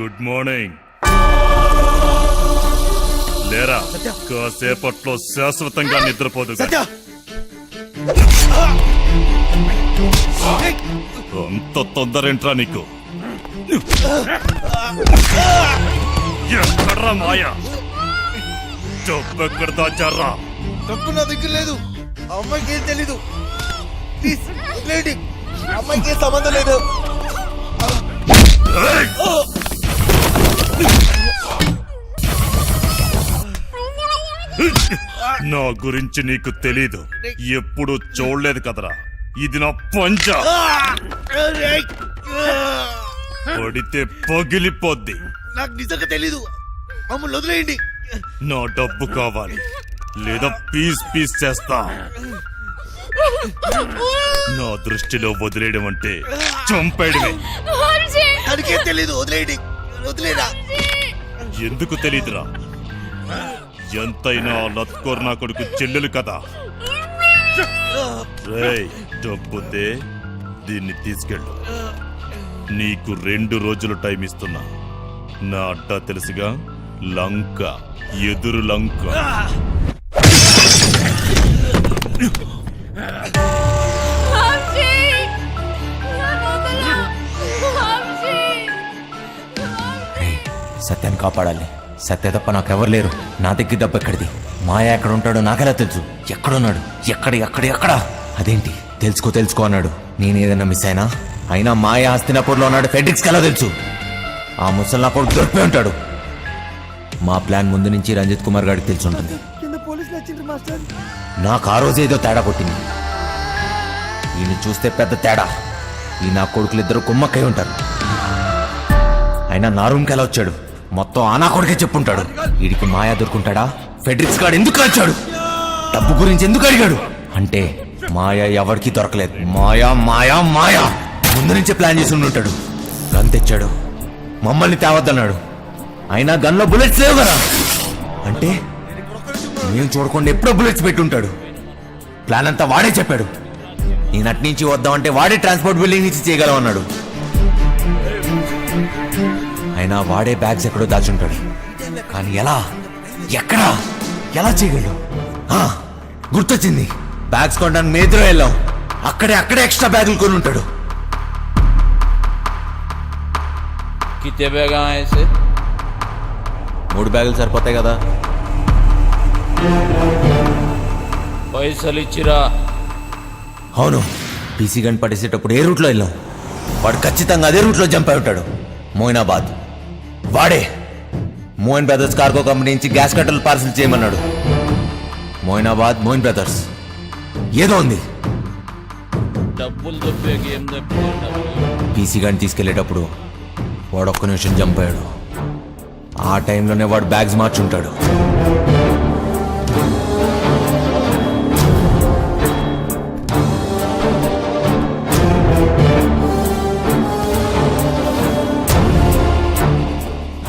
Good morning. లేరా, కాసేపట్లో శాశ్వతంగా నిద్రపోదు. అంత తొందరేంట్రా నీకు? ఎక్కడ్రా మాయా? డబ్బెక్కడ దాచారా? డబ్బు నా దగ్గర లేదు. అమ్మాయికి ఏం తెలీదు. ప్లీజ్ వదిలేయండి. అమ్మాయికి ఏం సంబంధం లేదు. నా గురించి నీకు తెలీదు. ఎప్పుడు చూడలేదు కదరా. ఇది నా పంజా. పడితే పగిలిపోద్ది. నాకు నిజంగా తెలీదు. మమ్మల్ని వదిలేయండి. నా డబ్బు కావాలి, లేదా పీస్ పీస్ చేస్తా. నా దృష్టిలో వదిలేయడం అంటే చంపేయడమే. తనకేం తెలీదు. వదిలేయండి. వదిలేరా. ఎందుకు తెలీదురా? ఎంతైనా లత్కోర్ నా కొడుకు చెల్లెలు కదా. రేయ్, డబ్బుతే దీన్ని తీసుకెళ్ళు. నీకు 2 రోజులు టైం ఇస్తున్నా. నా అడ్డా తెలుసుగా, లంక, ఎదురు లంక. కాపాడాలి. సత్య తప్ప నాకెవరు లేరు. నా దగ్గర డబ్బు ఎక్కడిది? మాయా ఎక్కడ ఉంటాడో నాకెలా తెలుసు? ఎక్కడున్నాడు? ఎక్కడ? అదేంటి తెలుసుకో అన్నాడు. నేనేదన్నా మిస్ అయినా మాయా హస్తినాపూర్లో ఉన్నాడు. ఫెడ్రిక్స్కి ఎలా తెలుసు? ఆ ముసలి నా కొడుకు దొరికిపోయి ఉంటాడు. మా ప్లాన్ ముందు నుంచి రంజిత్ కుమార్ గారికి తెలిసి ఉంటుంది. నాకు ఆ రోజు ఏదో తేడా కొట్టింది. ఈయన చూస్తే పెద్ద తేడా. ఈ నా కొడుకులు ఇద్దరు కుమ్మక్కై ఉంటారు. అయినా నా రూమ్కి ఎలా వచ్చాడు? మొత్తం ఆ నా కొడుకే చెప్పుంటాడు. వీడికి మాయా దొరుకుంటాడా? ఫెడ్రిక్స్ గాడు ఎందుకు వచ్చాడు? డబ్బు గురించి ఎందుకు అడిగాడు? అంటే మాయా ఎవరికి దొరకలేదు. మాయా ముందు నుంచే ప్లాన్ చేసి ఉంటాడు. గన్ తెచ్చాడు, మమ్మల్ని తేవద్దన్నాడు. అయినా గన్లో బుల్లెట్స్ లేవు కదా. అంటే మేము చూడకుండా ఎప్పుడో బుల్లెట్స్ పెట్టుంటాడు. ప్లాన్ అంతా వాడే చెప్పాడు. నేను అట్నుంచి వద్దామంటే వాడే ట్రాన్స్పోర్ట్ బిల్డింగ్ నుంచి చేయగలం అన్నాడు. అయినా వాడే బ్యాగ్స్ ఎక్కడో దాచుంటాడు. కానీ ఎలా చేయగలడు? గుర్తొచ్చింది. బ్యాగ్స్ కొనడానికి మేద్రో వెళ్ళాం. అక్కడే ఎక్స్ట్రా బ్యాగులు కొని ఉంటాడు. कितने बैग आए ऐसे? 3 బ్యాగులు సరిపోతాయి కదా. పైసలు ఇచ్చిరా? అవును. పీసీ గన్ పడేసేటప్పుడు ఏ రూట్లో వెళ్ళాం? వాడు ఖచ్చితంగా అదే రూట్లో జంప్ అయి ఉంటాడు. మోయినాబాద్. వాడే మోయిన్ బ్రదర్స్ కార్గో కంపెనీ నుంచి గ్యాస్ కట్టలు పార్సిల్ చేయమన్నాడు. మోయినాబాద్ మోయిన్ బ్రదర్స్ ఏదో ఉంది. డబ్బులు దొబ్బేకి ఏం దొబ్బే? పీసీ గన్ తీసుకెళ్లేటప్పుడు వాడు ఒక్క నిమిషం జంప్ అయ్యాడు. ఆ టైంలోనే వాడు బ్యాగ్స్ మార్చుంటాడు.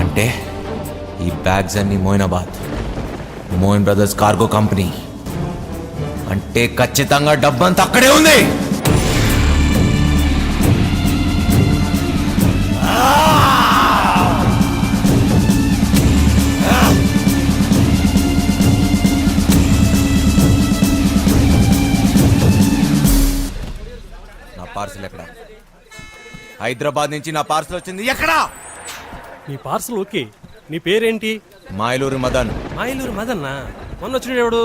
అంటే ఈ బ్యాగ్స్ అన్ని Moinabad Moin brothers cargo company. అంటే ఖచ్చితంగా డబ్బంతా అక్కడే ఉంది. నా పార్సల్ ఎక్కడ? హైదరాబాద్ నుంచి నా పార్సల్ వచ్చింది. ఎక్కడా? నీ పార్సల్ ఓకే. నీ పేరేంటి? మాయలూరు మదన్. మాయలూరు మదన్నా? మొన్న వచ్చినాడు ఎవడు?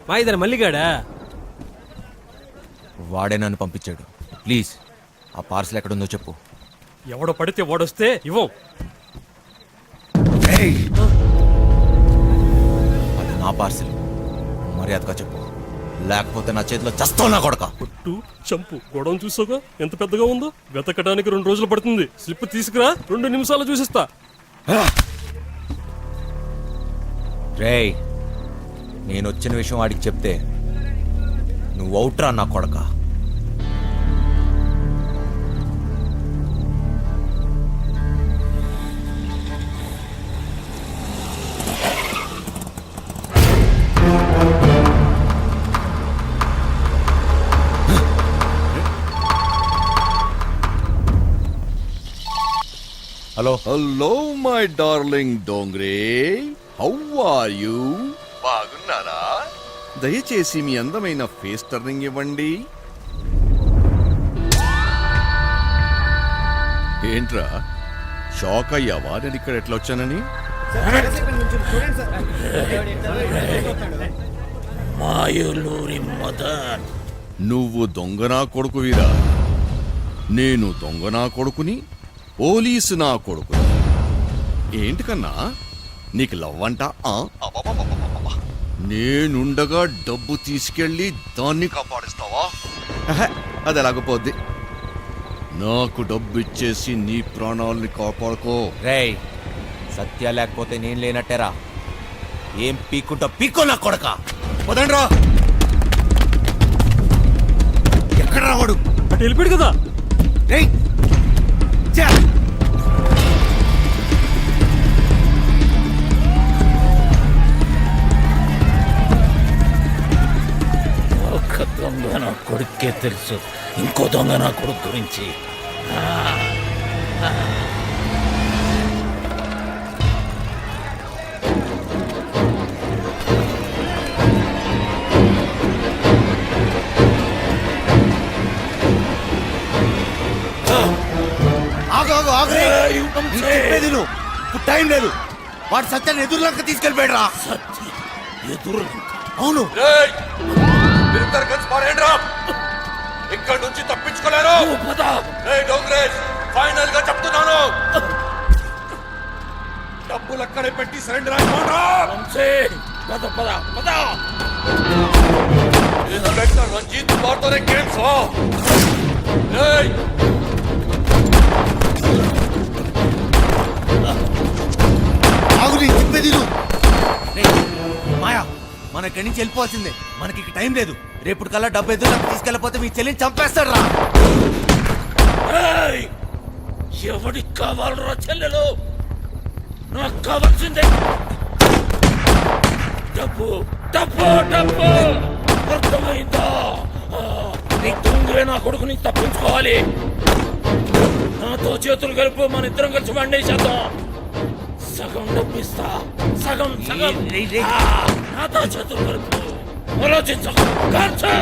మా ఇద్దరు మల్లిగాడా? వాడే నన్ను పంపించాడు. ప్లీజ్ ఆ పార్సల్ ఎక్కడుందో చెప్పు. ఎవడో పడితే వాడొస్తే ఇవ్వం. అది నా పార్సల్. మర్యాదగా చెప్పు, లేకపోతే నా చేతిలో చస్తావు నా కొడక. కొట్టు చంపు. గొడవ చూసాగా ఎంత పెద్దగా ఉందో. వెతకడానికి 2 రోజులు పడుతుంది. స్లిప్ తీసుకురా, 2 నిమిషాలు చూసిస్తా. రేయ్, నేను వచ్చిన విషయం వాడికి చెప్తే నువ్వు అవుట్రా నా కొడక. Hello my darling Dongre, how are you? బాగున్నారా? దయచేసి మీ అందమైన ఫేస్ టర్నింగ్ ఇవ్వండి. ఏంట్రా షాక్ అయ్యావా నేను ఇక్కడ ఎట్లా వచ్చానని? మాయలూరి మదన్. నువ్వు దొంగనా కొడుకువిరా. నేను దొంగనా కొడుకుని, పోలీసు నా కొడుకు. ఏంటి కన్నా నీకు లవ్ అంట? నేనుండగా డబ్బు తీసుకెళ్ళి దాన్ని కాపాడిస్తావా? అది ఎలాగపోద్ది. నాకు డబ్బు ఇచ్చేసి నీ ప్రాణాలని కాపాడుకో. రేయ్, సత్య లేకపోతే నేను లేనట్టేరా. ఏం పీక్కుంటా పీక్కో నా కొడక. వదండ్రా. ఎక్కడ రావాడు? అటు వెళ్ళిపోయాడు కదా. రేయ్ ఒక దొంగ నా కొడుకే తెలుసు, ఇంకో దొంగ నా కొడుకు గురించి. టైం లేదు. వాడు సత్యాన్ని ఎదురులోకి తీసుకెళ్ళిపోయాడు. ఎదురు అవును. ఇక్కడ నుంచి తప్పించుకోలేరు. ఫైనల్ గా చెప్తున్నాను, డబ్బులు అక్కడే పెట్టి సరెండర్ రంజిత్ మారుతోనే గేమ్స్. మాయా మన ఇక్కడి నుంచి వెళ్ళిపోవాల్సిందే. మనకి ఇక టైం లేదు. రేపు కల్లా డబ్బు ఎదురులోకి తీసుకెళ్ళిపోతే మీ చెల్లిని చంపేస్తాడు రా. ఎవడికి కావాలరా చెల్లెలు? నాకు కావాల్సిందే డబ్బు డబ్బు డబ్బు. అర్థమైందా? నీ దొంగలే నా కొడుకుని తప్పించుకోవాలి. నాతో చేతులు కలిపి మన ఇద్దరం కలిసి వండేసేద్దాం. సగం డబ్బిస్తా, సగం సగం. నాతో చేతులు కలుపు. ఆలోచించకు. ఖర్చు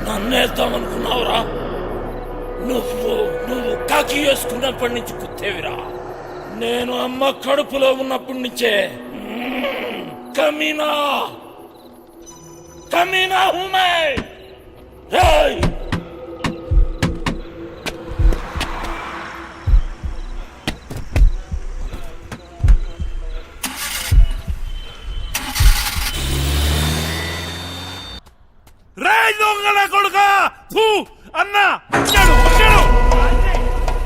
నన్నేద్దామనుకున్నావురా? నువ్వు కాకి వేసుకున్నప్పటి నుంచి కుత్తేవిరా. నేను అమ్మ కడుపులో ఉన్నప్పటి నుంచే కమీనా కమీనా హుమే. దొంగల కొడుక అన్నా వచ్చాడు వచ్చాడు.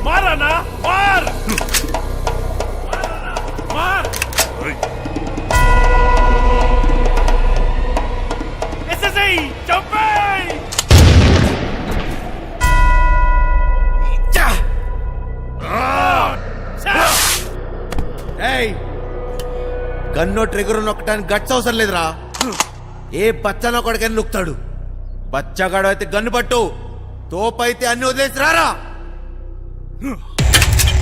మారానా మార్ మార్. ఎస్ఎస్ఐ చంపేయ్. గన్నో ట్రిగర్ నొక్కడానికి గట్స్ అవసరం లేదురా. ఏ బచ్చనో కొడుకని నొక్కుతాడు. బచ్చగాడు అయితే గన్ను పట్టు, తోపైతే అన్ని వదిలేసి రారా.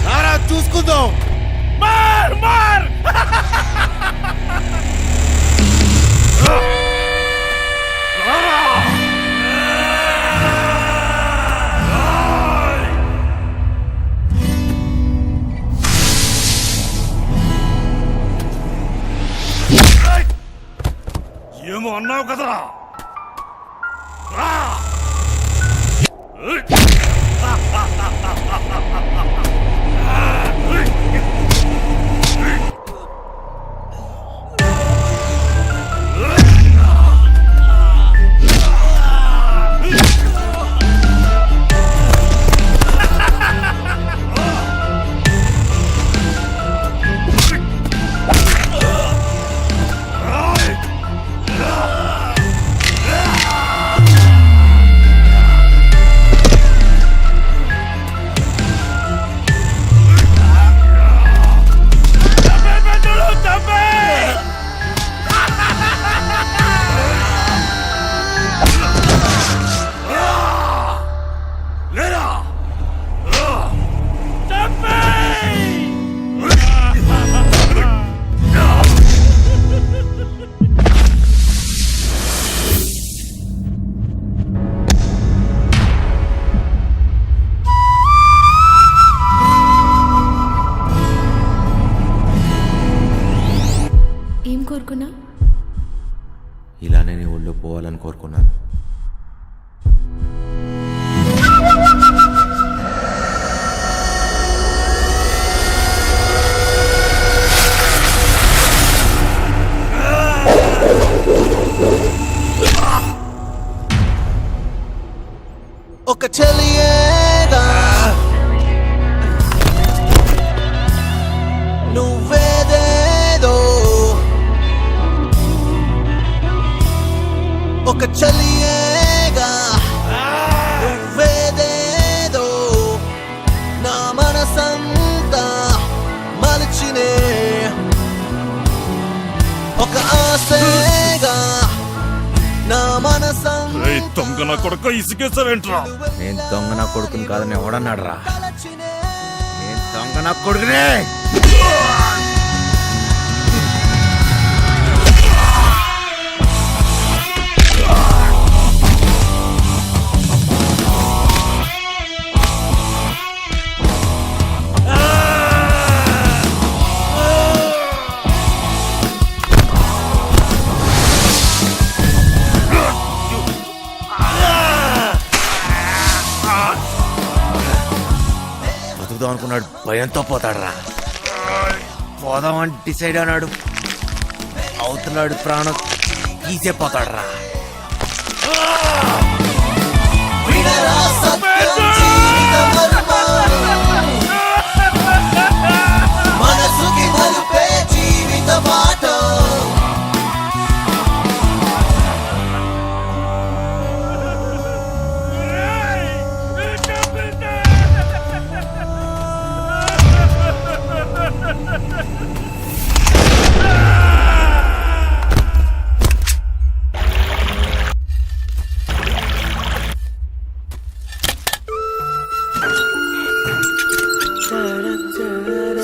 రారా చూసుకుందాం. మార్ మార్. ఏమో అన్నావు కదరా. ఇలానే నీ ఒళ్ళో పోవాలని కోరుకున్నాను. ఒక చెలియేగా నువ్వేదేదో ఒక చలి దొంగ నా కొడుకు ఇసుకేసావేంట్రా? నేను దొంగ నా కొడుకుని కాదని ఎవడన్నాడు రా? నేను దొంగ నా కొడుకునే. బతుకుదాం అనుకున్నాడు, భయంతో పోతాడు రా. పోదామని డిసైడ్ అన్నాడు, అవుతున్నాడు ప్రాణం తీసే పోతాడు రా.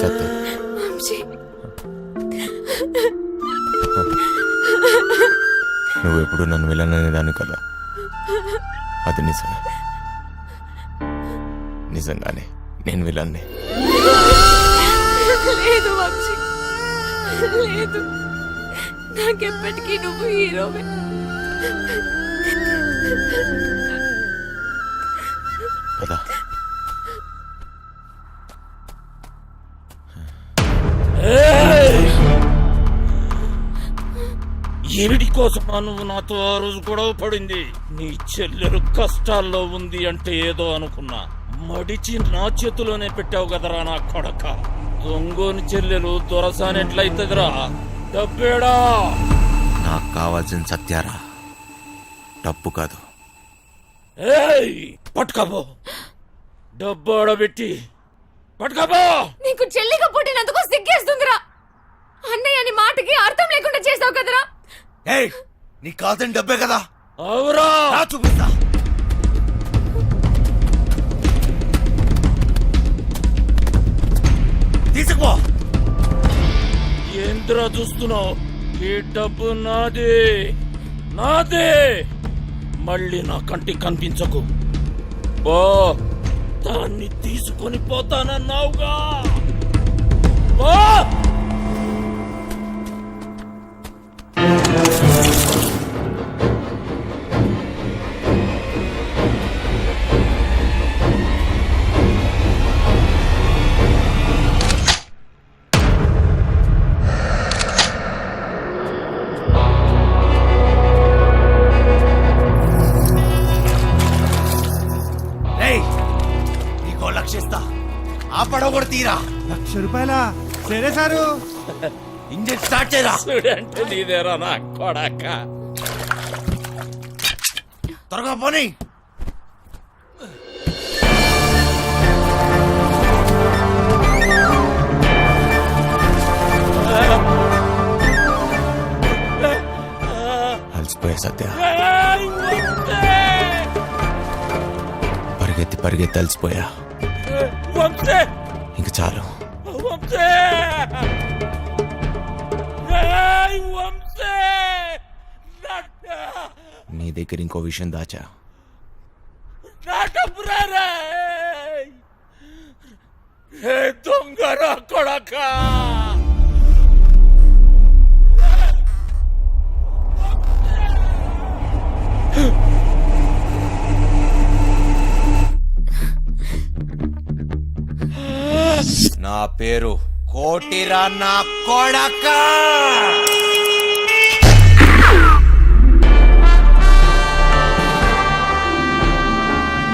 సత్య, నువ్వు ఎప్పుడు నన్ను వెళ్ళననేదాన్ని కదా, అది నిజమే. నిజంగానే నేను విలన్నే. లేదు వంశీ, లేదు. నాకెప్పటికీ నువ్వు హీరోవే. పదా. ఏమిటి కోసమా నువ్వు నాతో ఆ రోజు గొడవ పడింది? నీ చెల్లెలు కష్టాల్లో ఉంది అంటే ఏదో అనుకున్నా, మడిచి నా చేతిలోనే పెట్టావు కదరా నా కొడక. దొంగోని చెల్లెలు దొరసానెట్లయితదిరా? డబ్బేడా? నాకు కావాల్సిన సత్యారా, డబ్బు కాదు. పట్టుకోబో, డబ్బు ఆడబెట్టి పట్టుకోబో. నీకు చెల్లిగా పుట్టినందుకు సిగ్గేస్తుందిరా. అన్నయ్య అని మాటకి అర్థం లేకుండా చేసావు కదరా. నీకు కావాల్సిన డబ్బే కదా. అవురా, చూపిస్తా. తీసుకుపో. ఏంద్రా చూస్తున్నావు? ఈ డబ్బు నాదే, నాదే. మళ్ళీ నా కంటికి కనిపించకు. బో, దాన్ని తీసుకొని పోతానన్నావుగా. బో. లక్షిస్తా, ఆ పడవ కూడా తీరా. ₹1,00,000 సరే సారు. ఇంజిన్ స్టార్ట్ చేయరా. అంటే నీదేరా నా కొడక. త్వరగా పోనీ. అలసిపోయా సత్య, పరిగెత్తి పరిగెత్తి అలసిపోయా. ఇంక చాలు. నీ దగ్గర ఇంకో విషయం దాచా. దొంగరా కొడక. నా పేరు కోటిరా నా కొడక.